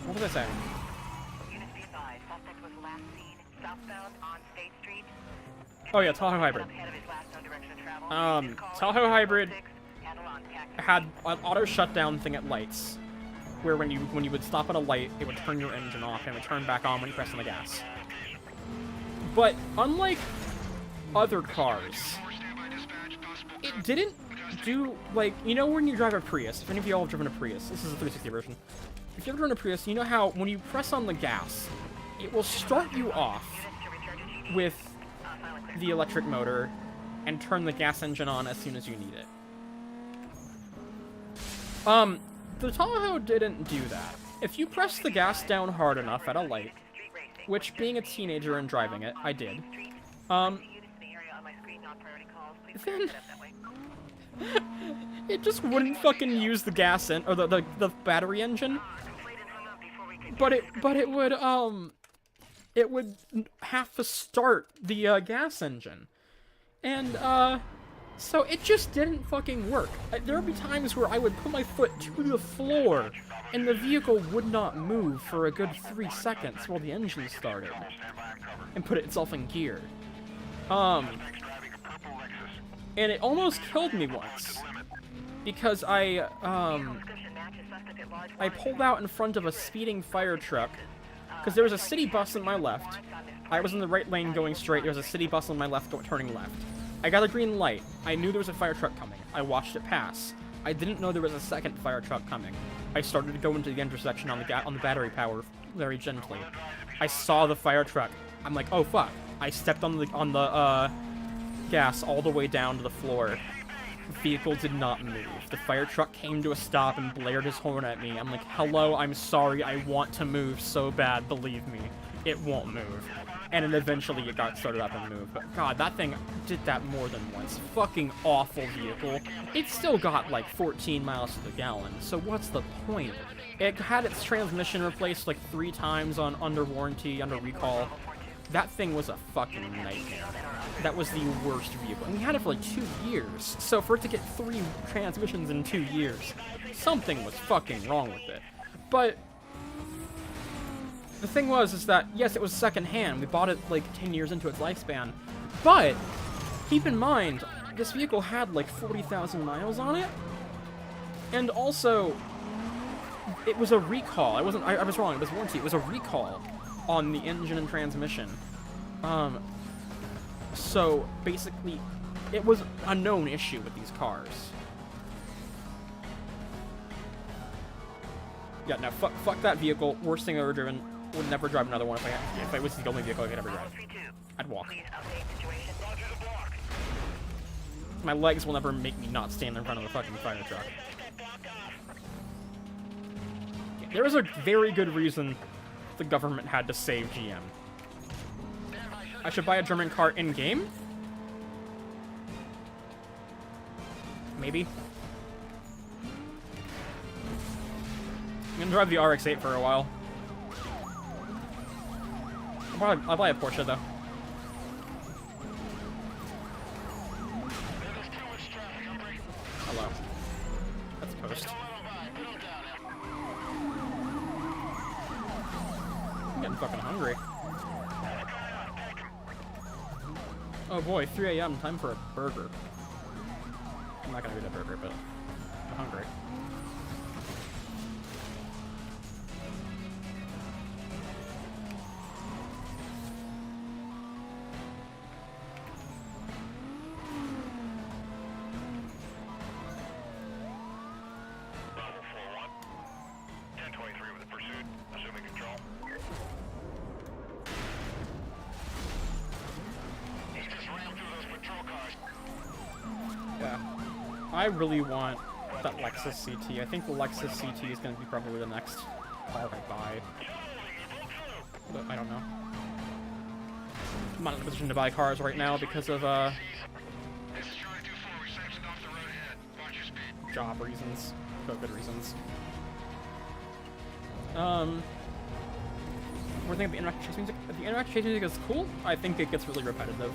What was I saying? Oh yeah, Tahoe hybrid. Tahoe hybrid had an auto shutdown thing at lights, where when you would stop at a light, it would turn your engine off and it would turn back on when you press on the gas. But unlike other cars, it didn't do, like, you know when you drive a Prius, if any of you all have driven a Prius, this is a 360 version. If you've ever driven a Prius, you know how when you press on the gas, it will start you off with the electric motor and turn the gas engine on as soon as you need it. The Tahoe didn't do that. If you press the gas down hard enough at a light, which being a teenager and driving it, I did, then it just wouldn't fucking use the gas or the battery engine. But it would have to start the gas engine. And so it just didn't fucking work. There would be times where I would put my foot to the floor and the vehicle would not move for a good 3 seconds while the engine started and put itself in gear. And it almost killed me once because I pulled out in front of a speeding fire truck because there was a city bus on my left. I was in the right lane going straight. There was a city bus on my left turning left. I got a green light. I knew there was a fire truck coming. I watched it pass. I didn't know there was a second fire truck coming. I started to go into the intersection on the battery power very gently. I saw the fire truck. I'm like, oh fuck. I stepped on the gas all the way down to the floor. The vehicle did not move. The fire truck came to a stop and blared his horn at me. I'm like, hello, I'm sorry, I want to move so bad, believe me. it won't move. And then eventually it got started up and moved. But god, that thing did that more than once. Fucking awful vehicle. It still got like 14 miles to the gallon, so what's the point? It had its transmission replaced like 3 times under warranty, under recall. That thing was a fucking nightmare. That was the worst vehicle. And we had it for like 2 years. So for it to get 3 transmissions in 2 years, something was fucking wrong with it. But the thing is that, yes, it was secondhand. We bought it like 10 years into its lifespan. But keep in mind, this vehicle had like 40,000 miles on it. And also, it was a recall. I was wrong. It was warranty. It was a recall on the engine and transmission. So basically, it was a known issue with these cars. Yeah, no, fuck that vehicle. Worst thing I've ever driven. Would never drive another one if it was the only vehicle I could ever drive. I'd walk. My legs will never make me not stand in front of the fucking fire truck. There was a very good reason the government had to save GM. I should buy a German car in-game? Maybe. I'm gonna drive the RX-8 for a while. I'll buy a Porsche, though. Hello. That's post. I'm getting fucking hungry. Oh boy, 3 a.m. Time for a burger. I'm not gonna get a burger, but I'm hungry. I really want that Lexus CT. I think the Lexus CT is going to be probably the next car I buy. But I don't know. I'm not in a position to buy cars right now because of, job reasons. COVID reasons. What do you think of the interactive chase music? The interactive chase music is cool. I think it gets really repetitive.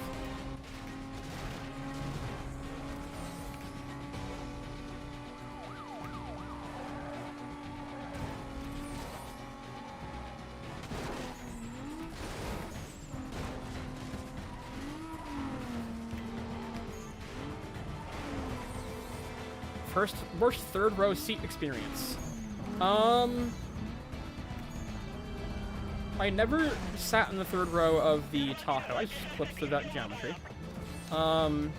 Worst third row seat experience. I never sat in the third row of the Tahoe. I just flipped through that geometry. What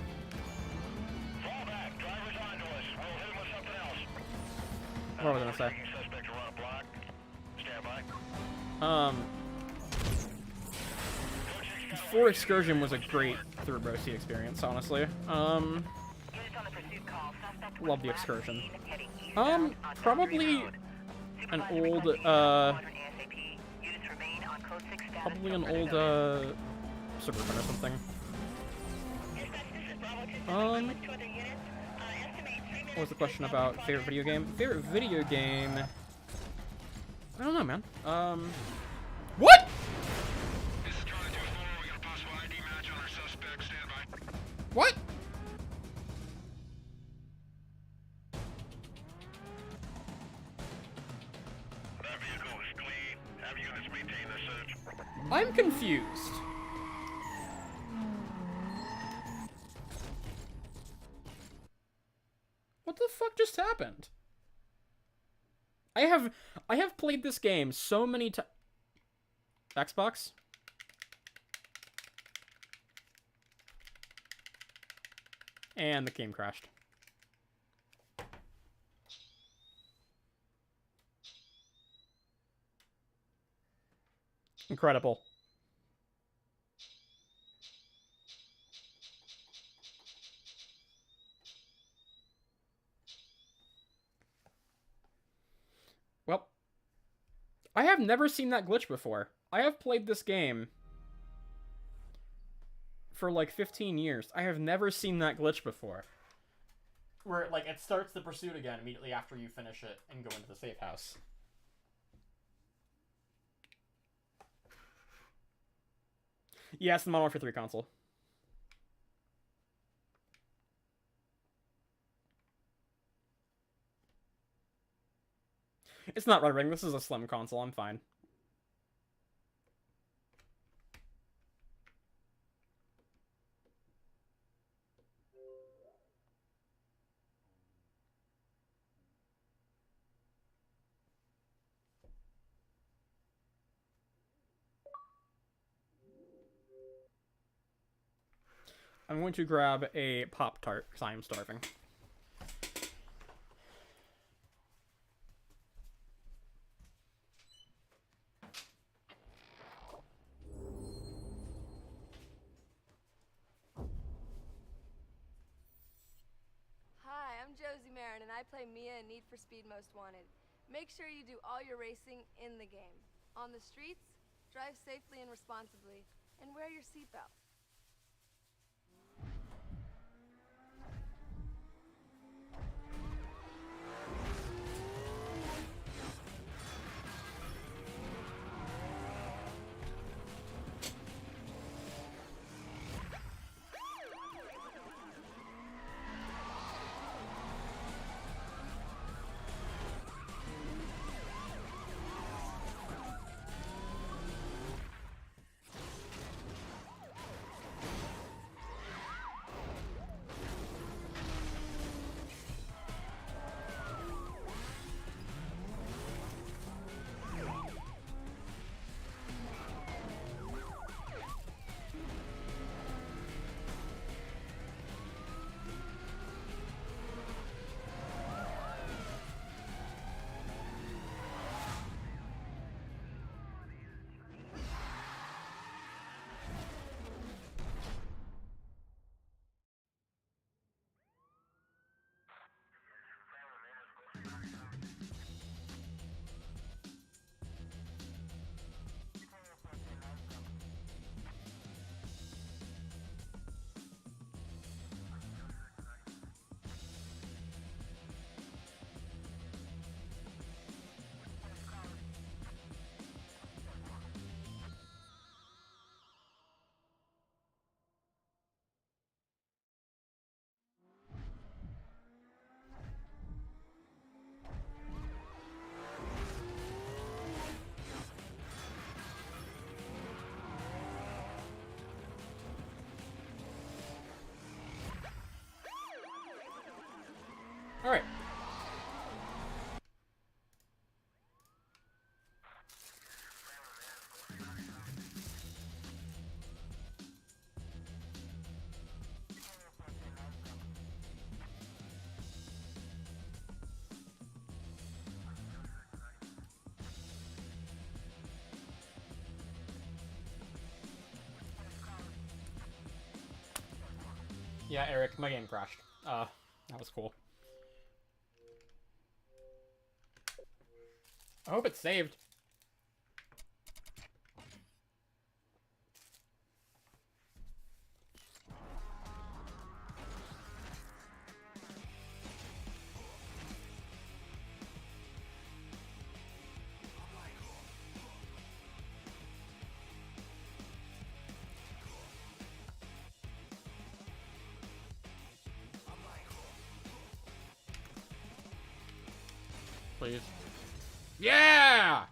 was I gonna say? Ford Excursion was a great third row seat experience, honestly. Love the Excursion. Probably an old, Suburban or something. What was the question about favorite video game? Favorite video game? I don't know, man. What? What? I'm confused. What the fuck just happened? I have played this game so many times. Xbox? And the game crashed. Incredible. Well, I have never seen that glitch before. I have played this game for like 15 years. I have never seen that glitch before. Where, like, it starts the pursuit again immediately after you finish it and go into the safe house. Yeah, it's the Modern Warfare 3 console. It's not Red Ring, this is a slim console, I'm fine. I'm going to grab a Pop-Tart, because I am starving. Hi, I'm Josie Marin, and I play Mia in Need for Speed Most Wanted. Make sure you do all your racing in the game. On the streets, drive safely and responsibly, and wear your seatbelt. Alright. Yeah, Eric, my game crashed. That was cool. I hope it's saved. Please. Yeah!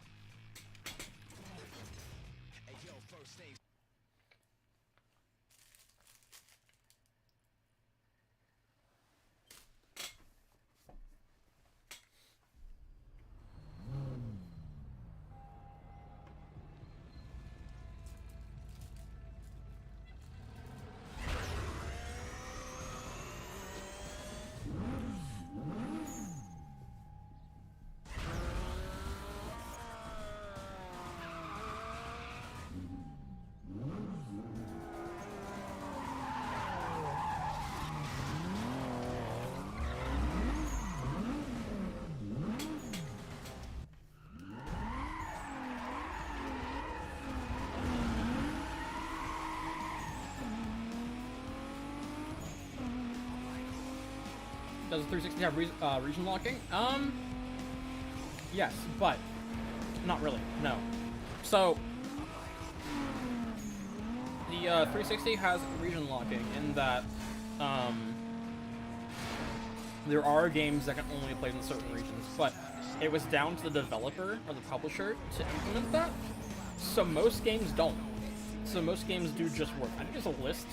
Does the 360 have region locking? Yes, but not really. No. So the 360 has region locking in that there are games that can only be played in certain regions, but it was down to the developer or the publisher to implement that. So most games don't. So most games do just work. I think there's a list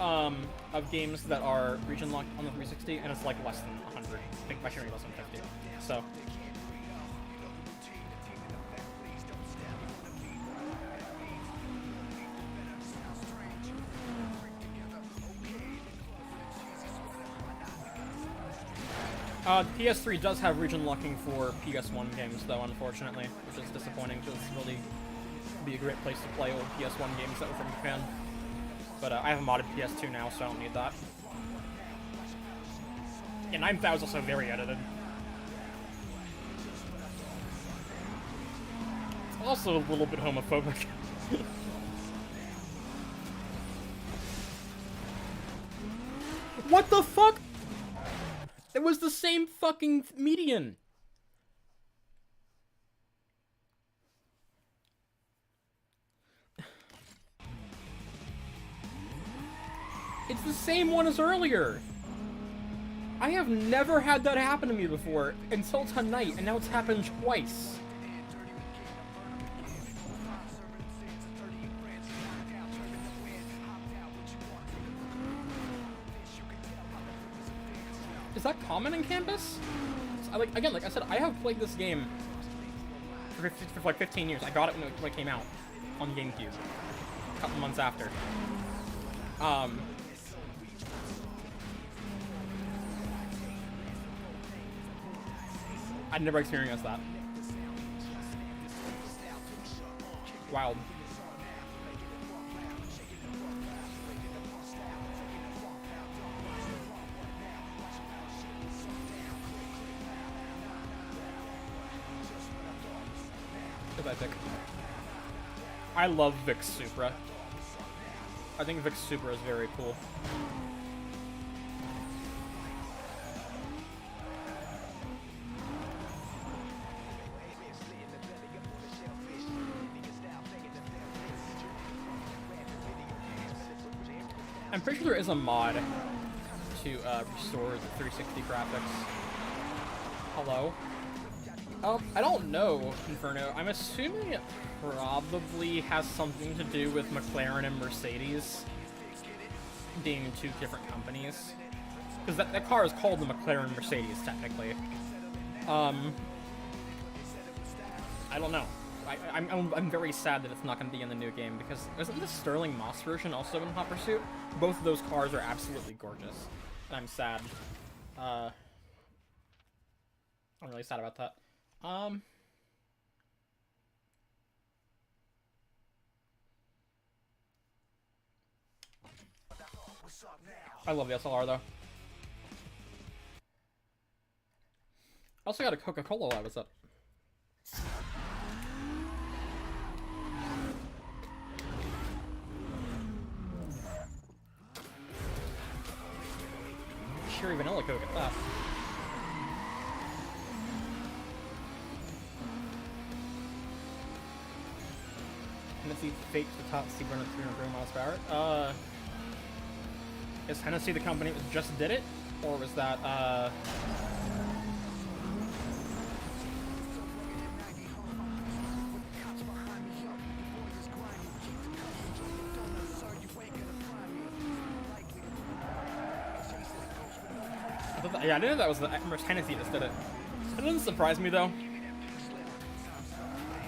of games that are region locked on the 360, and it's like less than 100. I think by sharing less than 50. So. The PS3 does have region locking for PS1 games, though, unfortunately, which is disappointing, because it's really be a great place to play old PS1 games that were from Japan. But I have a modded PS2 now, so I don't need that. Yeah, 9000 is also very edited. It's also a little bit homophobic. What the fuck? It was the same fucking median. It's the same one as earlier. I have never had that happen to me before until tonight, and now it's happened twice. Is that common in Campus? Again, like I said, I have played this game for like 15 years. I got it when it came out on GameCube, a couple months after. I'd never experienced that. Wild. Pathetic. I love Vix Supra. I think Vix Supra is very cool. I'm pretty sure there is a mod to restore the 360 graphics. Hello? I don't know, Inferno. I'm assuming it probably has something to do with McLaren and Mercedes being two different companies. Because that car is called the McLaren Mercedes, technically. I don't know. I'm very sad that it's not going to be in the new game, because isn't the Sterling Moss version also in Hot Pursuit? Both of those cars are absolutely gorgeous. And I'm sad. I'm really sad about that. I love the SLR though. I also got a Coca-Cola while I was up. Cherry vanilla Coke at that. Hennessy faked the top speed run at 300 miles per hour. Is Hennessy the company that just did it? Or was that, yeah, I didn't know that was the Hennessy that did it. It doesn't surprise me, though.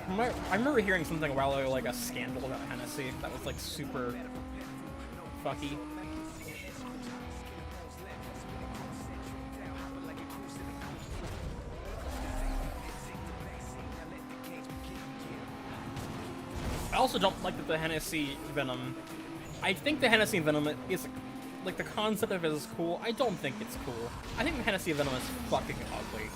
I remember hearing something a while ago, like a scandal about Hennessy that was, like, super fucky. I also don't like that the Hennessy Venom... I think the Hennessy Venom is... Like, the concept of it is cool. I don't think it's cool. I think the Hennessy Venom is fucking ugly.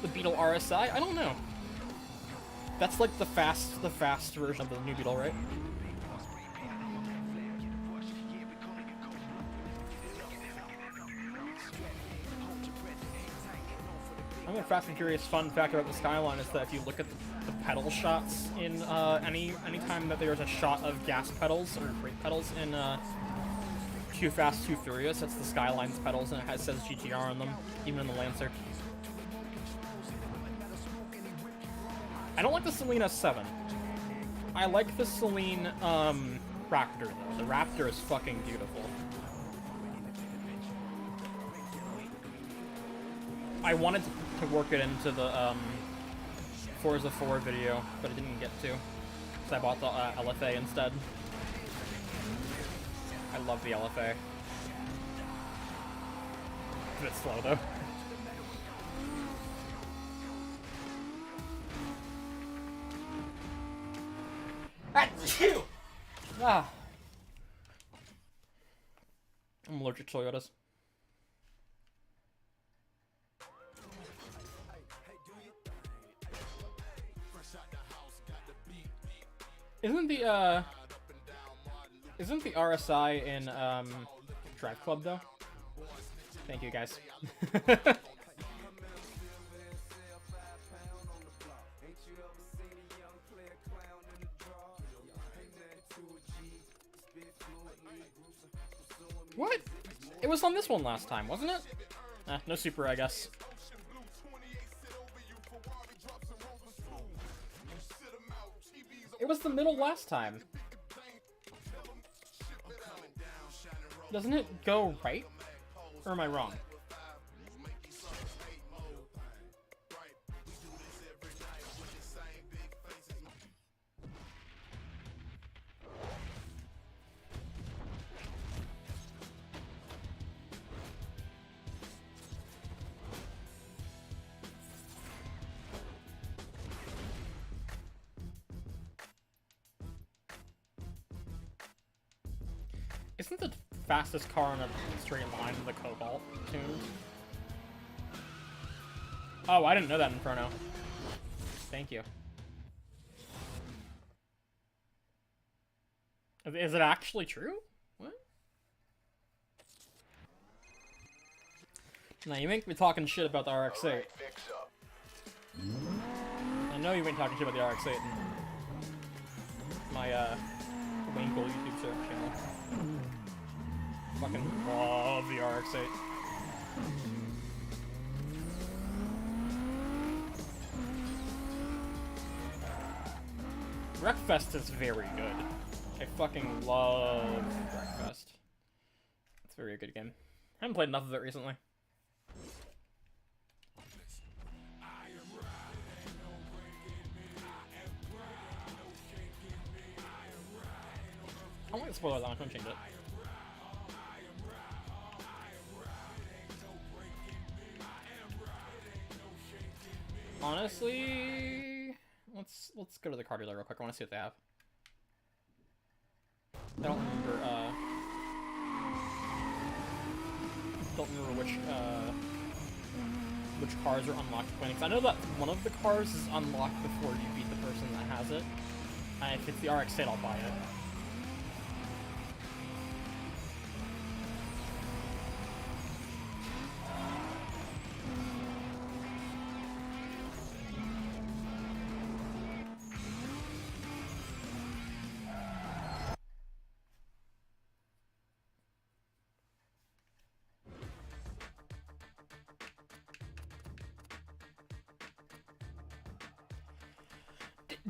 The Beetle RSI? I don't know. That's like the fast version of the New Beetle, right? Another Fast and Furious fun fact about the Skyline is that if you look at the pedal shots in any time that there's a shot of gas pedals or brake pedals in Too Fast, Too Furious, it's the Skyline's pedals, and it says GTR on them, even in the Lancer. I don't like the Celine S7. I like the Celine Raptor though. The Raptor is fucking beautiful. I wanted to work it into the Forza 4 video, but I didn't get to, so I bought the LFA instead. I love the LFA. It's a bit slow though. Achoo! Ah. I'm allergic to Toyotas. Isn't the RSI in Drive Club though? Thank you guys. What? It was on this one last time, wasn't it? No super, I guess. It was the middle last time. Doesn't it go right? Or am I wrong? Isn't the fastest car in a straight line the Cobalt tuned? Oh, I didn't know that, Inferno. Thank you. Is it actually true? What? Now, you make me talking shit about the RX-8. I know you ain't talking shit about the RX-8 in my, Winkle YouTube search channel. Fucking love the RX-8. Wreckfest is very good. I fucking love Wreckfest. It's a very good game. I haven't played enough of it recently. I don't like the spoilers on it, don't change it. Honestly, let's go to the car dealer real quick. I want to see what they have. I don't remember which cars are unlocked when. I know that one of the cars is unlocked before you beat the person that has it. And if it's the RX-8, I'll buy it.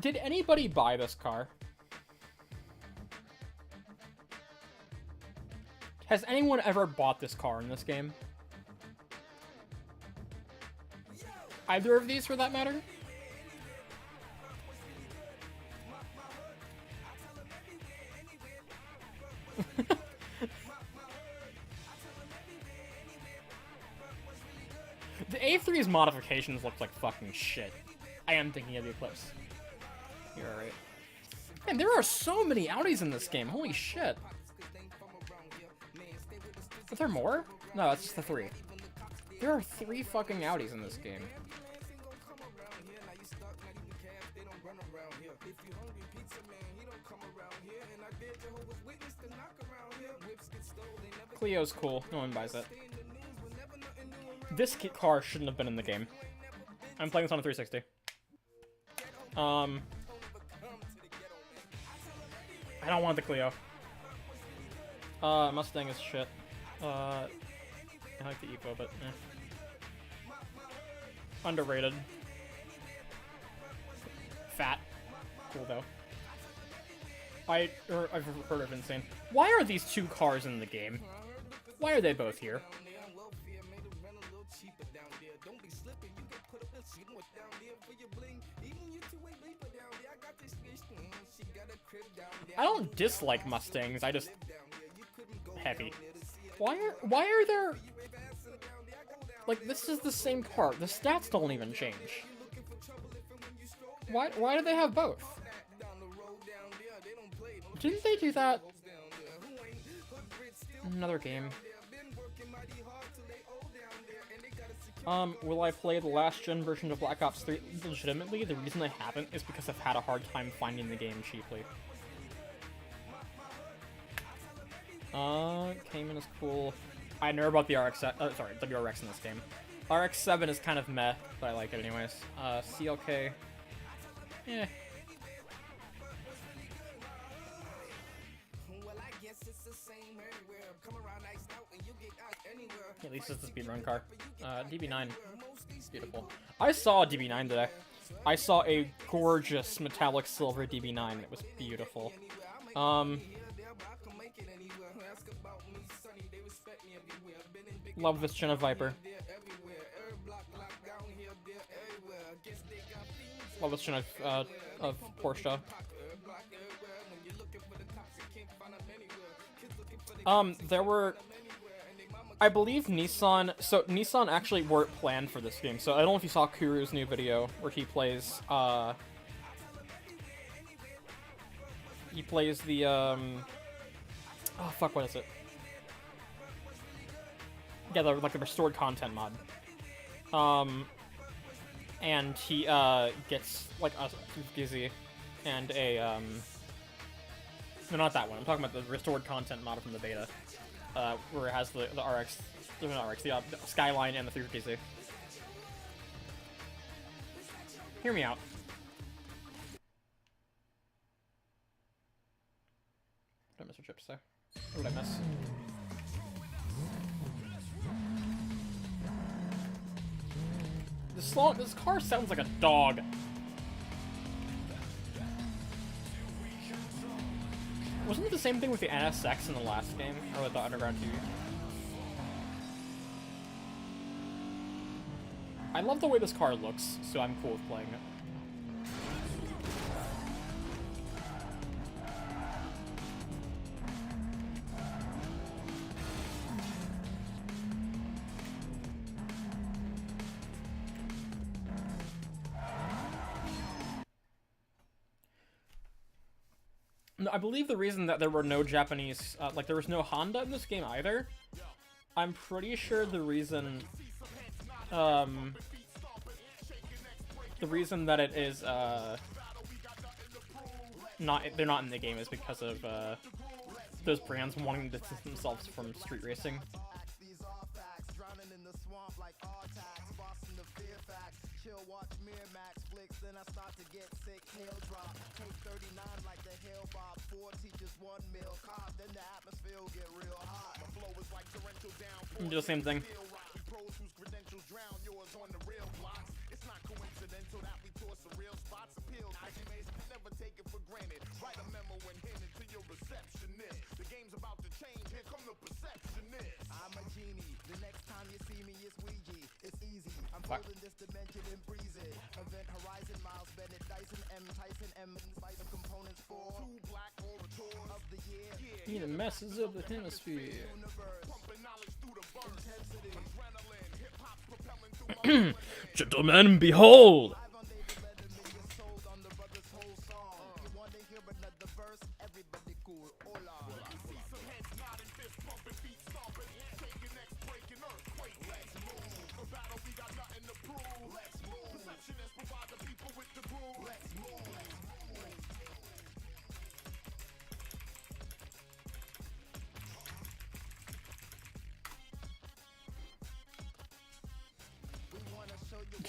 Did anybody buy this car? Has anyone ever bought this car in this game? Either of these, for that matter? The A3's modifications look like fucking shit. I am thinking of the Eclipse. You're alright. Man, there are so many Audis in this game. Holy shit. Is there more? No, that's just the 3. There are 3 fucking Audis in this game. Clio's cool. No one buys it. This car shouldn't have been in the game. I'm playing this on a 360. I don't want the Clio. Mustang is shit. I like the Evo, but eh. Underrated. Fat. Cool though. I've heard of Insane. Why are these two cars in the game? Why are they both here? I don't dislike Mustangs, I just... heavy. Why are there... Like, this is the same car. The stats don't even change. Why do they have both? Didn't they do that? Another game. Will I play the last gen version of Black Ops 3? Legitimately, the reason I haven't is because I've had a hard time finding the game cheaply. Cayman is cool. I know about the WRX in this game. RX-7 is kind of meh, but I like it anyways. CLK. Eh. At least it's the speedrun car. DB9. Beautiful. I saw a DB9 today. I saw a gorgeous metallic silver DB9. It was beautiful. Love this gen of Viper. Love this gen of Porsche. There were... I believe Nissan actually weren't planned for this game, so I don't know if you saw Kuru's new video where he plays, the, oh fuck, what is it? Yeah, like the restored content mod. And he, gets, like, a Gizzy and a, no, not that one, I'm talking about the restored content mod from the beta. Where it has the RX, the Skyline and the 350Z. Hear me out. What did Mr. Chip say? What did I miss? This car sounds like a dog. Wasn't it the same thing with the NSX in the last game? Or with the Underground 2? I love the way this car looks, so I'm cool with playing it. I believe the reason that there were no Japanese, like there was no Honda in this game either, I'm pretty sure the reason that it is, they're not in the game is because of, those brands wanting to distance themselves from street racing. Do the same thing. Fuck. He the messes of the hemisphere. Gentlemen, behold!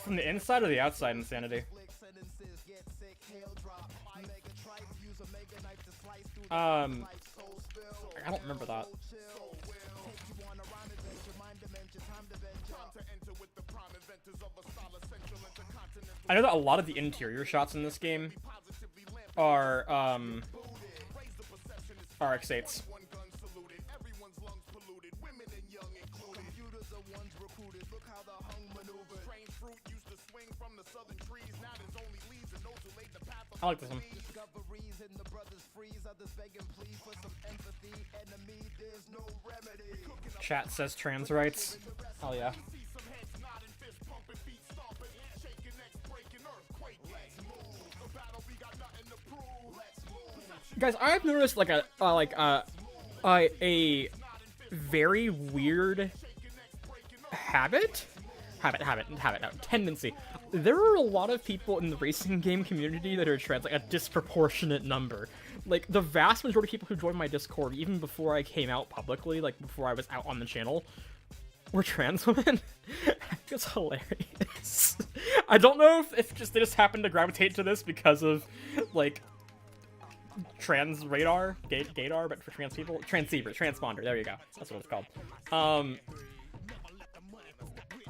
From the inside or the outside insanity? I don't remember that. I know that a lot of the interior shots in this game are X8s. I like this one. Chat says trans rights. Hell yeah. Guys, I've noticed like a very weird tendency. There are a lot of people in the racing game community that are trans, like a disproportionate number. Like, the vast majority of people who joined my Discord, even before I came out publicly, like, before I was out on the channel, were trans women. It's hilarious. I don't know if they just happened to gravitate to this because of, like, trans radar, gaydar, but for trans people, transceiver, transponder, there you go. That's what it's called.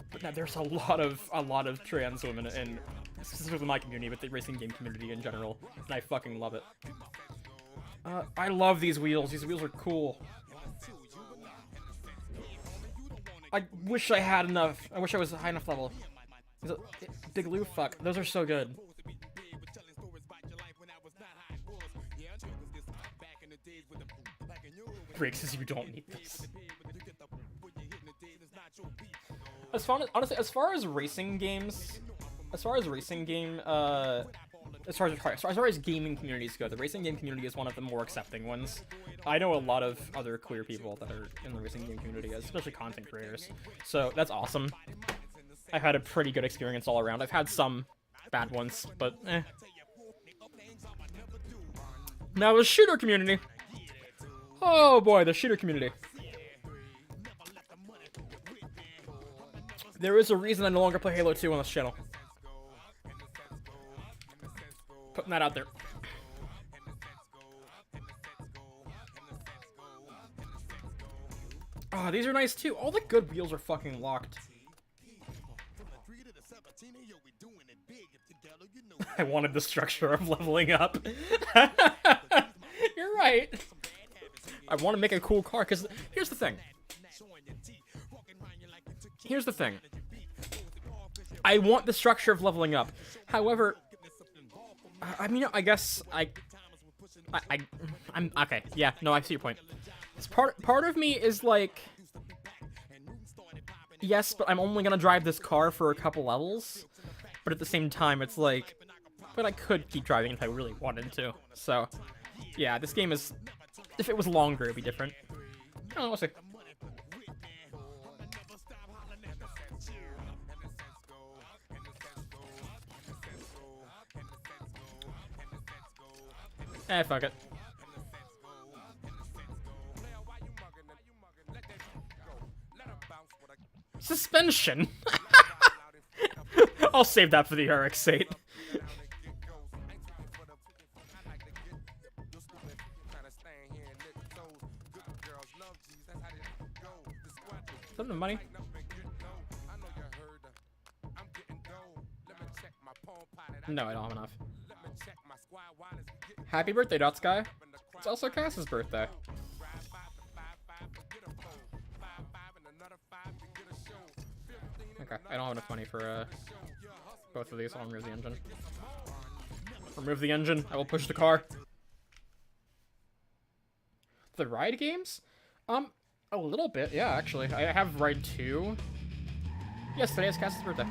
But now there's a lot of trans women in specifically my community, but the racing game community in general, and I fucking love it. I love these wheels. These wheels are cool. I wish I had enough. I wish I was a high enough level. Big Lou, fuck. Those are so good. Drake says you don't need this. Honestly, as far as gaming communities go, the racing game community is one of the more accepting ones. I know a lot of other queer people that are in the racing game community, especially content creators. So that's awesome. I've had a pretty good experience all around. I've had some bad ones, but eh. Now the shooter community. Oh boy, the shooter community. There is a reason I no longer play Halo 2 on this channel. Putting that out there. Oh, these are nice too. All the good wheels are fucking locked. I wanted the structure of leveling up. You're right. I want to make a cool car, because here's the thing. Here's the thing. I want the structure of leveling up. However, I mean, I guess I'm okay. Yeah, no, I see your point. It's part of me is like, yes, but I'm only gonna drive this car for a couple levels. But at the same time, it's like, but I could keep driving if I really wanted to. So, yeah, this game is, if it was longer, it'd be different. Oh, we'll see. Eh, fuck it. Suspension? I'll save that for the RX-8. Something money? No, I don't have enough. Happy birthday, Dot Sky. It's also Cass's birthday. Okay, I don't have enough money for both of these. I'll remove the engine. Remove the engine. I will push the car. The ride games? A little bit, yeah, actually. I have Ride 2. Yes, today is Cass's birthday.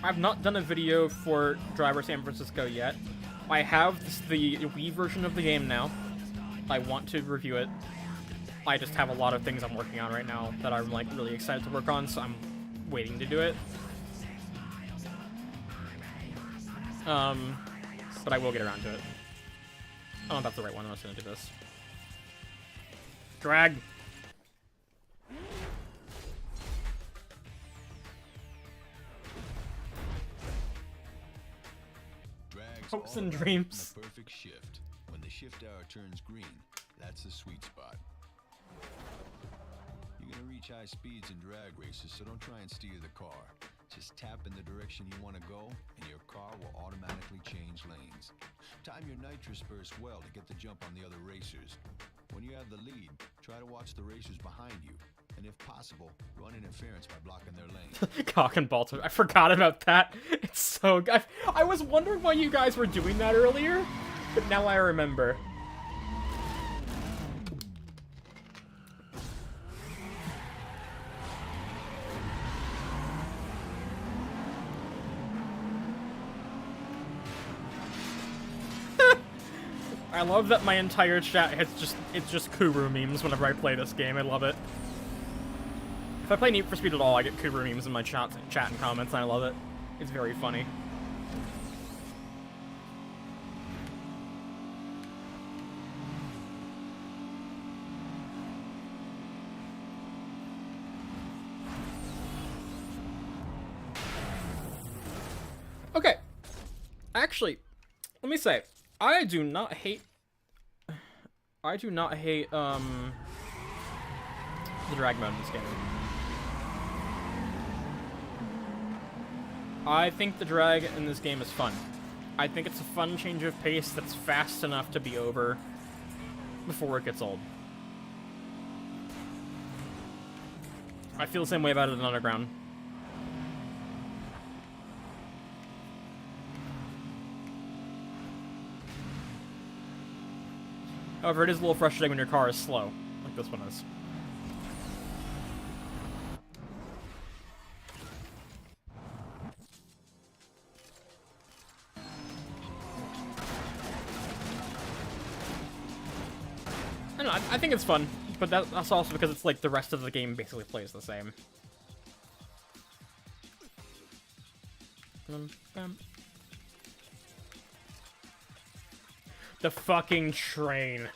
I've not done a video for Driver San Francisco yet. I have the Wii version of the game now. I want to review it. I just have a lot of things I'm working on right now that I'm like really excited to work on, so I'm waiting to do it. But I will get around to it. I don't know if that's the right one. I'm just gonna do this. Drag. Hopes and dreams. Perfect shift. When the shift arrow turns green, that's the sweet spot. You're gonna reach high speeds in drag races, so don't try and steer the car. Just tap in the direction you want to go, and your car will automatically change lanes. Time your nitrous burst well to get the jump on the other racers. When you have the lead, try to watch the racers behind you, and if possible, run interference by blocking their lane. Cock and ball. I forgot about that. It's so good. I was wondering why you guys were doing that earlier, but now I remember. I love that my entire chat it's just Kuru memes whenever I play this game. I love it. If I play Need for Speed at all, I get Kuru memes in my chat and comments, and I love it. It's very funny. Okay. Actually, let me say, I do not hate the drag mode in this game. I think the drag in this game is fun. I think it's a fun change of pace that's fast enough to be over before it gets old. I feel the same way about it in Underground. However, it is a little frustrating when your car is slow, like this one is. I don't know, I think it's fun, but that's also because it's like the rest of the game basically plays the same. The fucking train.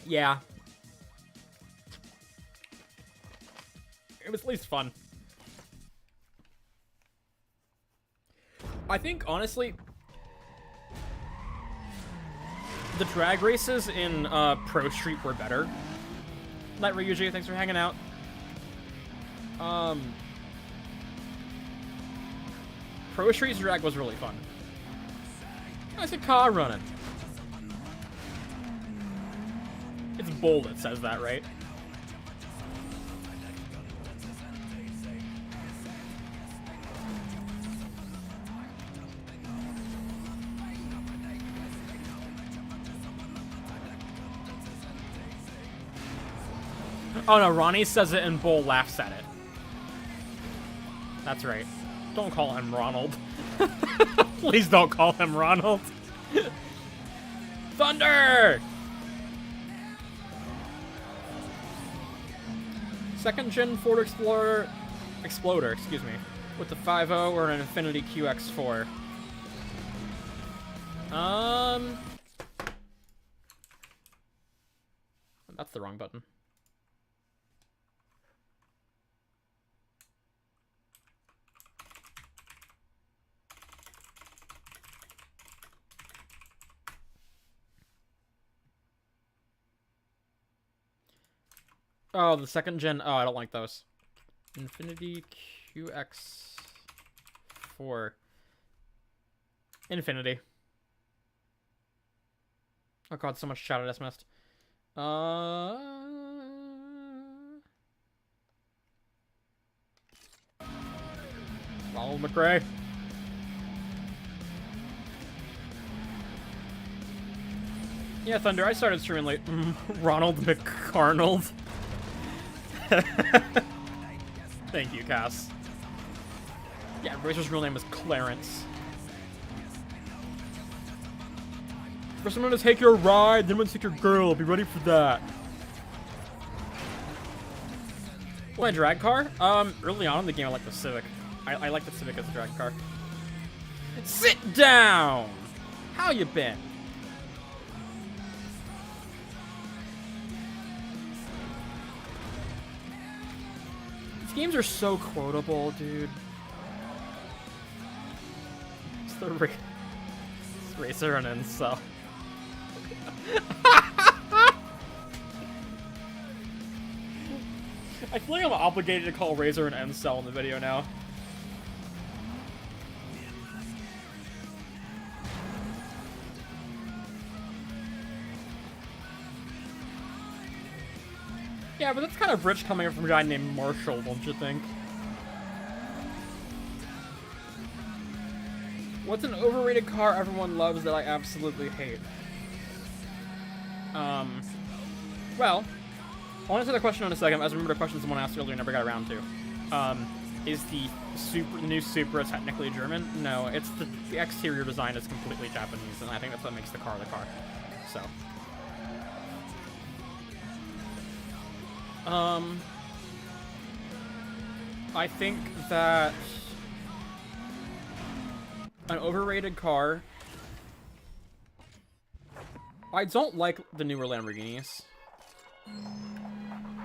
Yeah. It was at least fun. I think, honestly, the drag races in Pro Street were better. Light Ryuji, thanks for hanging out. Pro Street's drag was really fun. Nice a car running. It's bold that says that, right? Oh no, Ronnie says it and Bull laughs at it. That's right. Don't call him Ronald. Please don't call him Ronald. Thunder! Second gen Ford Exploder, excuse me, with the 5.0 or an Infiniti QX4. That's the wrong button. Oh, the second gen. Oh, I don't like those. Infiniti QX4. Infiniti. Oh god, so much chat I just missed. Ronald McRae. Yeah, Thunder, I started streaming late. Ronald McArnold. Thank you, Cass. Yeah, Razor's real name is Clarence. First I'm gonna take your ride, then I'm gonna take your girl. Be ready for that. My drag car? Early on in the game I like the Civic. I like the Civic as a drag car. Sit down! How you been? These games are so quotable, dude. It's the Racer and Incel. I feel like I'm obligated to call Razor an Incel in the video now. Yeah, but that's kind of rich coming from a guy named Marshall, don't you think? What's an overrated car everyone loves that I absolutely hate? Well, I'll answer the question in a second. As I remember the question someone asked earlier, never got around to. Is the new Supra technically German? No, it's the exterior design is completely Japanese, and I think that's what makes the car the car. So. I think that an overrated car. I don't like the newer Lamborghinis.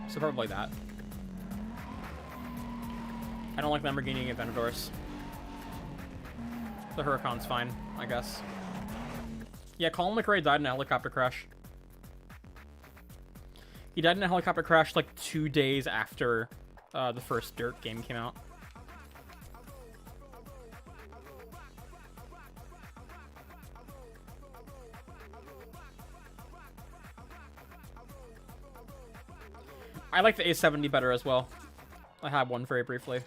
So probably that. I don't like Lamborghini Aventadors. The Huracan's fine, I guess. Yeah, Colin McRae died in a helicopter crash. He died in a helicopter crash like 2 days after the first Dirt game came out. I like the A70 better as well. I had one very briefly.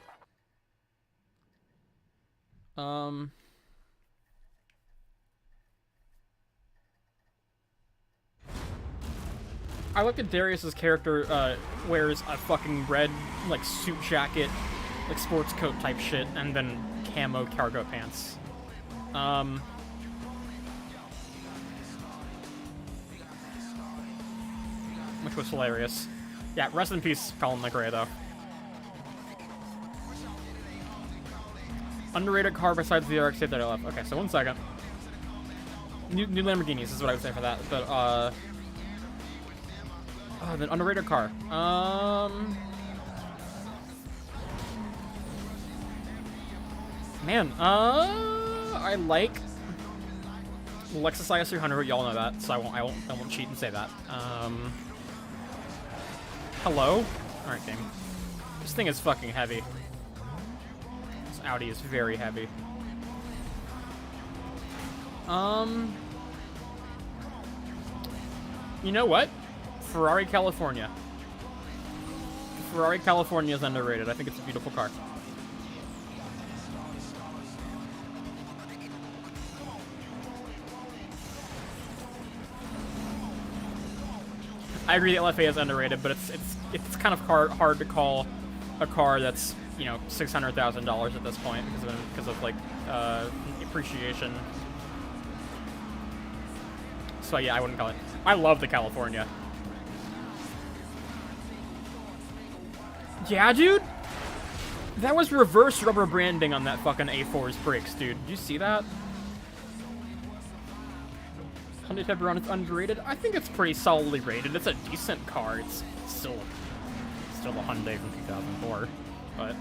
I like that Darius's character wears a fucking red like suit jacket, like sports coat type shit, and then camo cargo pants. Which was hilarious. Yeah, rest in peace, Colin McRae, though. Underrated car besides the RX-8 that I love. Okay, so 1 second. New Lamborghinis is what I would say for that. But, the underrated car. Man, I like Lexus IS300. Y'all know that, so I won't cheat and say that. Hello? Alright, game. This thing is fucking heavy. This Audi is very heavy. You know what? Ferrari California. Ferrari California is underrated. I think it's a beautiful car. I agree that LFA is underrated, but it's kind of hard to call a car that's, you know, $600,000 at this point because of like appreciation. So yeah, I wouldn't call it. I love the California. Yeah, dude. That was reverse rubber branding on that fucking A4's brakes, dude. Did you see that? Hyundai Tiburon is underrated. I think it's pretty solidly rated. It's a decent car. It's still a Hyundai from 2004, but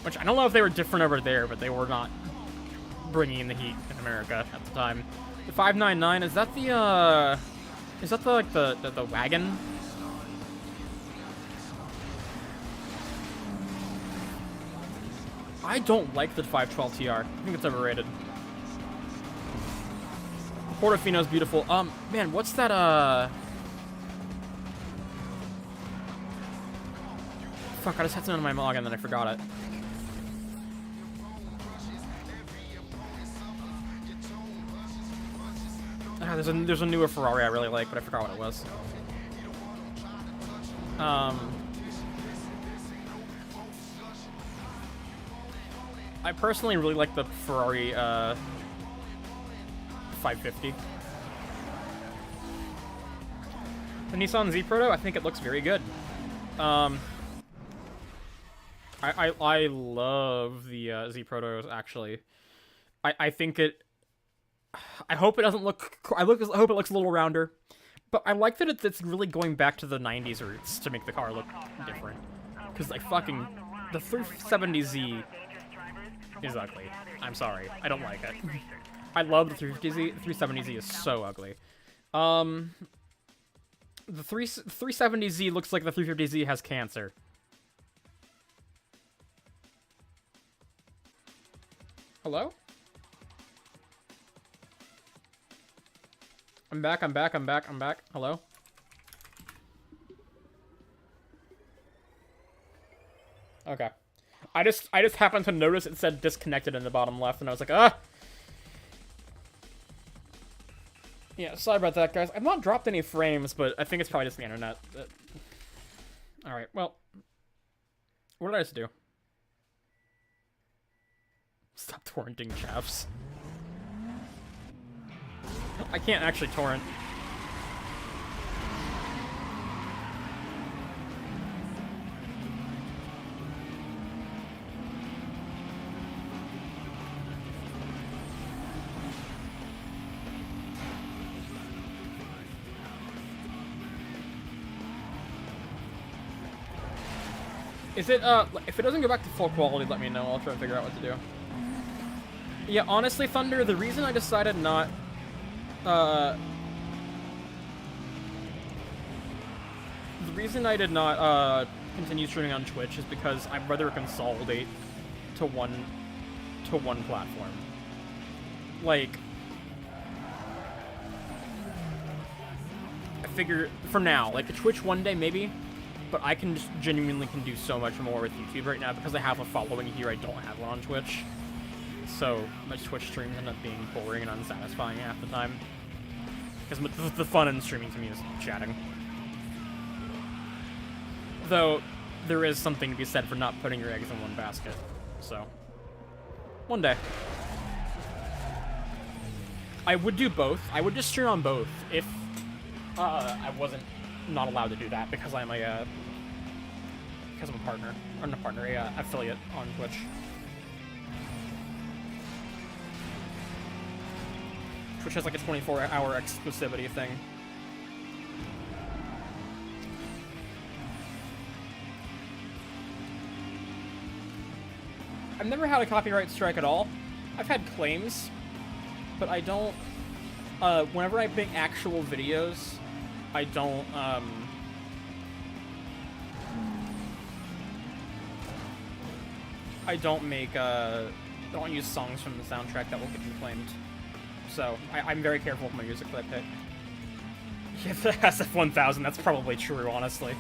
which I don't know if they were different over there, but they were not bringing in the heat in America at the time. The 599, is that the wagon? I don't like the 512 TR. I think it's overrated. Portofino's beautiful. Man, what's that, Fuck, I just had something on my log and then I forgot it. There's a newer Ferrari I really like, but I forgot what it was. I personally really like the Ferrari, 550. The Nissan Z Proto, I think it looks very good. I I love the Z Protos, actually. I think it... I hope it doesn't look... I hope it looks a little rounder. But I like that it's really going back to the 90s roots to make the car look different. Because, like, fucking... The 370Z is ugly. I'm sorry. I don't like it. I love the 350Z. The 370Z is so ugly. The 370Z looks like the 350Z has cancer. Hello? I'm back. Hello? Okay. I just happened to notice it said disconnected in the bottom left, and I was like, ah! Yeah, sorry about that, guys. I've not dropped any frames, but I think it's probably just the internet. Alright, well. What did I just do? Stop torrenting chavs. I can't actually torrent. Is it, if it doesn't go back to full quality, let me know. I'll try to figure out what to do. Yeah, honestly, Thunder, the reason I decided not, the reason I did not, continue streaming on Twitch is because I'd rather consolidate to one platform. Like, I figure, for now, like, the Twitch one day, maybe, but I can just genuinely can do so much more with YouTube right now because I have a following here I don't have one on Twitch. So my Twitch streams end up being boring and unsatisfying half the time. Because the fun in streaming to me is chatting. Though, there is something to be said for not putting your eggs in one basket. So, one day. I would do both. I would just stream on both if I wasn't not allowed to do that because I'm a partner, or not a partner, a affiliate on Twitch. Twitch has like a 24-hour exclusivity thing. I've never had a copyright strike at all. I've had claims, but I don't, whenever I make actual videos, I don't, I don't use songs from the soundtrack that will get me claimed. So, I'm very careful with my music that I pick. Yeah, the SF-1000, that's probably true, honestly.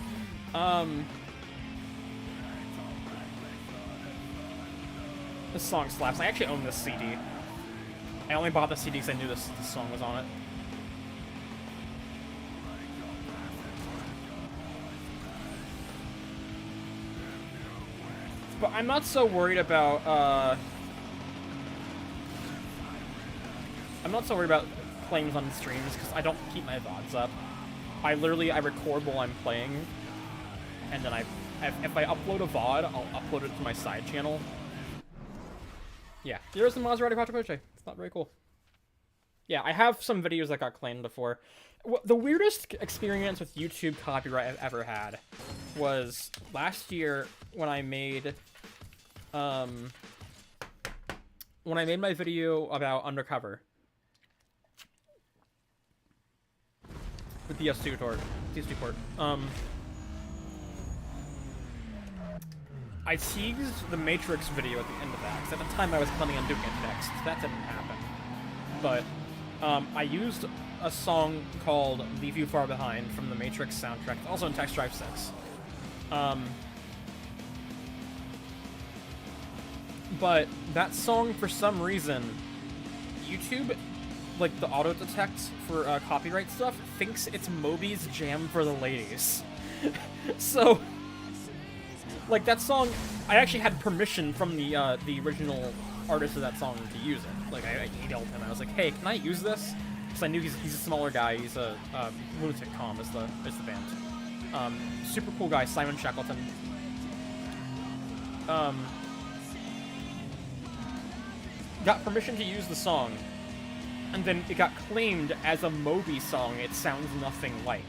This song slaps. I actually own this CD. I only bought the CD because I knew this song was on it. But I'm not so worried about, I'm not so worried about claims on streams because I don't keep my VODs up. I record while I'm playing, and then if I upload a VOD, I'll upload it to my side channel. Yeah, here's the Maserati Quattroporte. It's not very cool. Yeah, I have some videos that got claimed before. The weirdest experience with YouTube copyright I've ever had was last year when I made my video about Undercover with the PS2 port. I teased the Matrix video at the end of that, because at the time I was planning on doing it next. That didn't happen. But I used a song called Leave You Far Behind from the Matrix soundtrack, also in Text Drive 6. But that song, for some reason, YouTube, like the auto-detect for copyright stuff, thinks it's Moby's Jam for the Ladies. So, like, that song, I actually had permission from the original artist of that song to use it. Like, I emailed him, I was like, hey, can I use this? Because I knew he's a smaller guy, he's a Lunatic Calm is the band. Super cool guy, Simon Shackleton. got permission to use the song, and then it got claimed as a Moby song it sounds nothing like.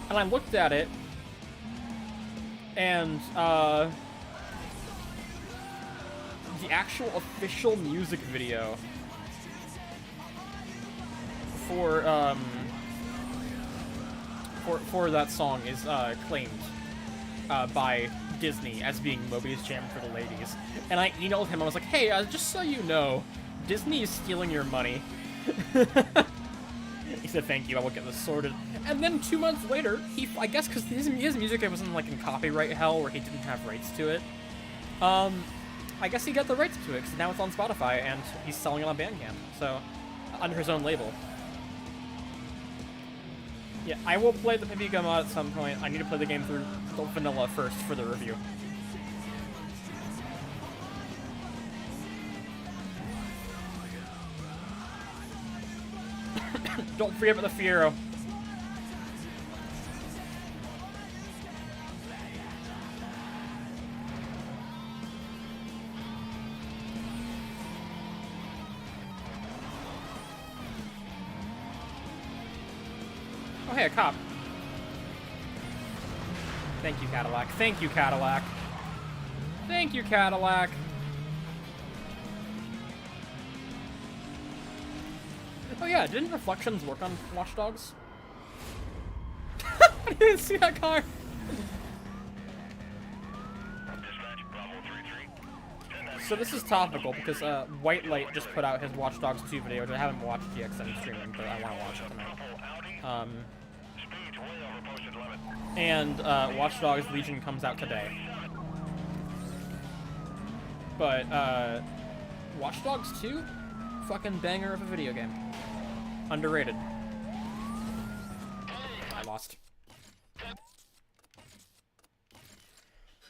And I looked at it, and the actual official music video for that song is claimed by Disney as being Moby's Jam for the Ladies. And I emailed him, I was like, hey, just so you know, Disney is stealing your money. He said, thank you, I will get this sorted. And then 2 months later, I guess because his music wasn't like in copyright hell where he didn't have rights to it, I guess he got the rights to it because now it's on Spotify and he's selling it on Bandcamp, so under his own label. Yeah, I will play the Papiga mod at some point. I need to play the game through the vanilla first for the review. Don't forget about the Fiero. Oh, hey, a cop. Thank you, Cadillac. Thank you, Cadillac. Thank you, Cadillac. Oh yeah, didn't Reflections work on Watch Dogs? I didn't see that car. So this is topical because White Light just put out his Watch Dogs 2 video, which I haven't watched yet because I'm streaming, but I want to watch it tonight. And Watch Dogs Legion comes out today. But Watch Dogs 2? Fucking banger of a video game. Underrated. I lost.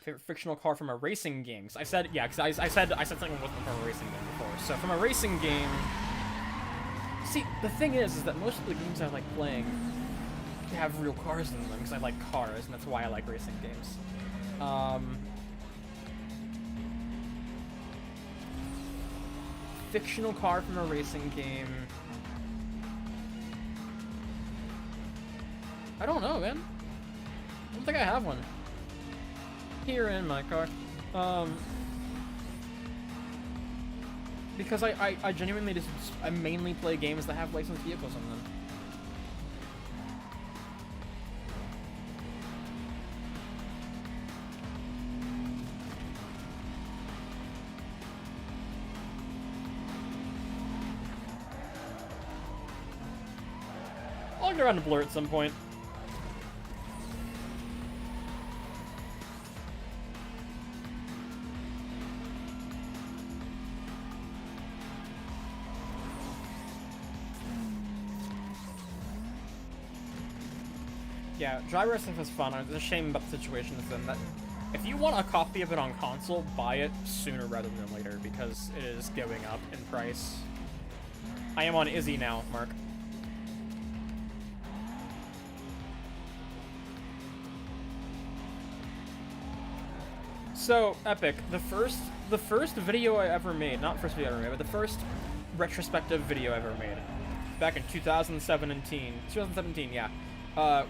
Favorite fictional car from a racing game? I said, yeah, because I said something wasn't from a racing game before. So from a racing game, see, the thing is that most of the games I like playing have real cars in them because I like cars, and that's why I like racing games. Fictional car from a racing game. I don't know, man. I don't think I have one. Here in my car. Because I genuinely just, I mainly play games that have licensed vehicles in them. I'll get around to Blur at some point. Yeah, Driver Racing is fun. It's a shame about the situation it's in. That if you want a copy of it on console, buy it sooner rather than later because it is going up in price. I am on Izzy now, Mark. So, Epic, the first video I ever made, not first video I ever made, but the first retrospective video I ever made, back in 2017, yeah,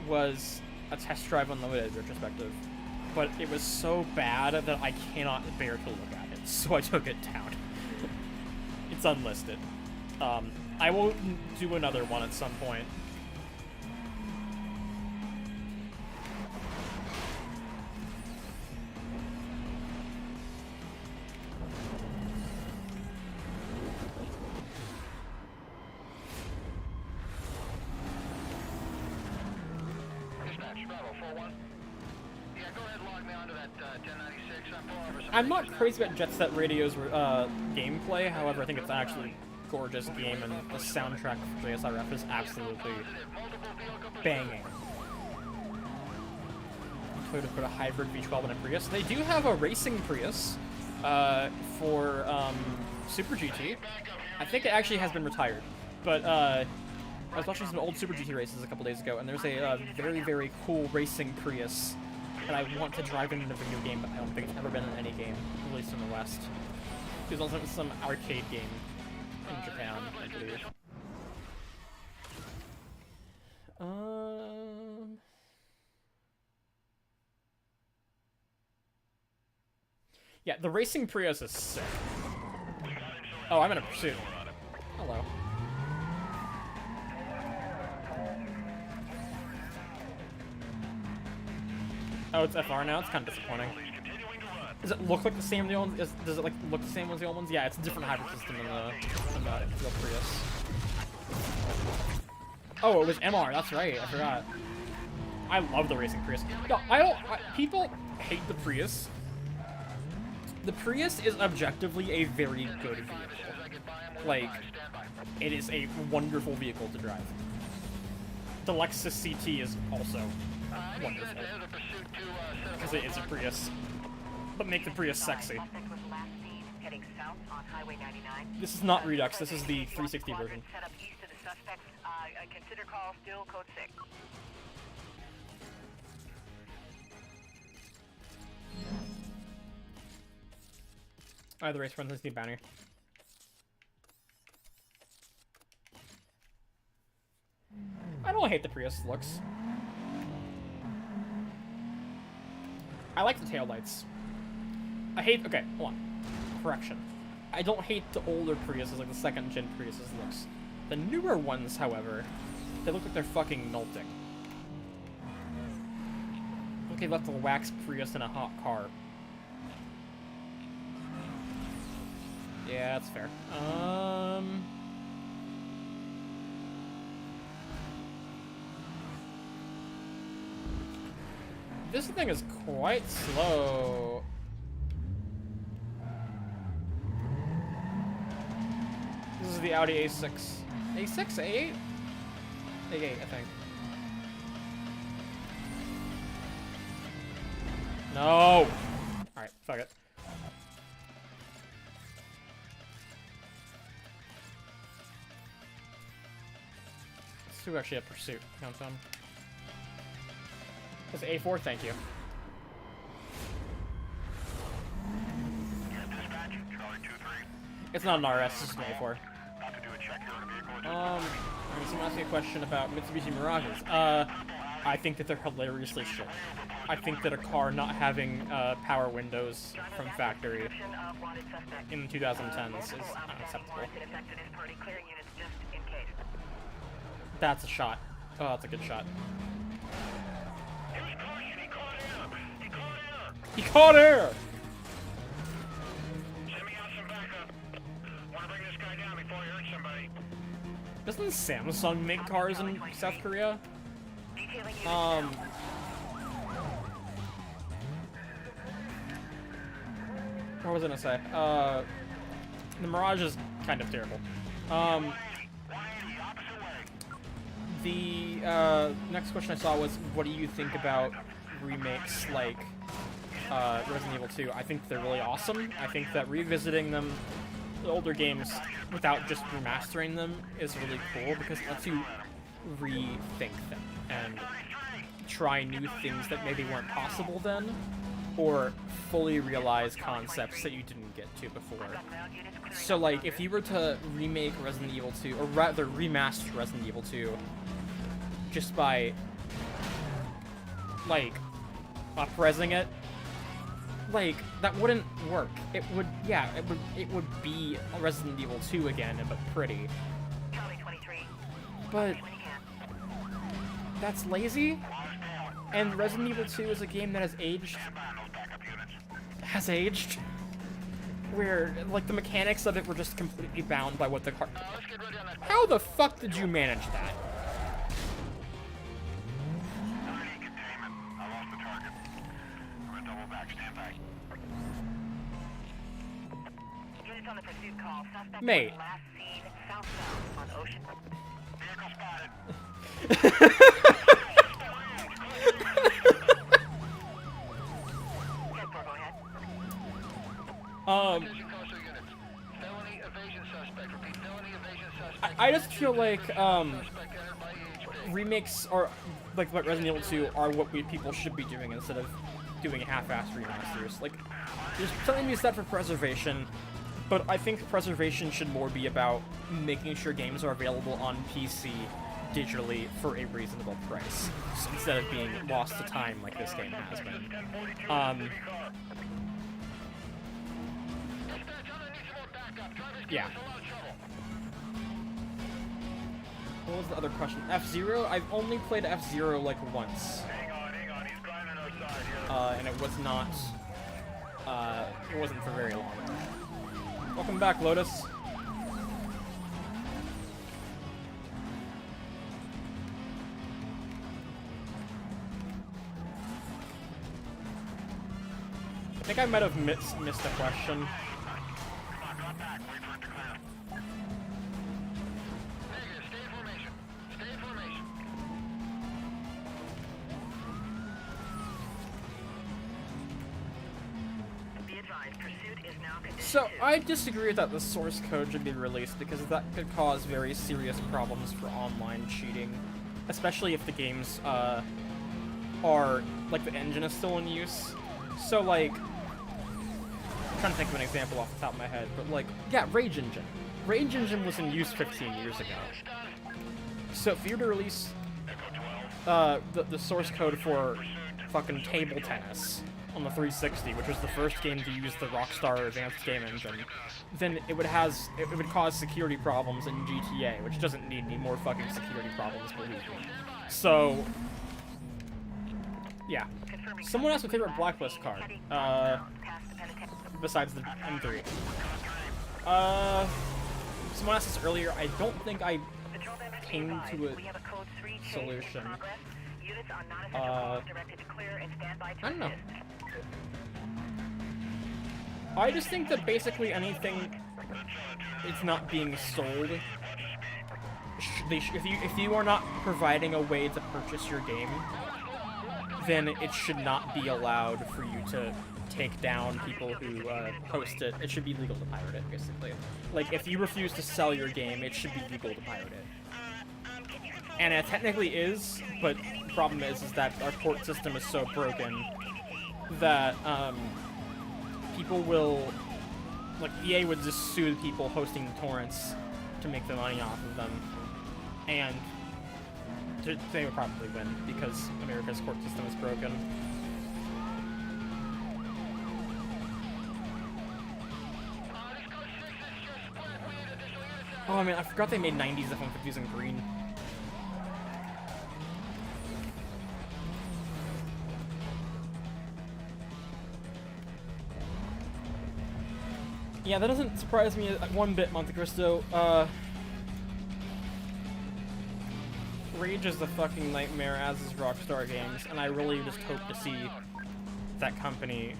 was a Test Drive Unlimited retrospective. But it was so bad that I cannot bear to look at it, so I took it down. It's unlisted. I will do another one at some point. I'm not crazy about Jet Set Radio's gameplay, however, I think it's an actually gorgeous game, and the soundtrack for JSRF is absolutely banging. Toyota put a hybrid V12 in a Prius. They do have a racing Prius for Super GT. I think it actually has been retired, but I was watching some old Super GT races a couple days ago, and there's a very, very cool racing Prius and I want to drive it in a video game, but I don't think it's ever been in any game, at least in the West. There's also some arcade game in Japan, I believe. Yeah, the racing Prius is sick. Oh, I'm in a pursuit. Hello. Oh, it's FR now? It's kind of disappointing. Does it look like the same as the old ones? Does it like look the same as the old ones? Yeah, it's a different hybrid system in the real Prius. Oh, it was MR. That's right. I forgot. I love the racing Prius. No, people hate the Prius. The Prius is objectively a very good vehicle. Like, it is a wonderful vehicle to drive. The Lexus CT is also wonderful. Because it is a Prius. But make the Prius sexy. This is not Redux, this is the 360 version. Consider call still code 6. Alright, the race runs this new banner. I don't hate the Prius looks. I like the taillights. I hate, okay, hold on. Correction. I don't hate the older Priuses, like the second gen Priuses looks. The newer ones, however, they look like they're fucking melting. Look, they left a wax Prius in a hot car. Yeah, that's fair. This thing is quite slow. This is the Audi A6. A6? A8? A8, I think. No! Alright, fuck it. Let's do actually a pursuit. Countdown. That's A4, thank you. It's not an RS, it's an A4. Someone asked me a question about Mitsubishi Mirages. I think that they're hilariously shit. I think that a car not having power windows from factory in 2010s is unacceptable. That's a shot. Oh, that's a good shot. He caught air! Send me out some backup. Want to bring this guy down before he hurts somebody. Doesn't Samsung make cars in South Korea? What was I gonna say? The Mirage is kind of terrible. The next question I saw was, what do you think about remakes like Resident Evil 2? I think they're really awesome. I think that revisiting them, the older games, without just remastering them is really cool because it lets you rethink them and try new things that maybe weren't possible then, or fully realize concepts that you didn't get to before. So like, if you were to remake Resident Evil 2, or rather remaster Resident Evil 2, just by, like, up-resing it, like, that wouldn't work. It would, yeah, it would be Resident Evil 2 again, but pretty. But that's lazy, and Resident Evil 2 is a game that has aged, where, like, the mechanics of it were just completely bound by what the car... How the fuck did you manage that? Mate. I just feel like, remakes are, like Resident Evil 2, are what people should be doing instead of doing half-assed remasters. Like, there's something to be said for preservation, but I think preservation should more be about making sure games are available on PC digitally for a reasonable price, instead of being lost to time like this game has been. Yeah. What was the other question? F-Zero? I've only played F-Zero like once. And it was not, it wasn't for very long. Welcome back, Lotus. I think I might have missed a question. So, I disagree that the source code should be released because that could cause very serious problems for online cheating. Especially if the games, are, like, the engine is still in use. So, like, I'm trying to think of an example off the top of my head, but, like, yeah, Rage Engine. Rage Engine was in use 15 years ago. So, if you were to release, the source code for fucking table tennis on the 360, which was the first game to use the Rockstar Advanced Game Engine, then it would cause security problems in GTA, which doesn't need any more fucking security problems, believe me. So, yeah. Someone asked my favorite Blacklist card, besides the M3. Someone asked this earlier, I don't think I came to a solution. I don't know. I just think that basically anything it's not being sold, if you are not providing a way to purchase your game, then it should not be allowed for you to take down people who host it. It should be legal to pirate it, basically. Like, if you refuse to sell your game, it should be legal to pirate it. And it technically is, but the problem is that our court system is so broken that, people will, like, EA would just sue the people hosting the torrents to make the money off of them, and they would probably win because America's court system is broken. Oh, I mean, I forgot they made 90s F-150s in green. Yeah, that doesn't surprise me one bit, Monte Cristo. Rage is the fucking nightmare, as is Rockstar Games, and I really just hope to see that company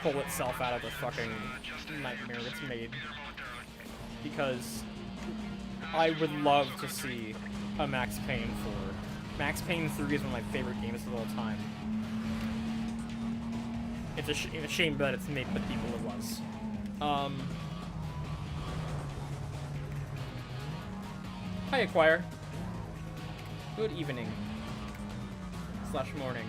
pull itself out of the fucking nightmare it's made. Because I would love to see a Max Payne 4. Max Payne 3 is one of my favorite games of all time. It's a shame that it's made by the people it was. Hi, Acquire. Good evening. / morning.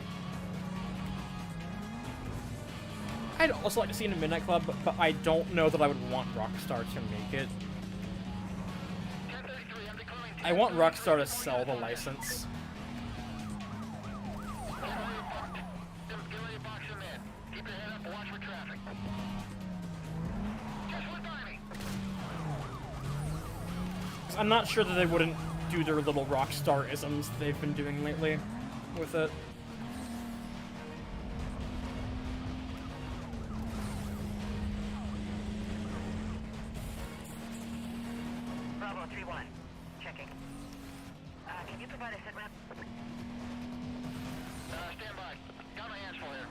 I'd also like to see it in Midnight Club, but I don't know that I would want Rockstar to make it. I want Rockstar to sell the license. I'm not sure that they wouldn't do their little Rockstar-isms they've been doing lately with it. Bravo 3-1. Checking. Can you provide a sit rep? Stand by. Got my hands full here.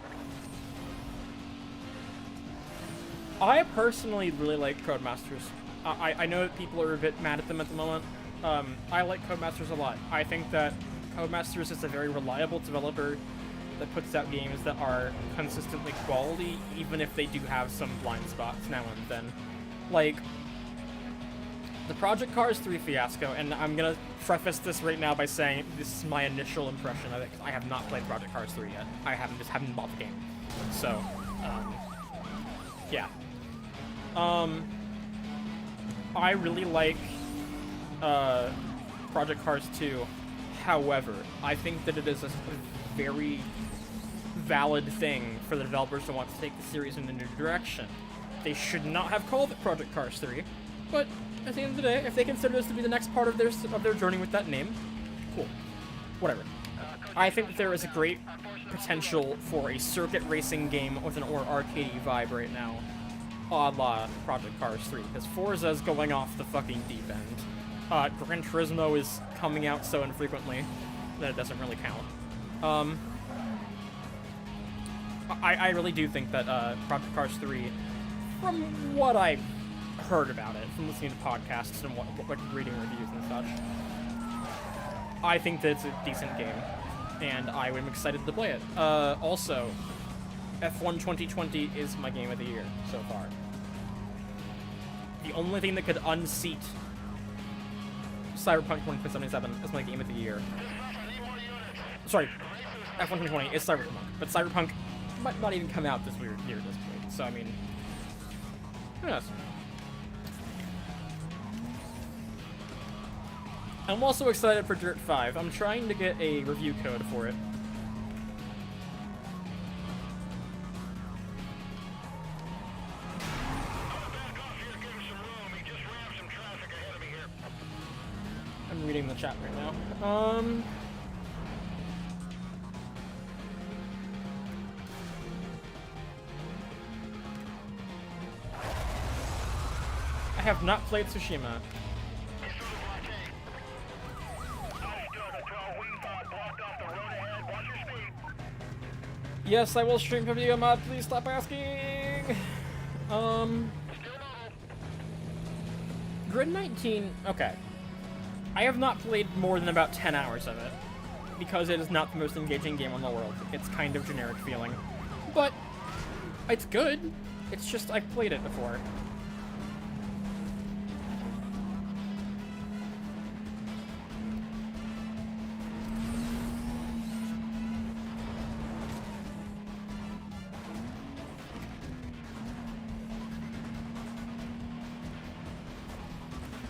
I personally really like Codemasters. I know that people are a bit mad at them at the moment. I like Codemasters a lot. I think that Codemasters is a very reliable developer that puts out games that are consistently quality, even if they do have some blind spots now and then. Like, The Project Cars 3 fiasco, and I'm gonna preface this right now by saying this is my initial impression of it, because I have not played Project Cars 3 yet. I just haven't bought the game. So, yeah. I really like, Project Cars 2. However, I think that it is a very valid thing for the developers to want to take the series in a new direction. They should not have called it Project Cars 3, but at the end of the day, if they consider this to be the next part of their journey with that name, cool. Whatever. I think that there is a great potential for a circuit racing game with an arcadey vibe right now, a la Project Cars 3, because Forza is going off the fucking deep end. Gran Turismo is coming out so infrequently that it doesn't really count. I really do think that Project Cars 3, from what I heard about it, from listening to podcasts and what reading reviews and such, I think that it's a decent game, and I am excited to play it. Also, F1 2020 is my game of the year so far. The only thing that could unseat Cyberpunk 2077 is my game of the year. Sorry, F1 2020 is Cyberpunk, but Cyberpunk might not even come out this year at this point, so I mean, who knows? I'm also excited for Dirt 5. I'm trying to get a review code for it. I'm reading the chat right now. I have not played Tsushima. Yes, I will stream PUBG mod. Please stop asking. Grid 19. Okay. I have not played more than about 10 hours of it because it is not the most engaging game in the world. It's kind of generic feeling, but it's good. It's just I've played it before.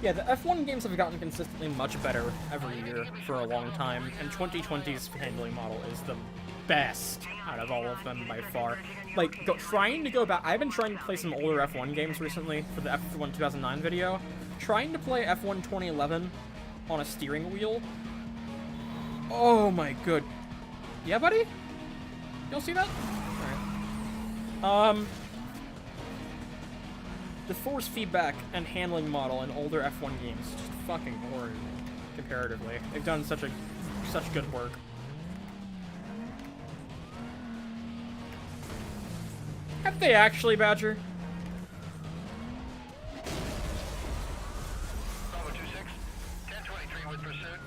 Yeah, the F1 games have gotten consistently much better every year for a long time, and 2020's handling model is the best out of all of them by far. Like, trying to go back, I've been trying to play some older F1 games recently for the F1 2009 video. Trying to play F1 2011 on a steering wheel. Oh my good. Yeah, buddy? You don't see that? Alright. The force feedback and handling model in older F1 games is just fucking horrid, comparatively. They've done such good work. Have they actually, Badger? Bravo 26, 1023 with pursuit.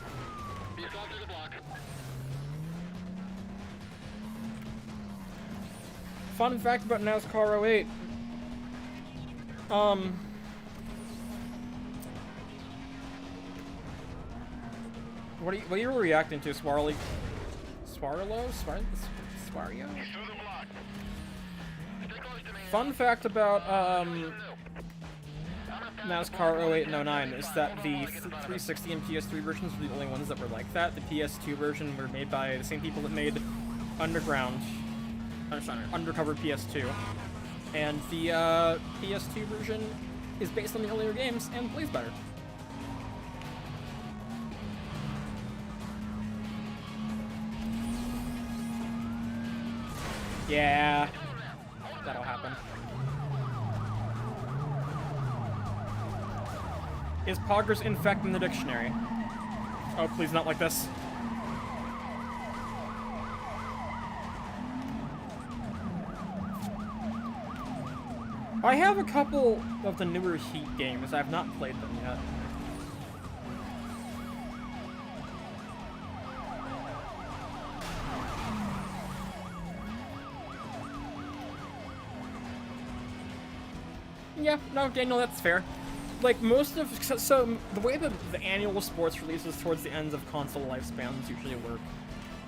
Be assaulted to the block. Fun fact about NASCAR 08. What are you reacting to, Swarly? Swario? Fun fact about, NASCAR 08 and 09 is that the 360 and PS3 versions were the only ones that were like that. The PS2 version were made by the same people that made Undercover PS2. And the PS2 version is based on the earlier games and plays better. Yeah, that'll happen. Is Poggers infect in the dictionary? Oh, please not like this. I have a couple of the newer Heat games. I have not played them yet. Yeah, no, Daniel, that's fair. like most of so the way that the annual sports releases towards the ends of console lifespans usually work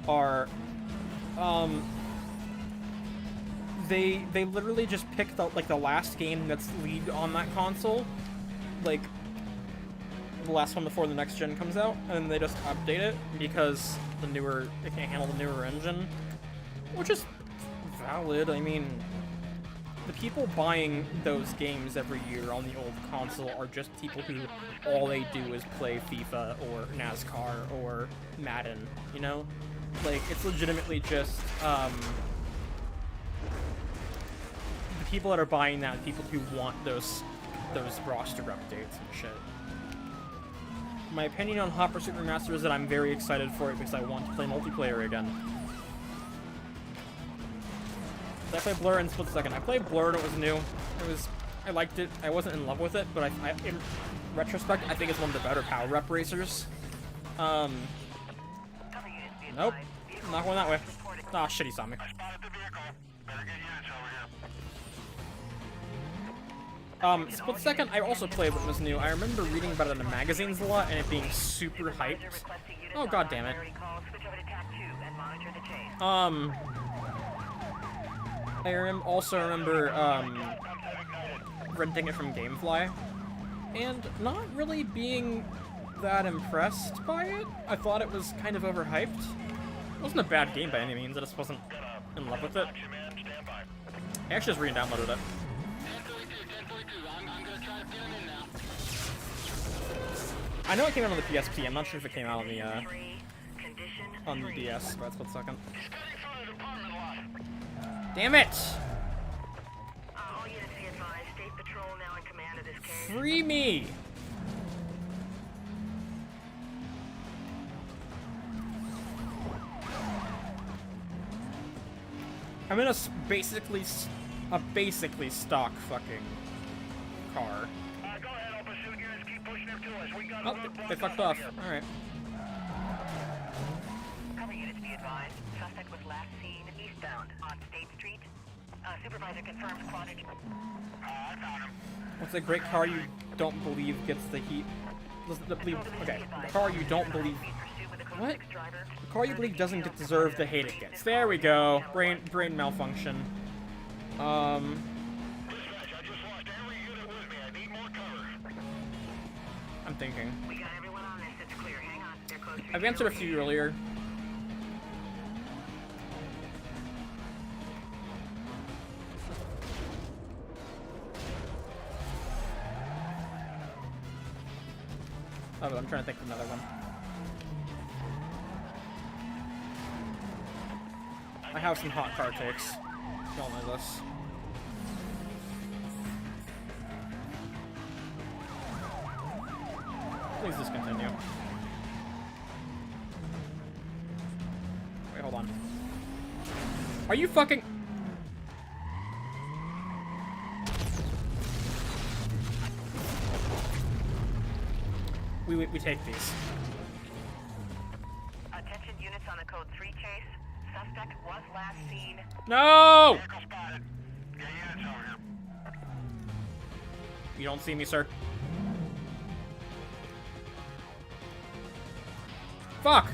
are they literally just pick the last game that's league on that console, like the last one before the next gen comes out, and they just update it because it can't handle the newer engine, which is valid. I mean, the people buying those games every year on the old console are just people who all they do is play FIFA or NASCAR or Madden, you know? Like, it's legitimately just, the people that are buying that, people who want those roster updates and shit. My opinion on Hot Pursuit Remastered is that I'm very excited for it because I want to play multiplayer again. Did I play Blur in Split Second? I played Blur and it was new. I liked it. I wasn't in love with it, but in retrospect, I think it's one of the better power rep racers. Nope. I'm not going that way. Ah, shit, he saw me. Split Second, I also played when it was new. I remember reading about it in the magazines a lot and it being super hyped. Oh, god damn it. I also remember, renting it from Gamefly, and not really being that impressed by it. I thought it was kind of overhyped. It wasn't a bad game by any means, I just wasn't in love with it. I actually just re-downloaded it. I know it came out on the PSP, I'm not sure if it came out on the DS, but that's 1 second. Damn it! Free me! I'm in a basically stock fucking car. Oh, they fucked off. Alright. Cover units be advised. Suspect was last seen eastbound on State Street. Supervisor confirms quantity. I found him. What's a great car you don't believe gets the heat? Okay, the car you don't believe... What? The car you believe doesn't deserve the hate it gets. There we go. Brain malfunction. I'm thinking. We got everyone on this. It's clear. Hang on. They're close to I've answered a few earlier. Oh, but I'm trying to think of another one. I have some hot car takes. Y'all know this. Please discontinue. Wait, hold on. Are you fucking... We take these. Attention units on the code 3 chase. Suspect was last seen. No! You don't see me, sir. Fuck!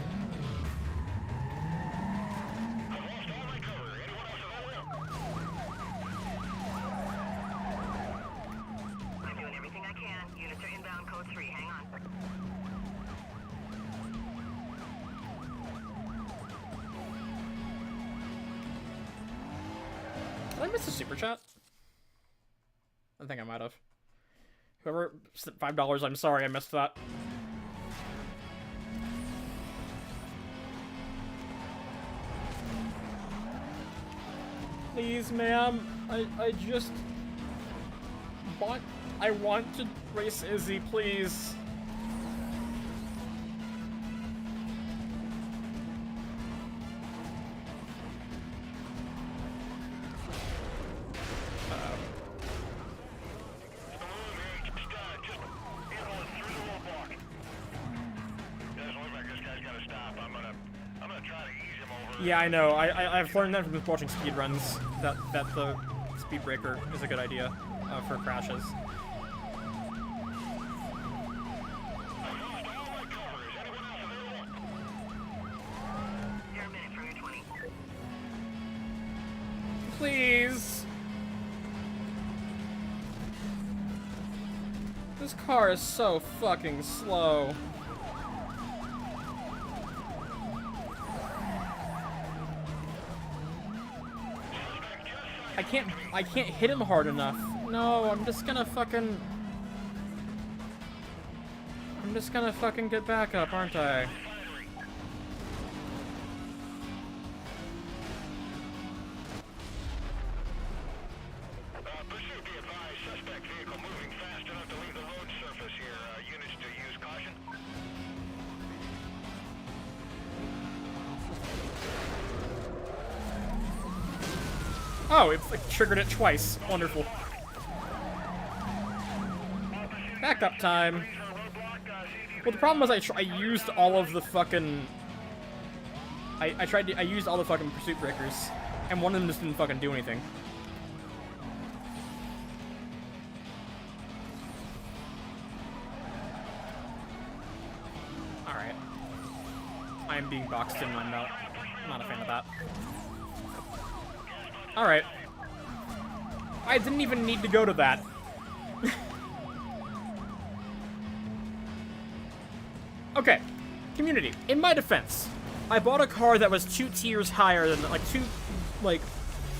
I'm doing everything I can. Units are inbound code 3. Hang on. Did I miss a super chat? I think I might have. Whoever sent $5, I'm sorry I missed that. Please, ma'am. I just want... I want to race Izzy, please. Yeah, I know. I've learned that from just watching speedruns, that the speed breaker is a good idea for crashes. Please. This car is so fucking slow. I can't hit him hard enough. No, I'm just gonna fucking get back up, aren't I? Pursuit, be advised. Suspect vehicle moving fast enough to leave the road surface here. Units to use caution. Oh, it's like triggered it twice. Wonderful. Backup time. Well, the problem was I used all of the fucking... I used all the fucking pursuit breakers, and one of them just didn't fucking do anything. Alright. I'm being boxed in, I'm not a fan of that. Alright. I didn't even need to go to that. Okay. Community. In my defense, I bought a car that was 2 tiers higher than, like, 2, like,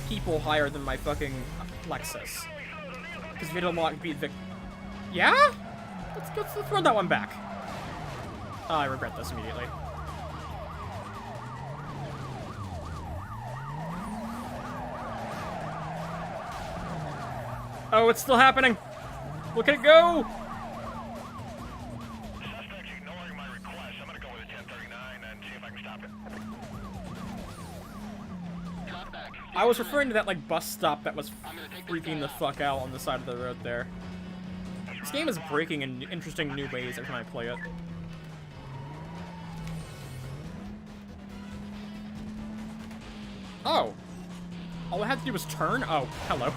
people higher than my fucking Lexus. Because we don't want to be the... Yeah? Let's throw that one back. Oh, I regret this immediately. Oh, it's still happening. Look at it go. Suspect's ignoring my request. I'm gonna go with a 1039 and see if I can stop it. I was referring to that, like, bus stop that was freaking the fuck out on the side of the road there. This game is breaking in interesting new ways every time I play it. Oh. All I had to do was turn? Oh, hello.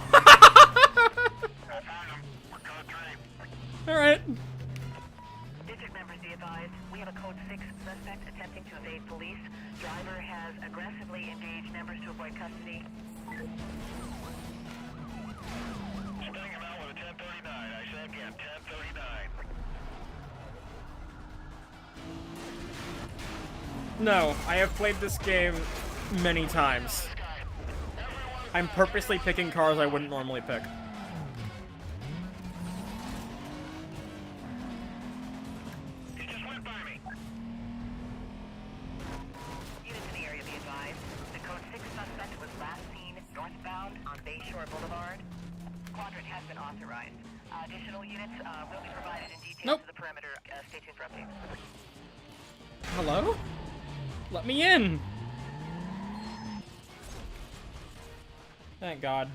Alright. District members be advised, we have a code 6 suspect attempting to evade police. Driver has aggressively engaged members to avoid custody. Spinning him out with a 1039. I say again, 1039. No, I have played this game many times. I'm purposely picking cars I wouldn't normally pick. Units in the area be advised. The code 6 suspect was last seen northbound on Bayshore Boulevard. Quadrant has been authorized. Additional units will be provided in detail to the perimeter. Stay tuned for updates. Hello? Let me in! Thank God.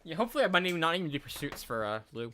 Yeah, hopefully I might not even do pursuits for Lou.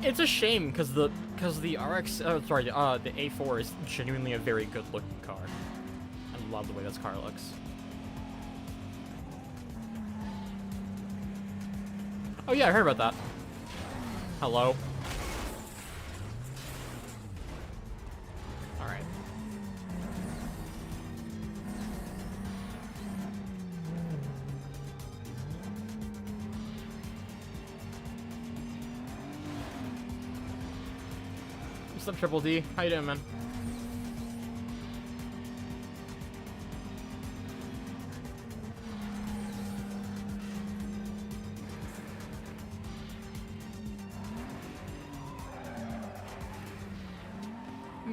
It's a shame because the RX, the A4 is genuinely a very good looking car. I love the way this car looks. Oh yeah, I heard about that. Hello. All right. What's up, Triple D? How you doing, man?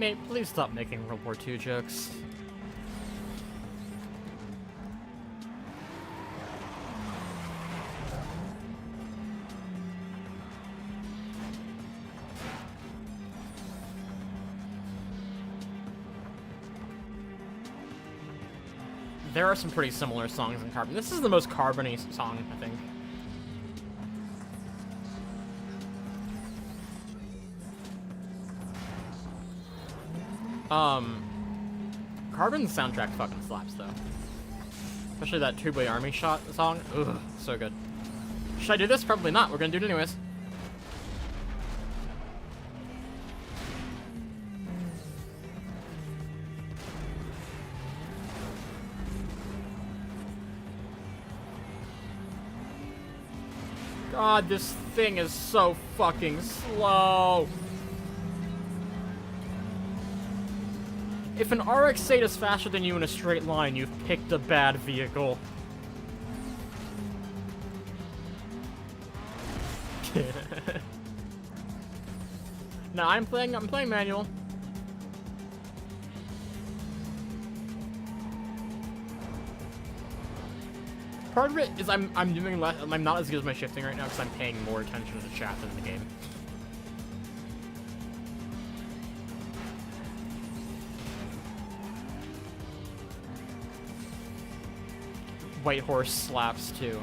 Mate, please stop making World War II jokes. There are some pretty similar songs in Carbon. This is the most Carbon-y song, I think. Carbon's soundtrack fucking slaps, though. Especially that Two-Boy Army Shot song. Ugh, so good. Should I do this? Probably not. We're gonna do it anyways. God, this thing is so fucking slow. If an RX-8 is faster than you in a straight line, you've picked a bad vehicle. No, I'm playing manual. Part of it is I'm doing less. I'm not as good as my shifting right now because I'm paying more attention to the chat than the game. White Horse slaps too.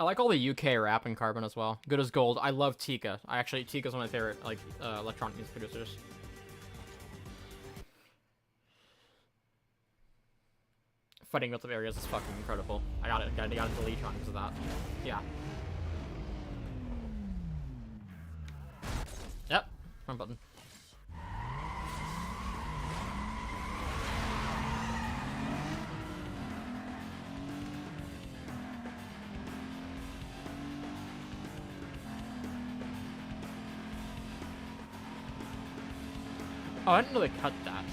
I like all the UK rap in Carbon as well. Good as Gold. I love Tika. Tika's one of my favorite electronic music producers. Fighting lots of areas is fucking incredible. I got it delete on because of that. Yeah. Yep. Wrong button. Oh, I didn't know they cut that.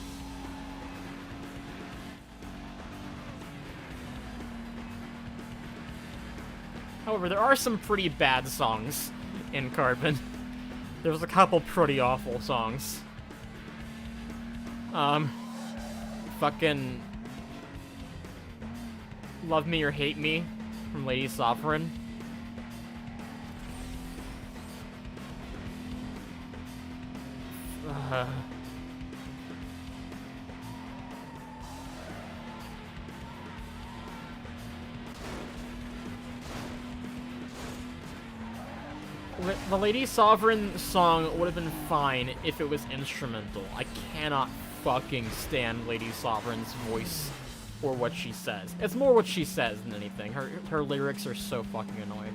However, there are some pretty bad songs in Carbon. There's a couple pretty awful songs. Fucking Love Me or Hate Me from Lady Sovereign. The Lady Sovereign song would have been fine if it was instrumental. I cannot fucking stand Lady Sovereign's voice or what she says. It's more what she says than anything. Her lyrics are so fucking annoying.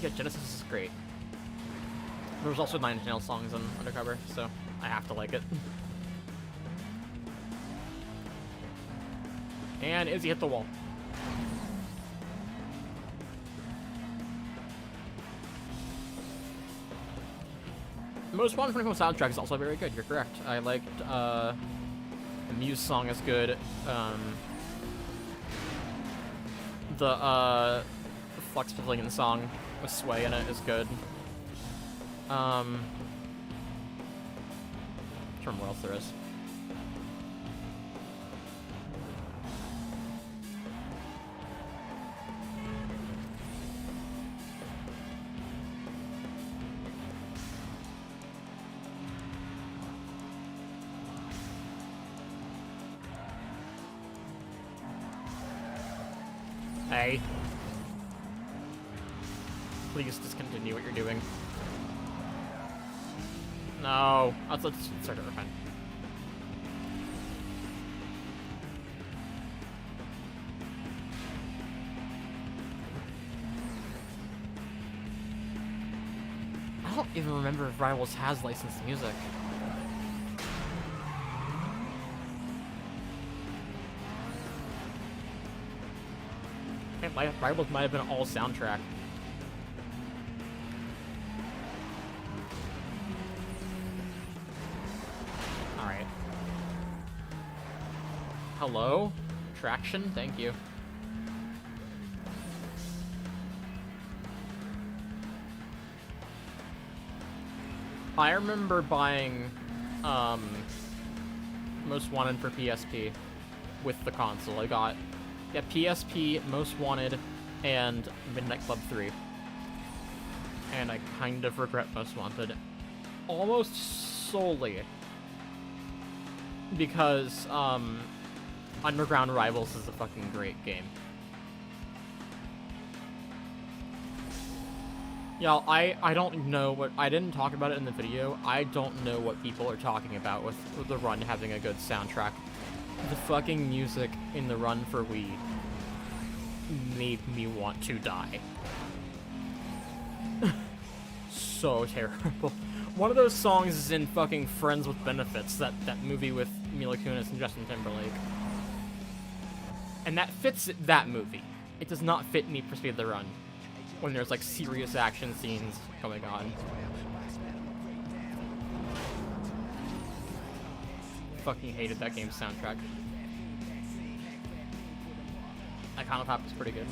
Yeah, Genesis is great. There was also Nine Inch Nails songs on Undercover, so I have to like it. And Izzy hit the wall. The Most Wanted from soundtrack is also very good. You're correct. I liked the Muse song is good. The Flux Pavilion song with Sway in it is good. I'm trying to remember what else there is. Hey. Please discontinue what you're doing. No. Let's start over. Fine. I don't even remember if Rivals has licensed music. Rivals might have been all soundtrack. Alright. Hello? Traction? Thank you. I remember buying Most Wanted for PSP with the console. I got PSP, Most Wanted, and Midnight Club 3. And I kind of regret Most Wanted. Almost solely because Underground Rivals is a fucking great game. Yeah, I don't know what... I didn't talk about it in the video. I don't know what people are talking about with the Run having a good soundtrack. The fucking music in the Run for Wii made me want to die. So terrible. One of those songs is in fucking Friends with Benefits, that movie with Mila Kunis and Justin Timberlake. And that fits that movie. It does not fit Need for Speed The Run, when there's like serious action scenes going on. Fucking hated that game's soundtrack. Iconoclast was pretty good.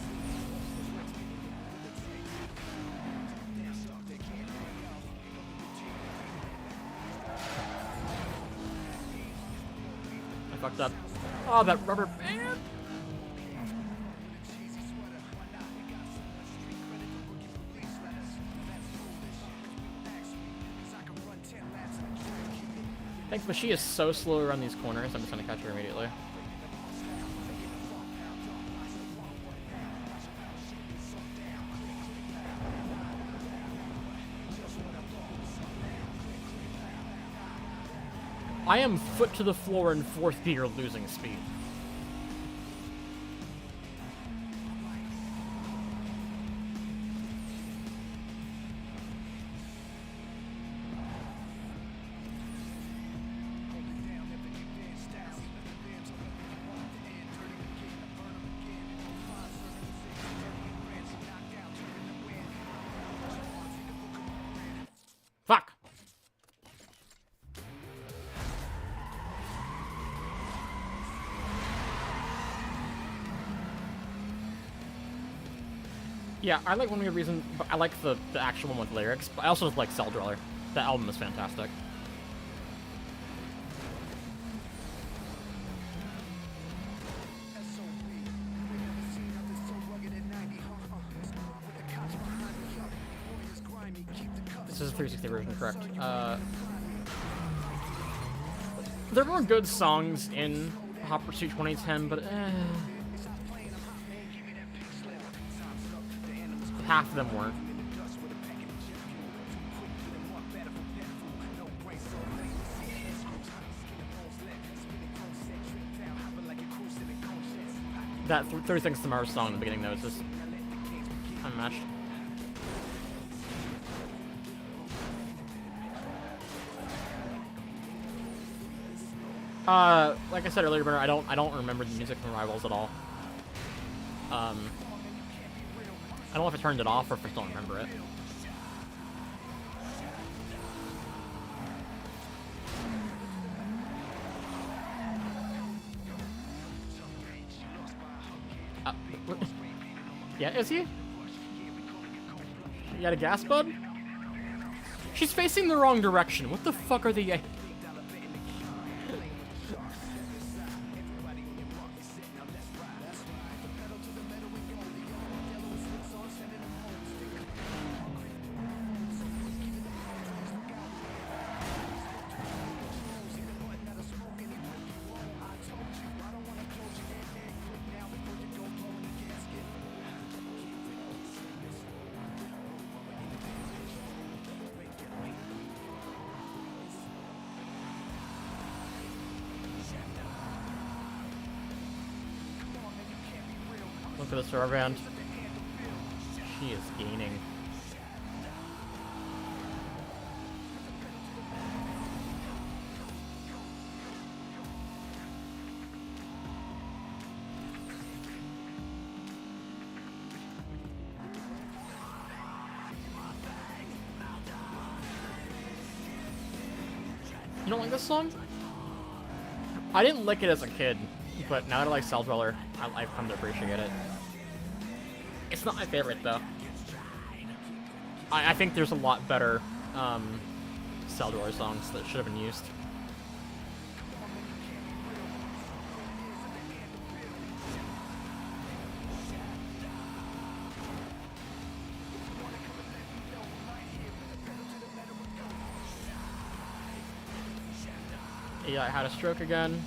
I fucked up. Oh, that rubber band! Thanks, but she is so slow around these corners, I'm just gonna catch her immediately. I am foot to the floor in 4th gear losing speed. Fuck! Yeah, I like one of the reasons, I like the actual one with lyrics, but I also just like Cell Dweller. That album is fantastic. This is a 360 version, correct. There were good songs in Hot Pursuit 2010, but half of them weren't. That 30 Seconds to Mars song in the beginning, though, is just unmatched. Like I said earlier, I don't remember the music from Rivals at all. I don't know if I turned it off or if I still remember it. Yeah, is he? You got a gas bud? She's facing the wrong direction. What the fuck are the... Look at the server round. She is gaining. You don't like this song? I didn't like it as a kid, but now that I like Cell Dweller, I've come to appreciate it. It's not my favorite, though. I think there's a lot better Salvador songs that should have been used. Yeah, I had a stroke again.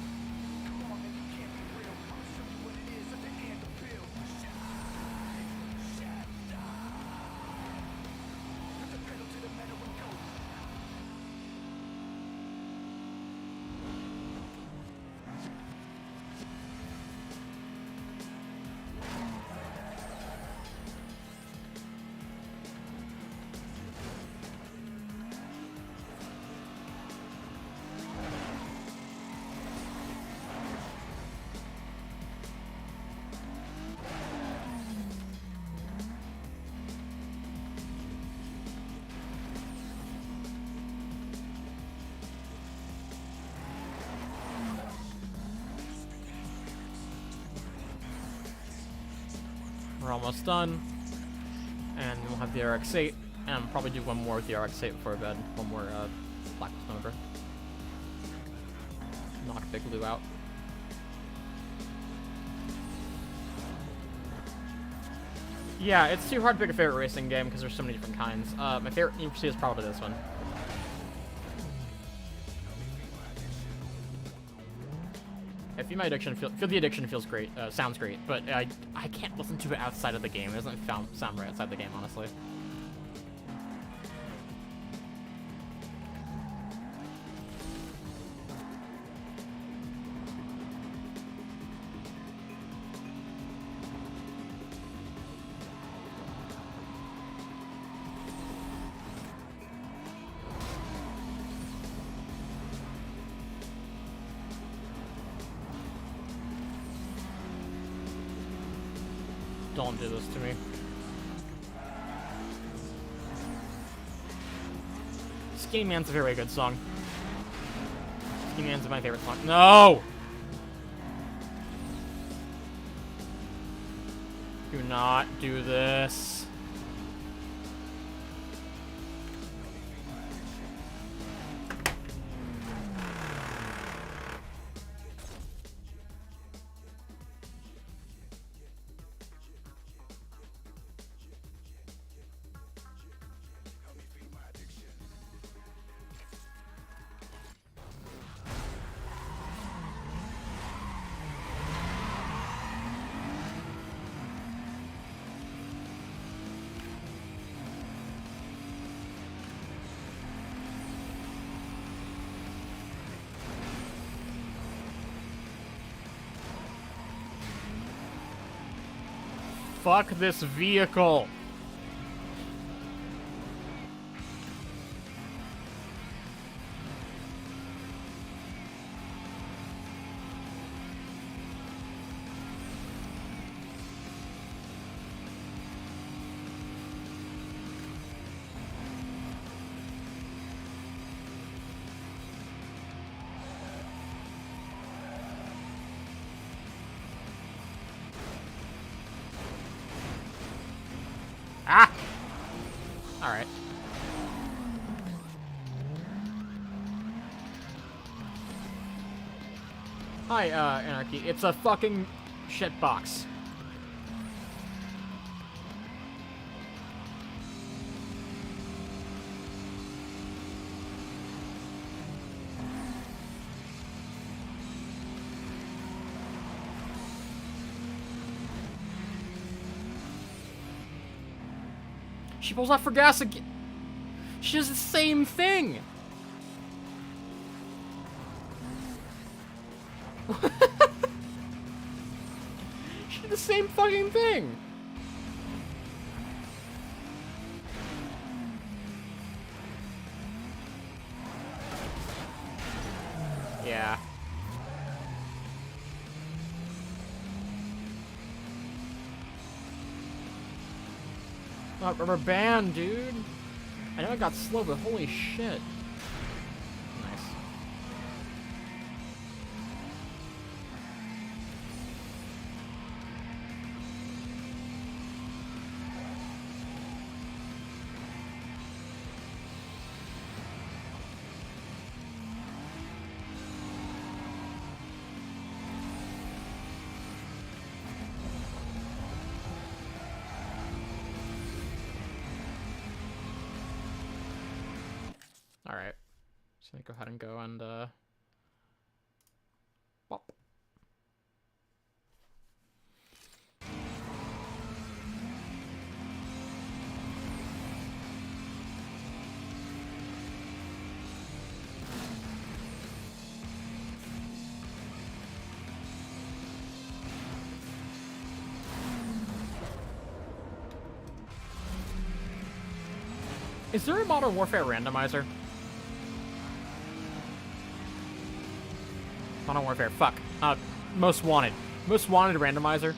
We're almost done, and we'll have the RX-8, and I'll probably do one more with the RX-8 before bed. One more Blacklist number. Knock Big Lou out. Yeah, it's too hard to pick a favorite racing game because there's so many different kinds. My favorite Need for Speed is probably this one. I feel my addiction. Feel the addiction feels great. Sounds great, but I can't listen to it outside of the game. It doesn't sound right outside the game, honestly. Don't do this to me. Skinny Man's a very good song. Skinny Man's my favorite song. No! Do not do this. Fuck this vehicle. Ah! Alright. Hi, Anarchy. It's a fucking shitbox. She pulls off for gas again. She does the same thing. She did the same fucking thing. Yeah. Not rubber band, dude. I know I got slow, but holy shit. Nice. Alright. Just gonna go ahead and go and, bop. Is there a Modern Warfare randomizer? Modern Warfare, fuck. Most Wanted. Most Wanted randomizer.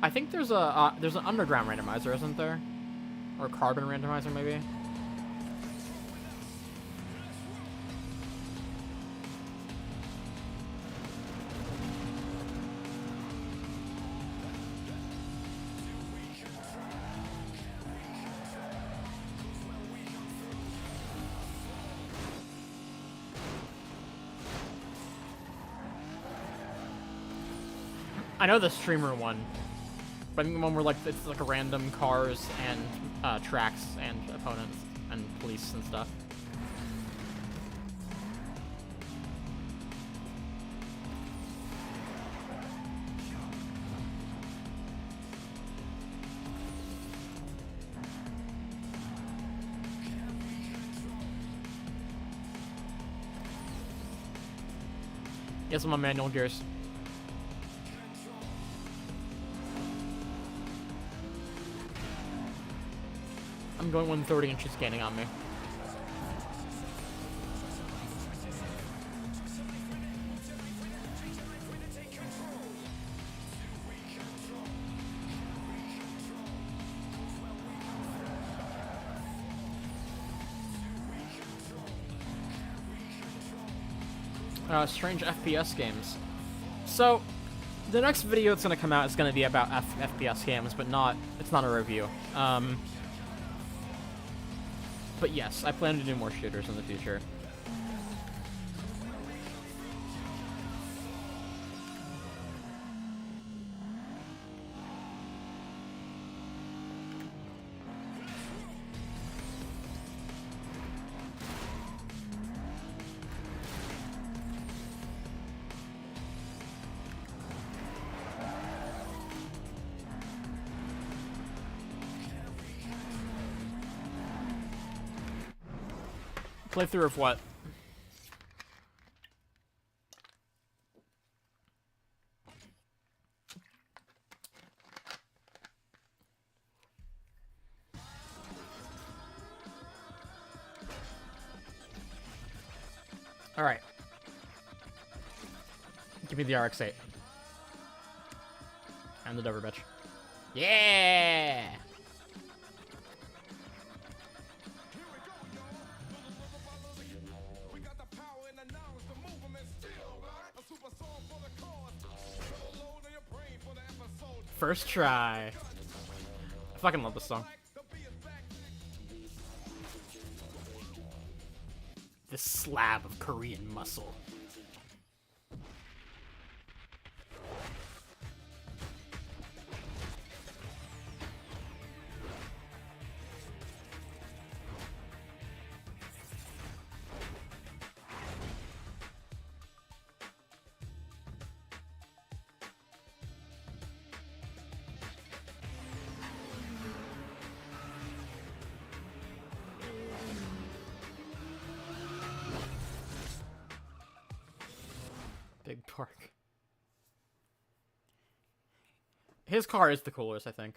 I think there's an underground randomizer, isn't there? Or a carbon randomizer, maybe? I know the streamer one. But I think the one where like it's like a random cars and tracks and opponents and police and stuff. Yes, I'm on manual gears. I'm going 130 and she's scanning on me. Strange FPS games. So, the next video that's gonna come out is gonna be about FPS games, but it's not a review. But yes, I plan to do more shooters in the future. Playthrough of what? All right. Give me the RX-8. And the Dover bitch. Yeah! First try. I fucking love this song. This slab of Korean muscle. Big Park. His car is the coolest, I think.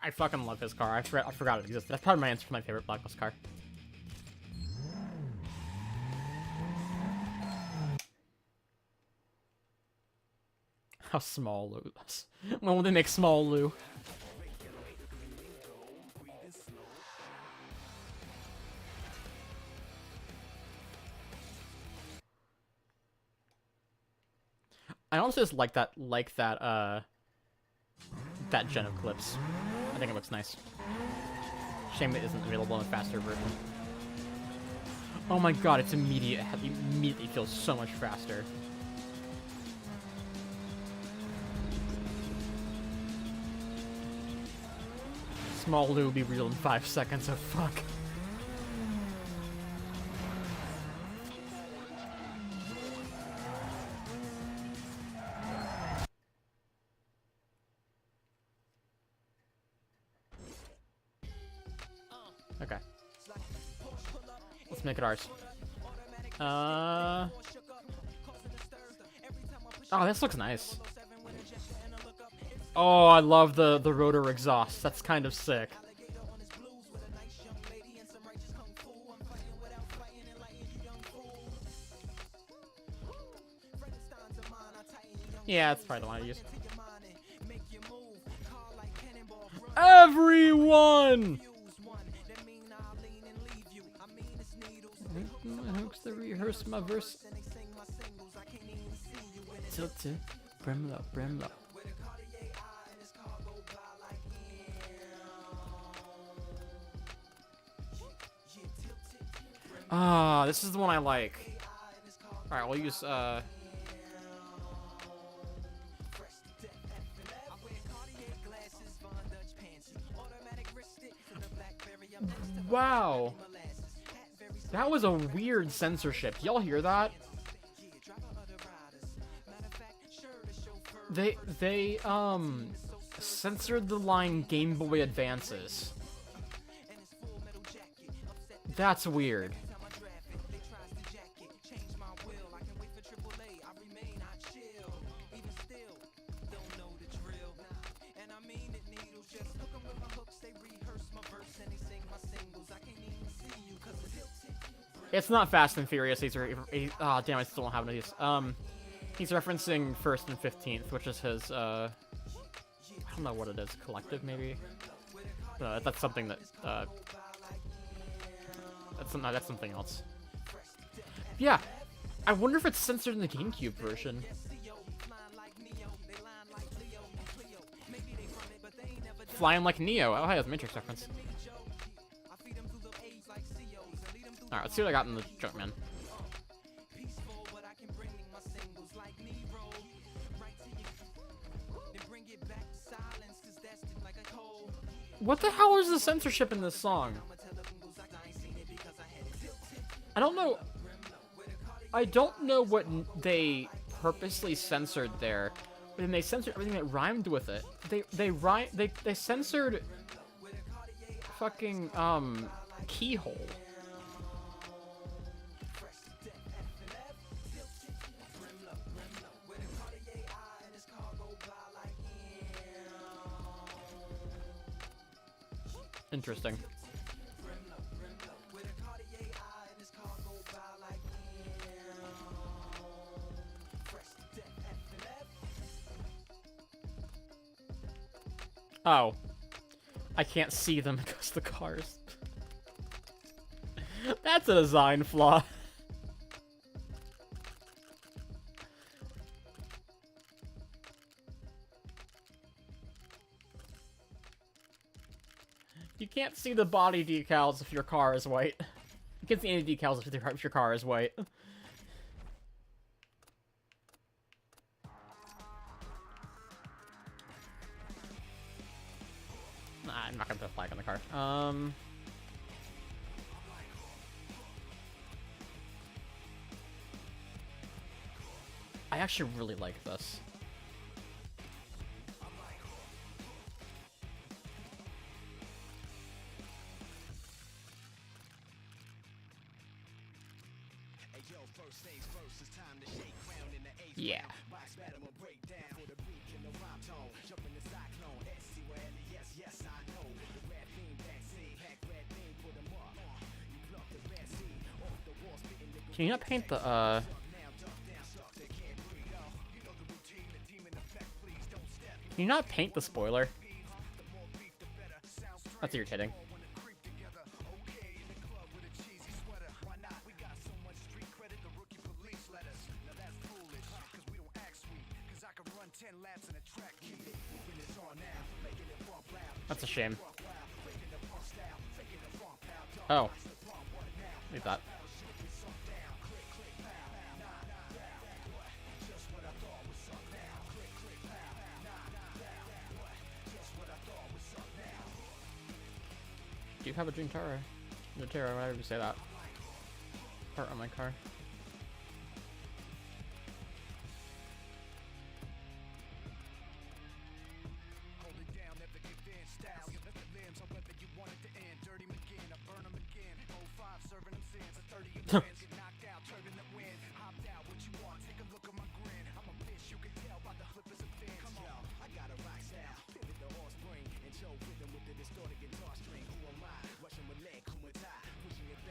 I fucking love his car. I forgot it existed. That's probably my answer for my favorite Blacklist car. How small Lou is. When will they make small Lou? I honestly just like that that gen of clips. I think it looks nice. Shame it isn't available in a faster version. Oh my god, it's immediate. It immediately feels so much faster. Small Lou will be real in 5 seconds, oh fuck. Okay. Let's make it ours. Oh, this looks nice. Oh, I love the rotor exhaust. That's kind of sick. Yeah, that's probably the one I use. Everyone! I hope to rehearse my verse. Tilted, Brimlow, Brimlow. Ah, this is the one I like. Alright, we'll use, Wow. That was a weird censorship. Y'all hear that? They censored the line Game Boy Advances. That's weird. It's not Fast and Furious. Oh, damn, I still don't have any of these. He's referencing First and 15th, which is his, I don't know what it is. Collective, maybe? That's something that, that's something else. Yeah. I wonder if it's censored in the GameCube version. Flying like Neo. Oh, hey, that's a Matrix reference. Alright, let's see what I got in the Junkman. What the hell is the censorship in this song? I don't know. I don't know what they purposely censored there, but then they censored everything that rhymed with it. They censored fucking Keyhole. Interesting. Oh. I can't see them because the cars. That's a design flaw. You can't see the body decals if your car is white. You can't see any decals if your car is white. Nah, I'm not gonna put a flag on the car. I actually really like this. Yeah. Can you not paint the, Can you not paint the spoiler? That's irritating. That's a shame. Oh. Leave that. Do you have a Juntara? Juntara, why did you say that? Part on my car.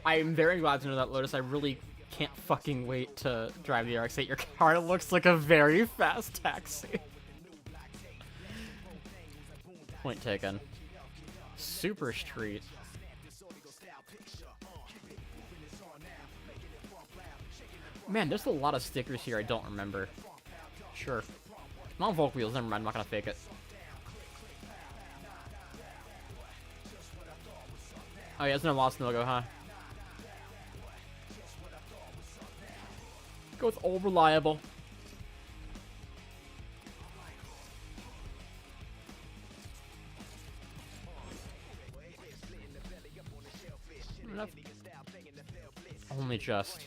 I'm very glad to know that, Lotus. I really can't fucking wait to drive the RX-8. Your car looks like a very fast taxi. Point taken. Super Street. Man, there's a lot of stickers here I don't remember. Sure. Not Volk wheels, never mind, I'm not gonna fake it. Oh yeah, it's no Lost logo, huh? Go with old reliable. Enough. Only just.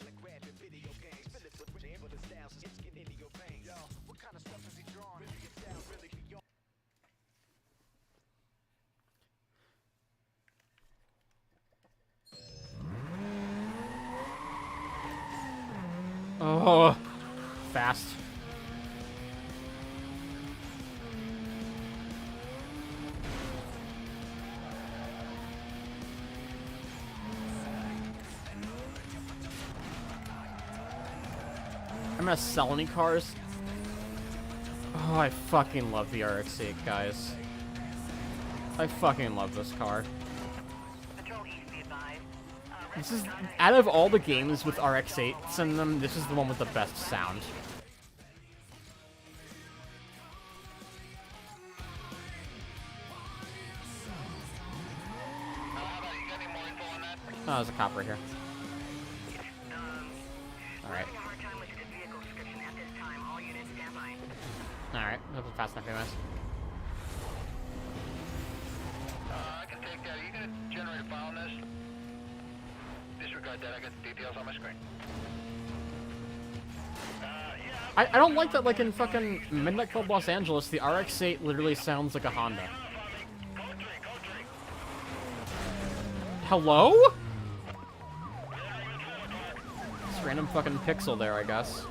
Oh, fast. I'm gonna sell any cars. Oh, I fucking love the RX-8, guys. I fucking love this car. This is, out of all the games with RX-8s in them, this is the one with the best sound. Oh, there's a cop right here. Alright. Alright, nothing fast enough anyways. I can take that. Are you gonna generate a file on this? Disregard that, I got the details on my screen. I don't like that, like, in fucking Midnight Club Los Angeles, the RX-8 literally sounds like a Honda. Hello? This random fucking pixel there, I guess.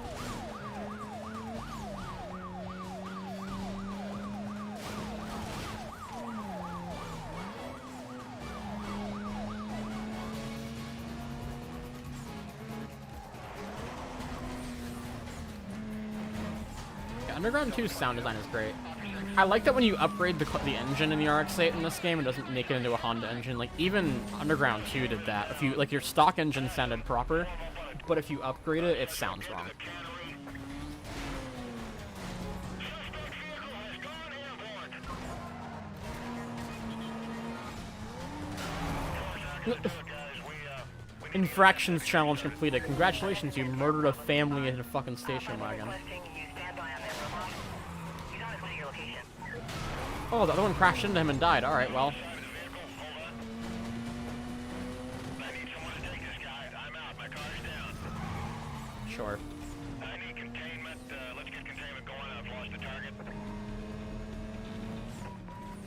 Underground 2's sound design is great. I like that when you upgrade the engine in the RX-8 in this game, it doesn't make it into a Honda engine. Like, even Underground 2 did that. If you, like, your stock engine sounded proper, but if you upgrade it, it sounds wrong. Infractions challenge completed. Congratulations, you murdered a family in a fucking station wagon. Oh, the other one crashed into him and died. Alright, well. Sure. I need containment. Let's get containment going. I've lost the target.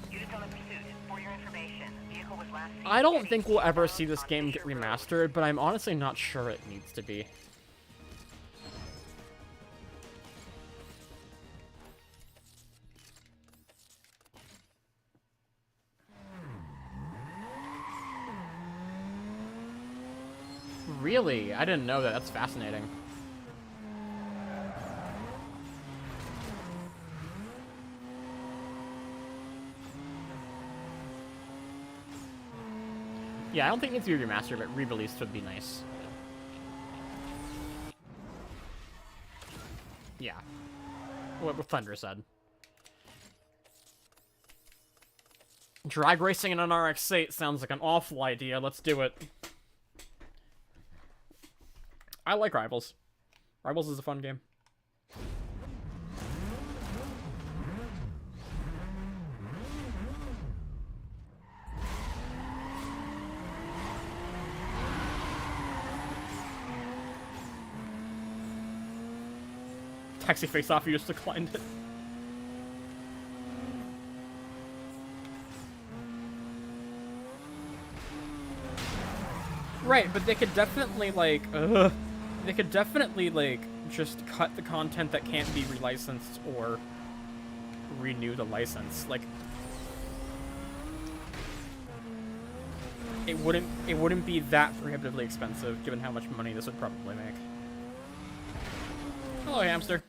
Units on the pursuit. For your information, vehicle was last seen. I don't think we'll ever see this game get remastered, but I'm honestly not sure it needs to be. Really? I didn't know that. That's fascinating. Yeah, I don't think it needs to be remastered, but re-released would be nice. Yeah. What Thunder said. Drag racing in an RX-8 sounds like an awful idea. Let's do it. I like Rivals. Rivals is a fun game. Taxi Face Off, you just declined it. Right, but they could definitely, like, they could definitely, like, just cut the content that can't be relicensed or renew the license. Like, it wouldn't be that prohibitively expensive, given how much money this would probably make. Hello, hamster.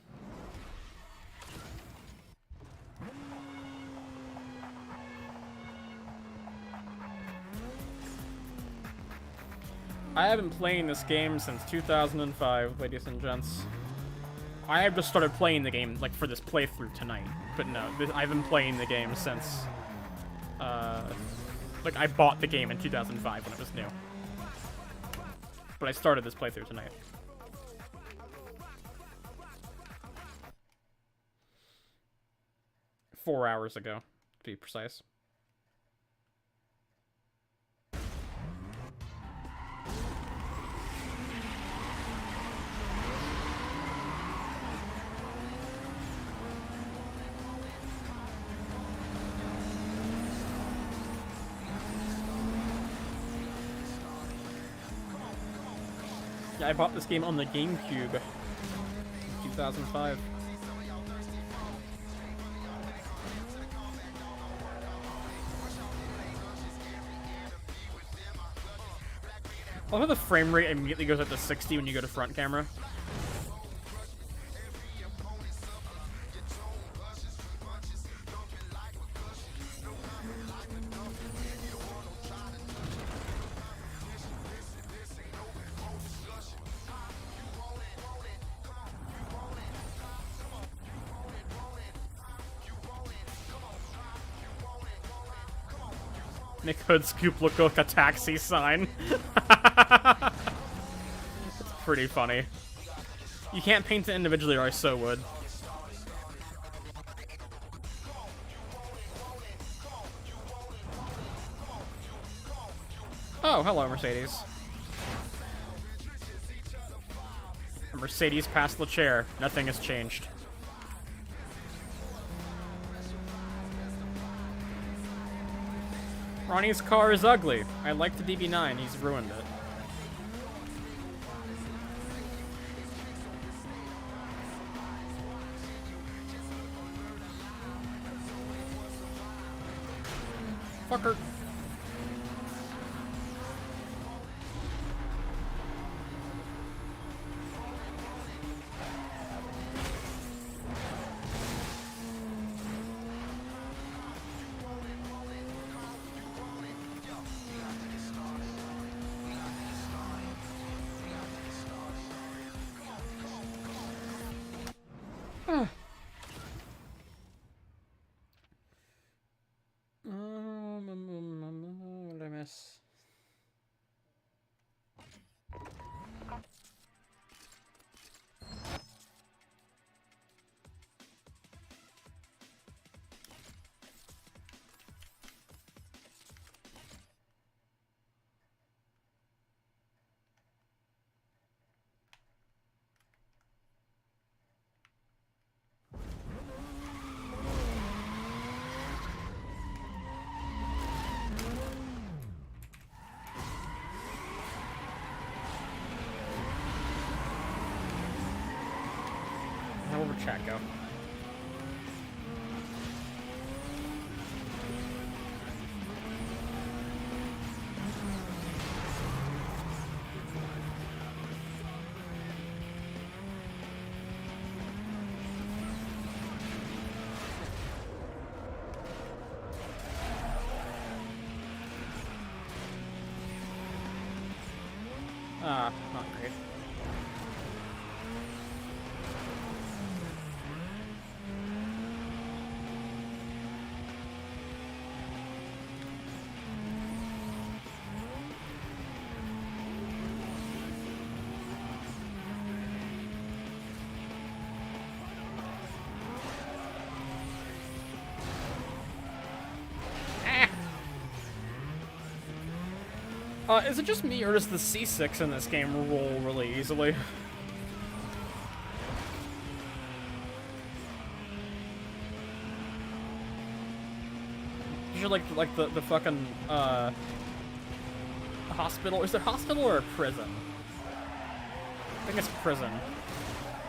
I have been playing this game since 2005, ladies and gents. I have just started playing the game, like, for this playthrough tonight. But no, I've been playing the game since, like, I bought the game in 2005 when it was new. But I started this playthrough tonight. Four hours ago, to be precise. Yeah, I bought this game on the GameCube in 2005. I love how the frame rate immediately goes up to 60 when you go to front camera. Make Hood Scoop look like a taxi sign. It's pretty funny. You can't paint it individually or I so would. Oh, hello, Mercedes. Mercedes passed the chair. Nothing has changed. Ronnie's car is ugly. I like the DB9. He's ruined it. Fucker. What did I miss? How will chat go? Ah, not great. Is it just me, or does the C6 in this game roll really easily? You should like the fucking hospital. Is it hospital or a prison? I think it's prison.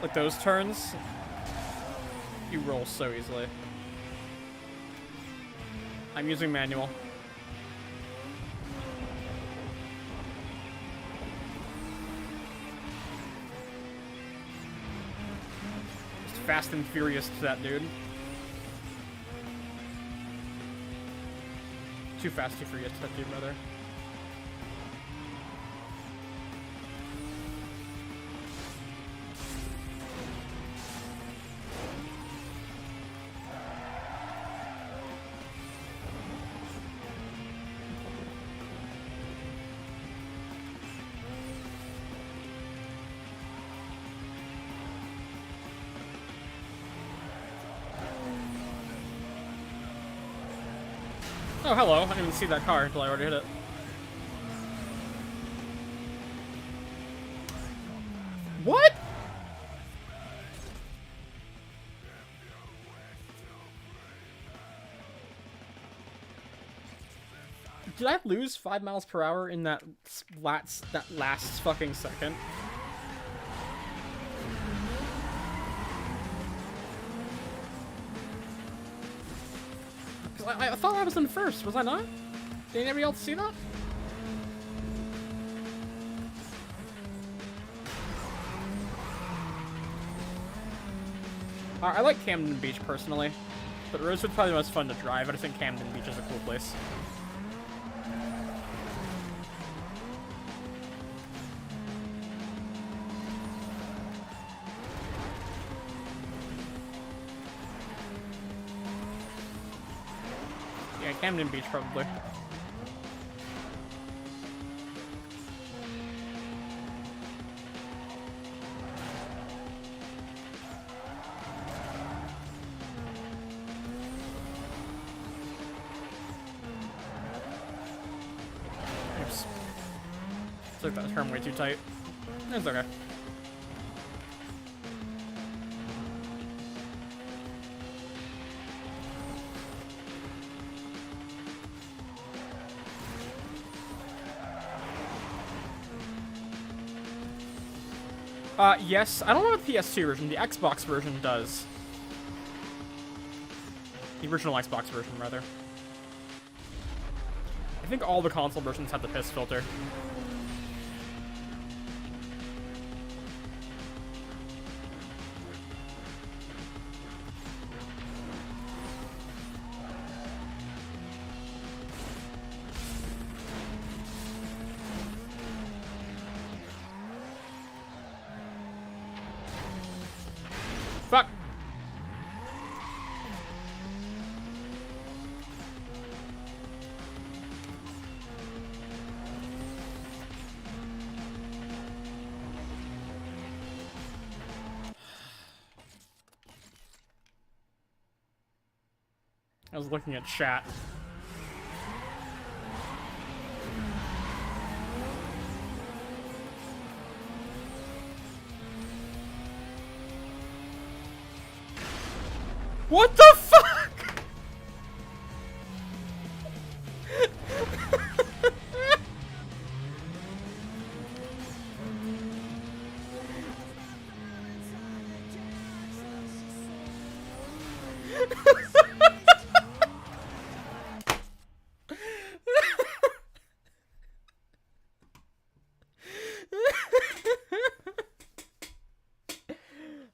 Like those turns, you roll so easily. I'm using manual. Just fast and furious to that dude. Too fast, too furious to that dude, brother. Oh, hello. I didn't even see that car until I already hit it. What? Did I lose 5 miles per hour in that last fucking second? I thought I was in first, was I not? Did anybody else see that? I like Camden Beach personally, but Rosewood's probably the most fun to drive, and I think Camden Beach is a cool place. Yeah, Camden Beach probably. Oops. Took that turn way too tight. It's okay. Yes. I don't know about the PS2 version. The Xbox version does. The original Xbox version, rather. I think all the console versions have the piss filter. Fuck! I was looking at chat. What the fuck?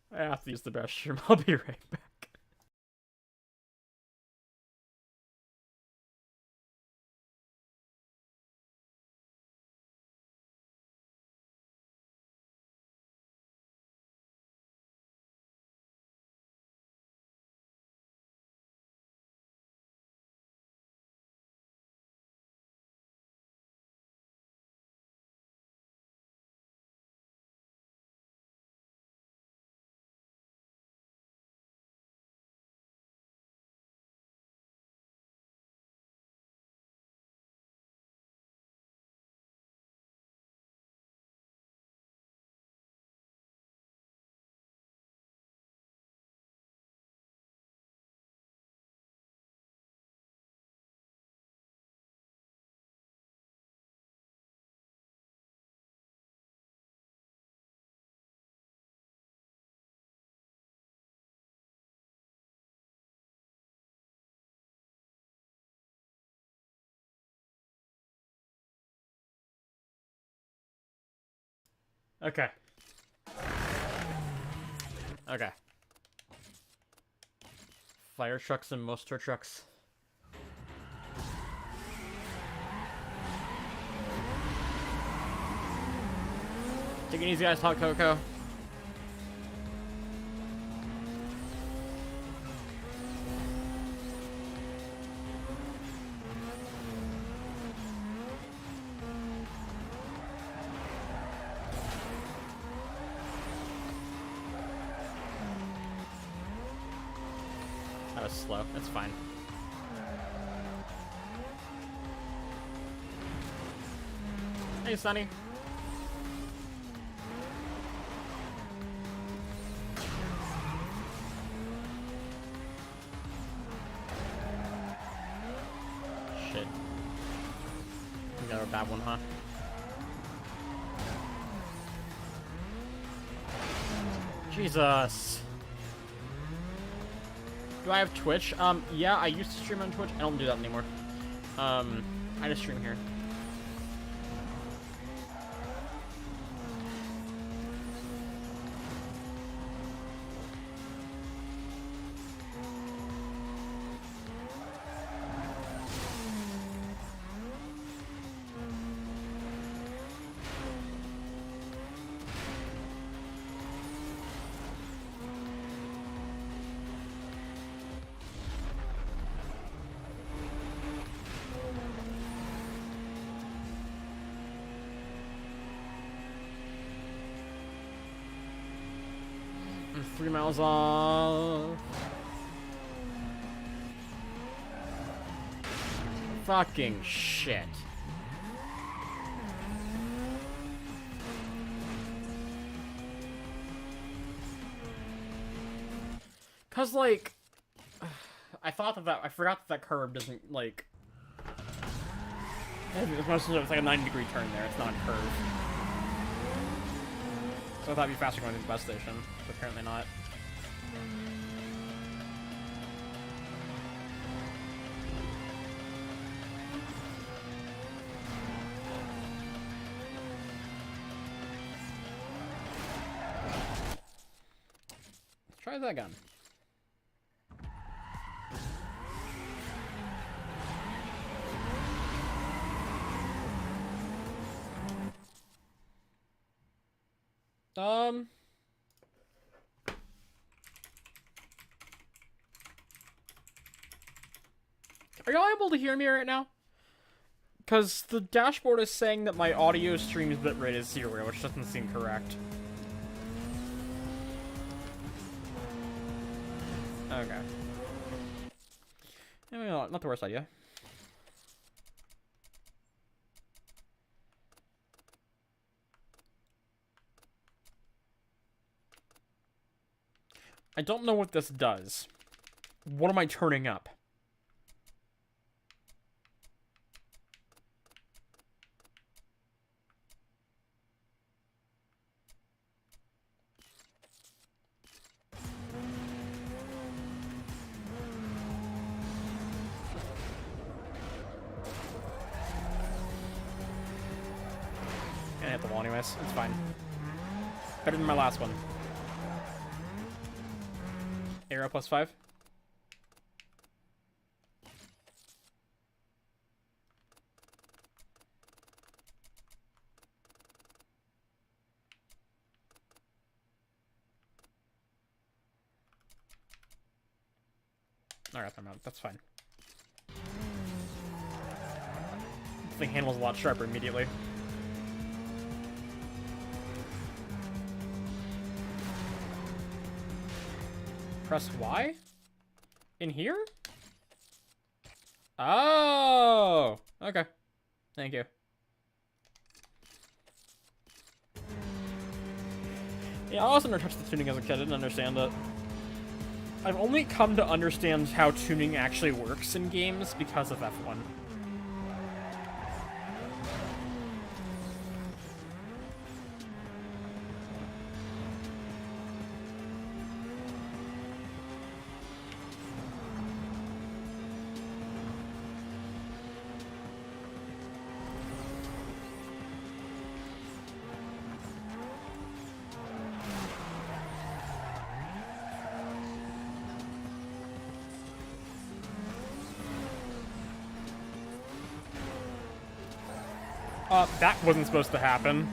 I have to use the restroom. I'll be right back. Okay. Okay. Fire trucks and monster trucks. Take it easy, guys. Hot Cocoa. That was slow. That's fine. Hey, Sonny. Shit. Another bad one, huh? Jesus. Do I have Twitch? Yeah, I used to stream on Twitch. I don't do that anymore. I just stream here. I'm 3 miles off. Fucking shit. Cause like, I forgot that curve doesn't like. It's like a 90-degree turn there. It's not a curve. So I thought it'd be faster going to the bus station, but apparently not. Let's try that again. Are y'all able to hear me right now? Because the dashboard is saying that my audio stream's bitrate is 0, which doesn't seem correct. Okay. Maybe not the worst idea. I don't know what this does. What am I turning up? I hit the wall anyways. It's fine. Better than my last one. Arrow +5. Alright, I'm out. That's fine. The thing handles a lot sharper immediately. Press Y? In here? Oh! Okay. Thank you. Yeah, I also never touched the tuning as a kid. I didn't understand it. I've only come to understand how tuning actually works in games because of F1. That wasn't supposed to happen.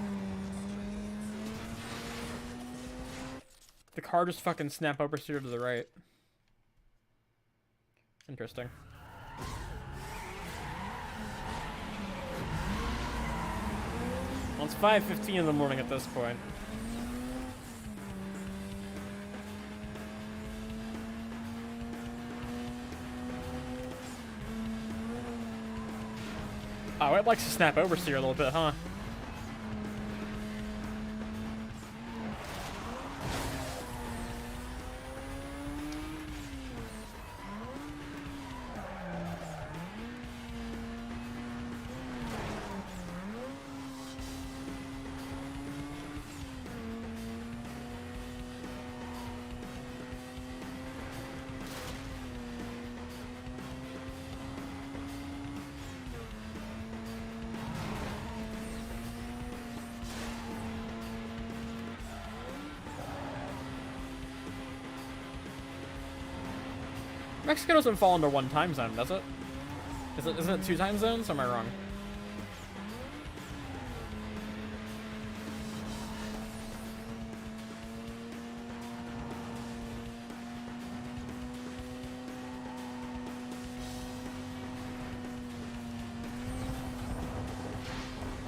The car just fucking snap oversteered to the right. Interesting. Well, it's 5:15 in the morning at this point. Oh, it likes to snap oversteer a little bit, huh? Mexico doesn't fall under one time zone, does it? Isn't it 2 time zones? Or am I wrong?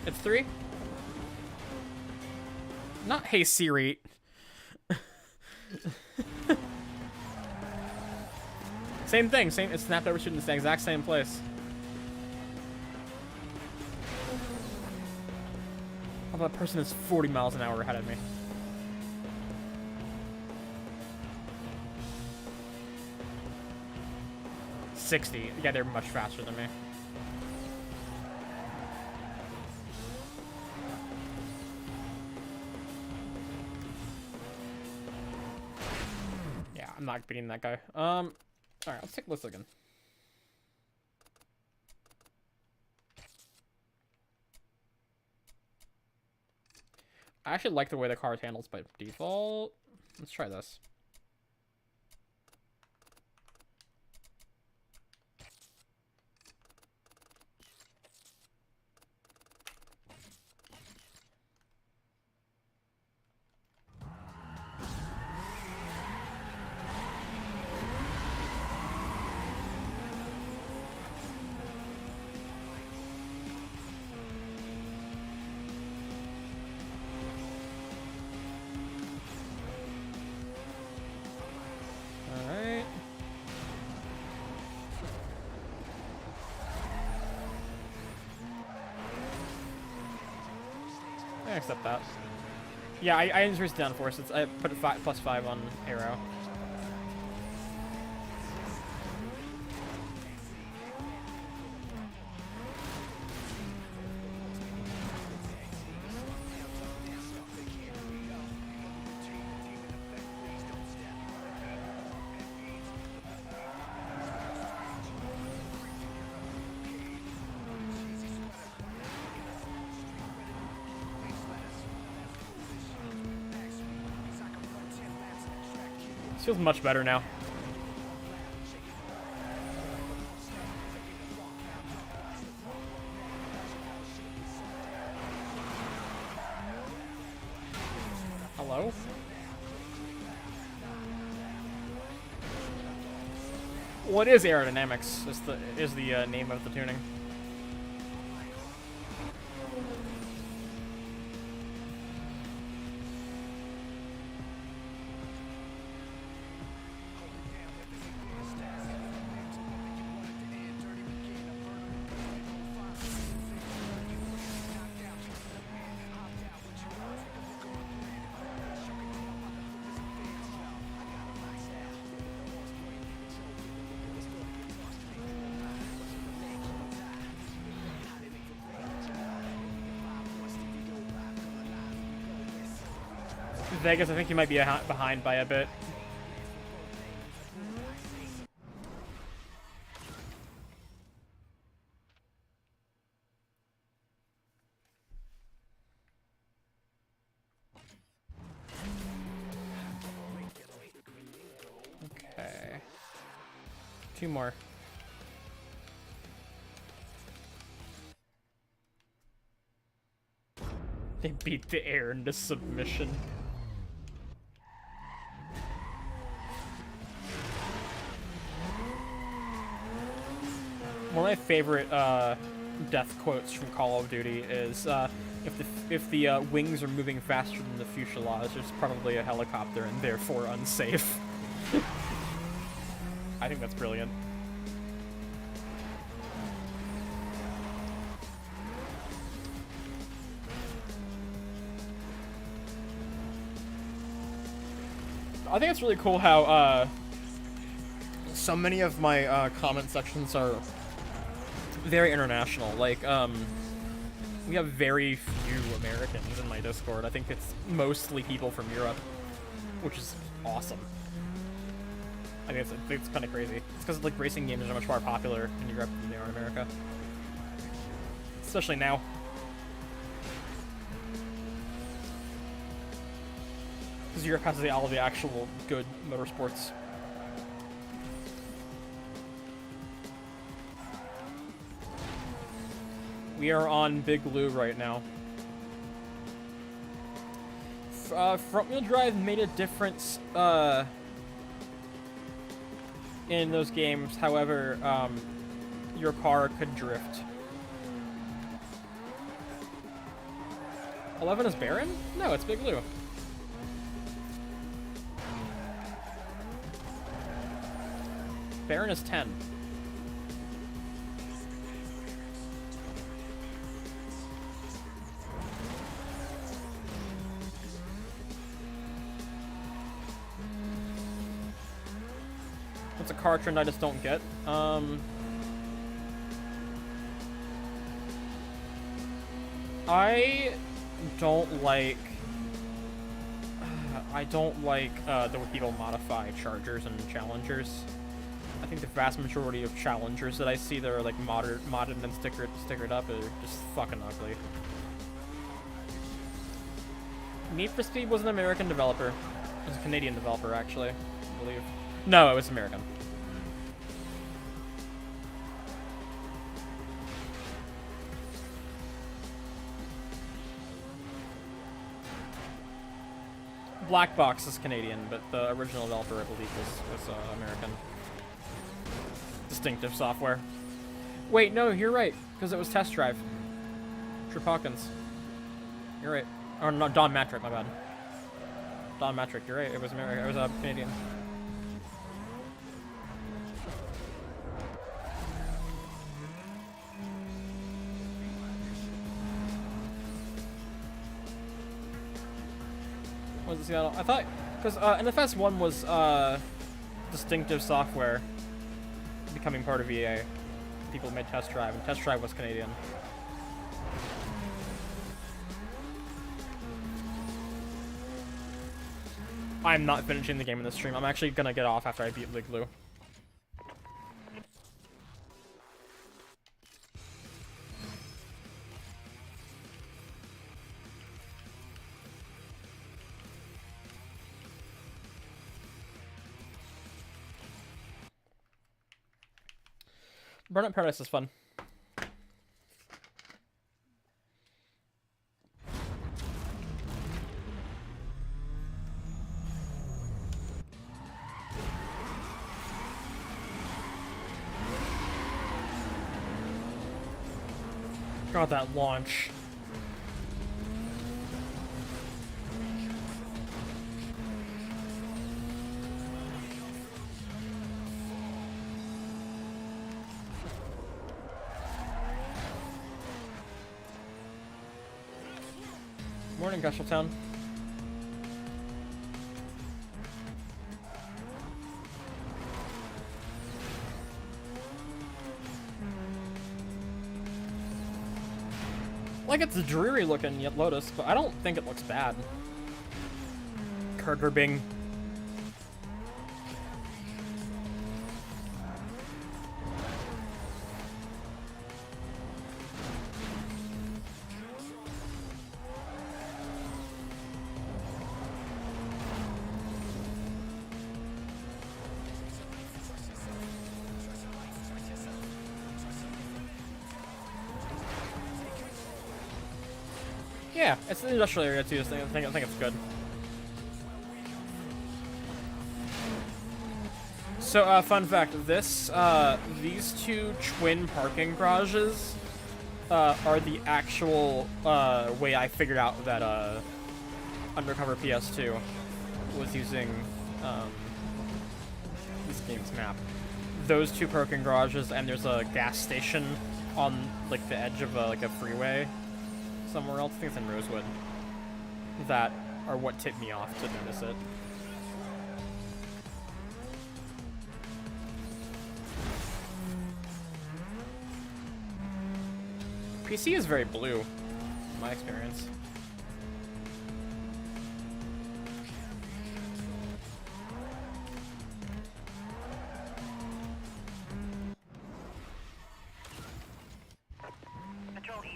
It's 3? Not Hey Siri. Same thing, it snapped over shooting in the exact same place. Oh, that person is 40 miles an hour ahead of me. $60. Yeah, they're much faster than me. Yeah, I'm not beating that guy. Alright, let's take this again. I actually like the way the car handles by default. Let's try this. I accept that. Yeah, I increased downforce. I put it +5 on arrow. Feels much better now. Hello? What is aerodynamics? Is the name of the tuning. Vegas, I think you might be behind by a bit. Okay. 2 more. They beat the air into submission. One of my favorite death quotes from Call of Duty is, if the wings are moving faster than the fuselage, there's probably a helicopter and therefore unsafe. I think that's brilliant. I think it's really cool how so many of my comment sections are very international. Like, we have very few Americans in my Discord. I think it's mostly people from Europe, which is awesome. I think it's kind of crazy. It's because like racing games are much more popular in Europe than they are in America, especially now. Because Europe has all of the actual good motorsports. We are on Big Blue right now. Front-wheel drive made a difference in those games. However, your car could drift. 11 is Baron? No, it's Big Blue. Baron is 10. It's a car trend I just don't get. I don't like the way people modify Chargers and Challengers. I think the vast majority of Challengers that I see that are like modded and stickered up are just fucking ugly. Need for Speed was an American developer. It was a Canadian developer, actually, I believe. No, it was American. Black Box is Canadian, but the original developer, I believe, was American. Distinctive Software. Wait, no, you're right, because it was Test Drive. Trip Hawkins. You're right. Or no, Don Matrick, my bad. Don Matrick, you're right. It was American. It was Canadian. Was it Seattle? I thought, because NFS1 was Distinctive Software becoming part of EA. People made Test Drive, and Test Drive was Canadian. I'm not finishing the game in this stream. I'm actually gonna get off after I beat Big Blue. Burnout Paradise is fun. God, that launch. Morning, Gusheltown. Like, it's dreary looking yet Lotus, but I don't think it looks bad. Kurger Bing. Yeah, it's an industrial area too. So I think it's good. So, fun fact: these two twin parking garages are the actual way I figured out that Undercover PS2 was using this game's map. Those two parking garages, and there's a gas station on like the edge of like a freeway somewhere else. I think it's in Rosewood. That are what tipped me off to notice it. PC is very blue, in my experience. Patrol East.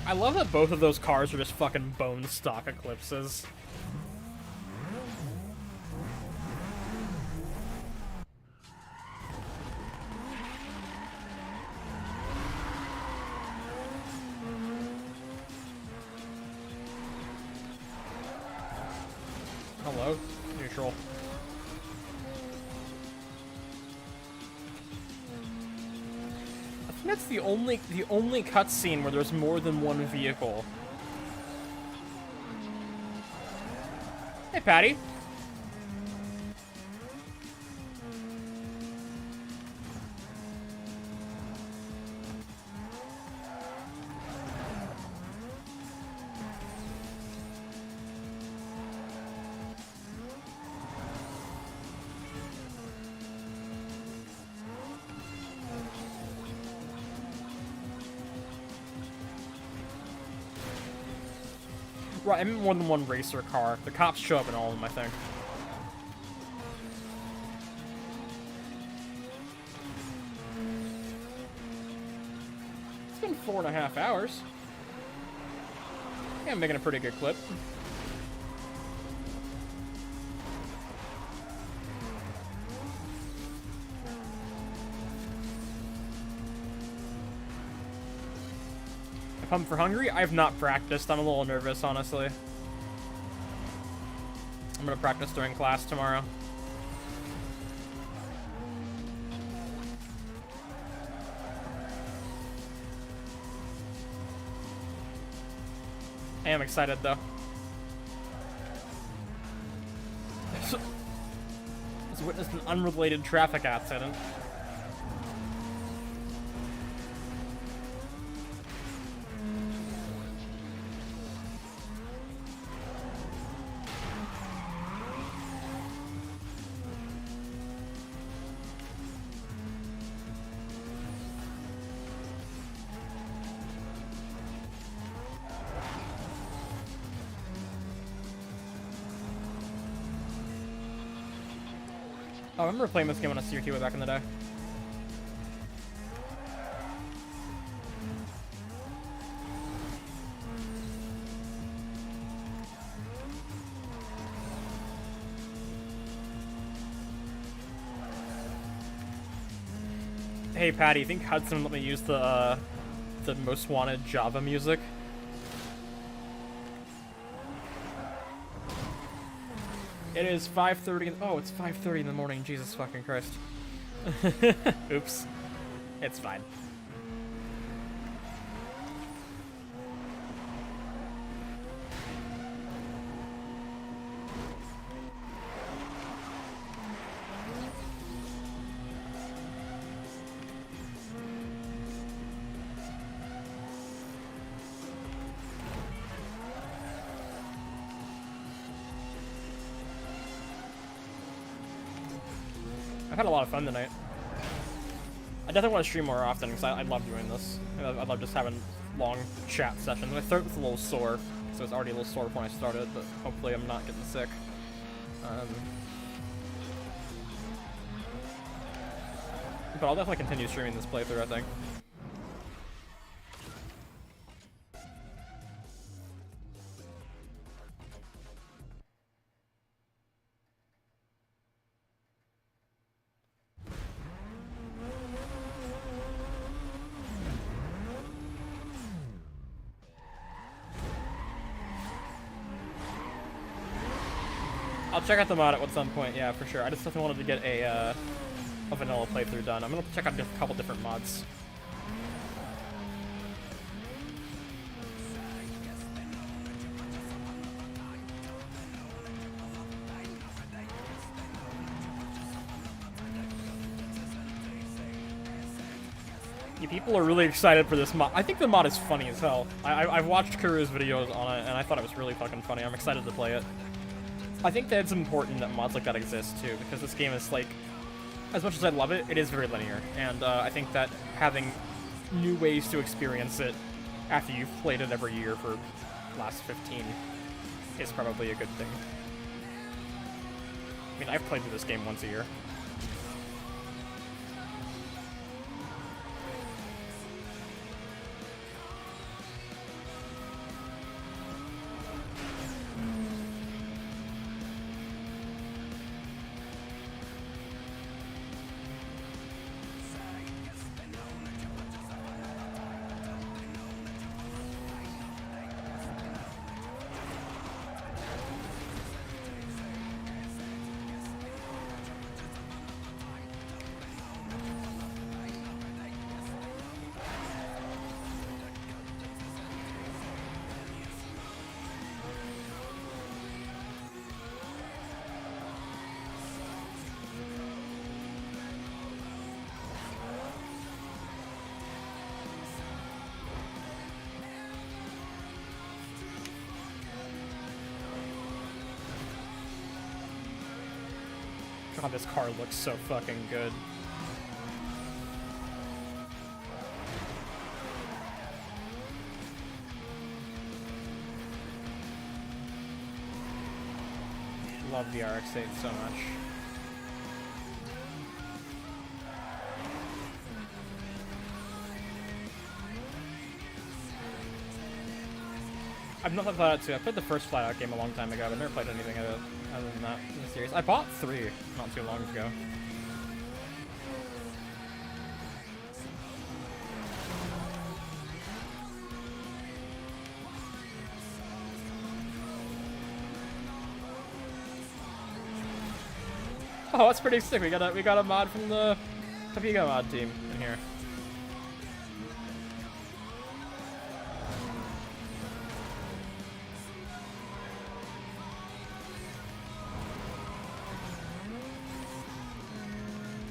I love that both of those cars are just fucking bone stock Eclipses. Hello? Neutral. I think that's the only cutscene where there's more than one vehicle. Hey, Patty. Right, I meant more than one racer car. The cops show up in all of them, I think. It's been 4.5 hours. Yeah, I'm making a pretty good clip. Pumped for Hungry? I have not practiced. I'm a little nervous, honestly. I'm gonna practice during class tomorrow. I am excited, though. Just witnessed an unrelated traffic accident. Oh, I remember playing this game on a CRT way back in the day. Hey, Patty, you think Hudson let me use the Most Wanted Java music? It is 5:30. Oh, it's 5:30 in the morning. Jesus fucking Christ. Oops. It's fine. I've had a lot of fun tonight. I definitely want to stream more often because I love doing this. I love just having long chat sessions. My throat was a little sore, so it's already a little sore before I started, but hopefully I'm not getting sick. But I'll definitely continue streaming this playthrough, I think. I'll check out the mod at some point, yeah, for sure. I just definitely wanted to get a vanilla playthrough done. I'm gonna check out a couple different mods. Yeah, people are really excited for this mod. I think the mod is funny as hell. I've watched Kuru's videos on it, and I thought it was really fucking funny. I'm excited to play it. I think that it's important that mods like that exist, too, because this game is, like, as much as I love it, it is very linear, and I think that having new ways to experience it after you've played it every year for the last 15 is probably a good thing. I mean, I've played through this game once a year. God, this car looks so fucking good. Love the RX-8 so much. I've not played out 2. I played the first Flat Out game a long time ago, but never played anything other than that in the series. I bought 3 not too long ago. Oh, that's pretty sick. We got a mod from the Tapiga mod team in here.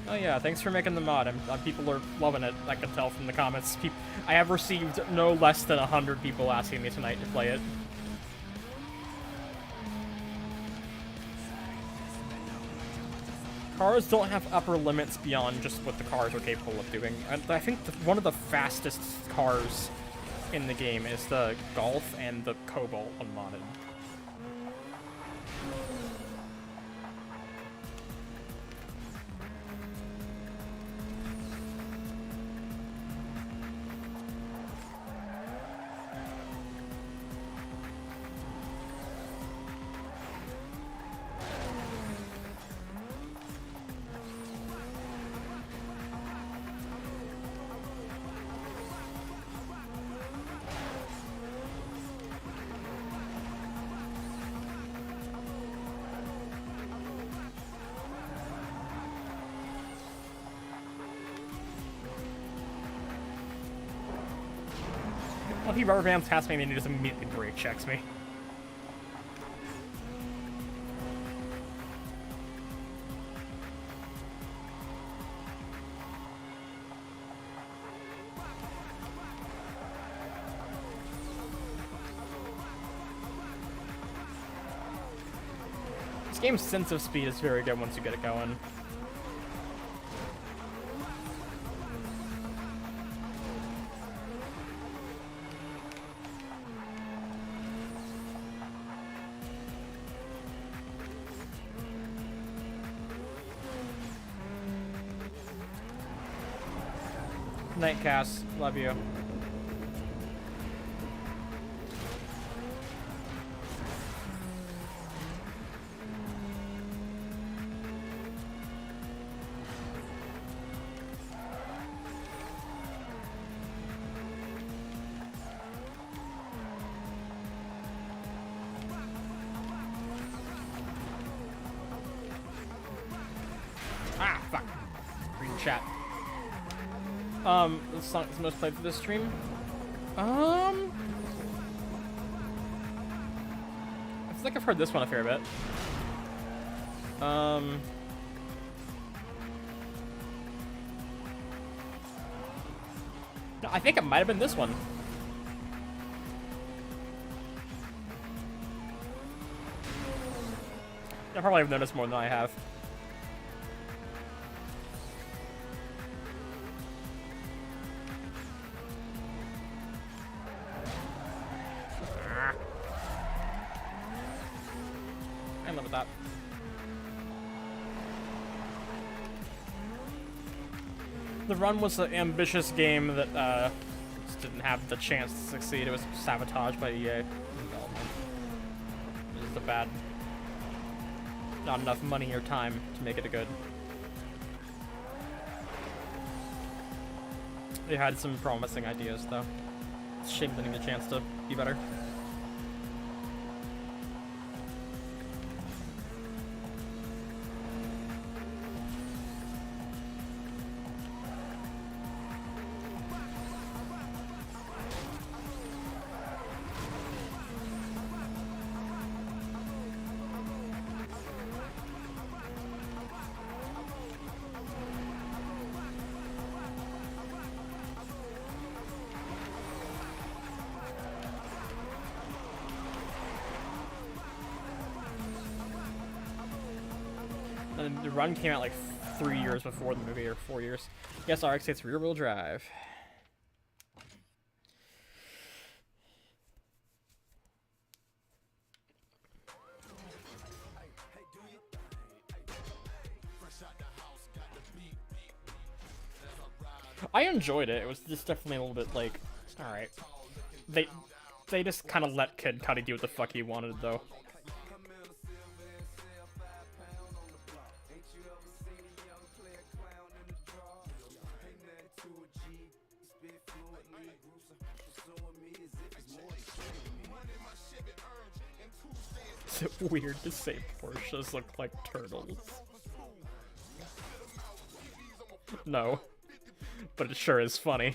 Oh yeah, thanks for making the mod. People are loving it. I can tell from the comments. I have received no less than 100 people asking me tonight to play it. Cars don't have upper limits beyond just what the cars are capable of doing. I think one of the fastest cars in the game is the Golf and the Cobalt unmodded. Well, he rubber bands past me and he just immediately brake checks me. This game's sense of speed is very good once you get it going. Night, Cass. Love you. Ah, fuck. Green chat. The song is most played for this stream. I feel like I've heard this one a fair bit. No, I think it might have been this one. I probably have noticed more than I have. I love that. The Run was an ambitious game that just didn't have the chance to succeed. It was sabotaged by EA development. It was the bad. Not enough money or time to make it a good. They had some promising ideas though. It's a shame they didn't get a chance to be better. And the Run came out like 3 years before the movie, or 4 years. Yes, RX-8's rear-wheel drive. I enjoyed it. It was just definitely a little bit like, all right. They just kind of let Kid Cudi do what the fuck he wanted though. Is it weird to say Porsches look like turtles? No. But it sure is funny.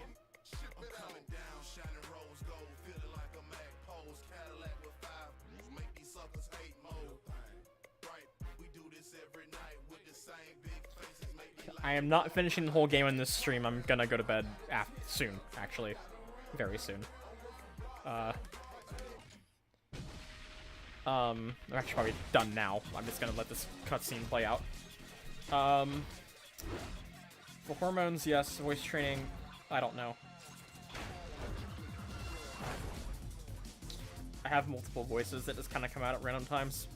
I am not finishing the whole game in this stream. I'm gonna go to bed soon, actually. Very soon. I'm actually probably done now. I'm just gonna let this cutscene play out. For hormones, yes. Voice training, I don't know. I have multiple voices that just kind of come out at random times.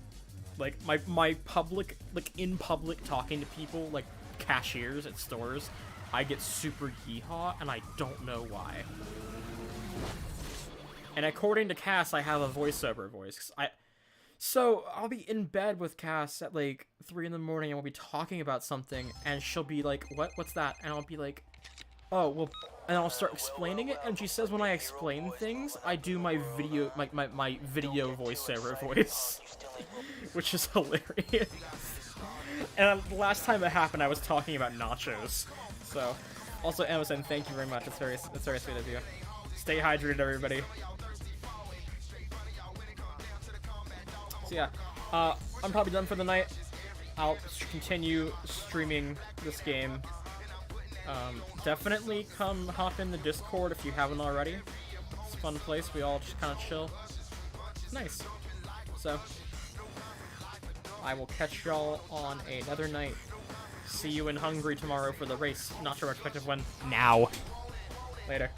Like, my public, like, in public talking to people, like, cashiers at stores, I get super yeehaw, and I don't know why. And according to Cass, I have a voiceover voice. So, I'll be in bed with Cass at, like, 3 in the morning, and we'll be talking about something, and she'll be like, what's that? And I'll be like, oh, well, and I'll start explaining it, and she says when I explain things, I do my video, my video voiceover voice, which is hilarious. And the last time it happened, I was talking about nachos. So, also, Emerson, thank you very much. It's very sweet of you. Stay hydrated, everybody. So yeah, I'm probably done for the night. I'll continue streaming this game. Definitely come hop in the Discord if you haven't already. It's a fun place. We all just kind of chill. It's nice. So, I will catch y'all on another night. See you in Hungary tomorrow for the race. Not sure what expected when. Now. Later.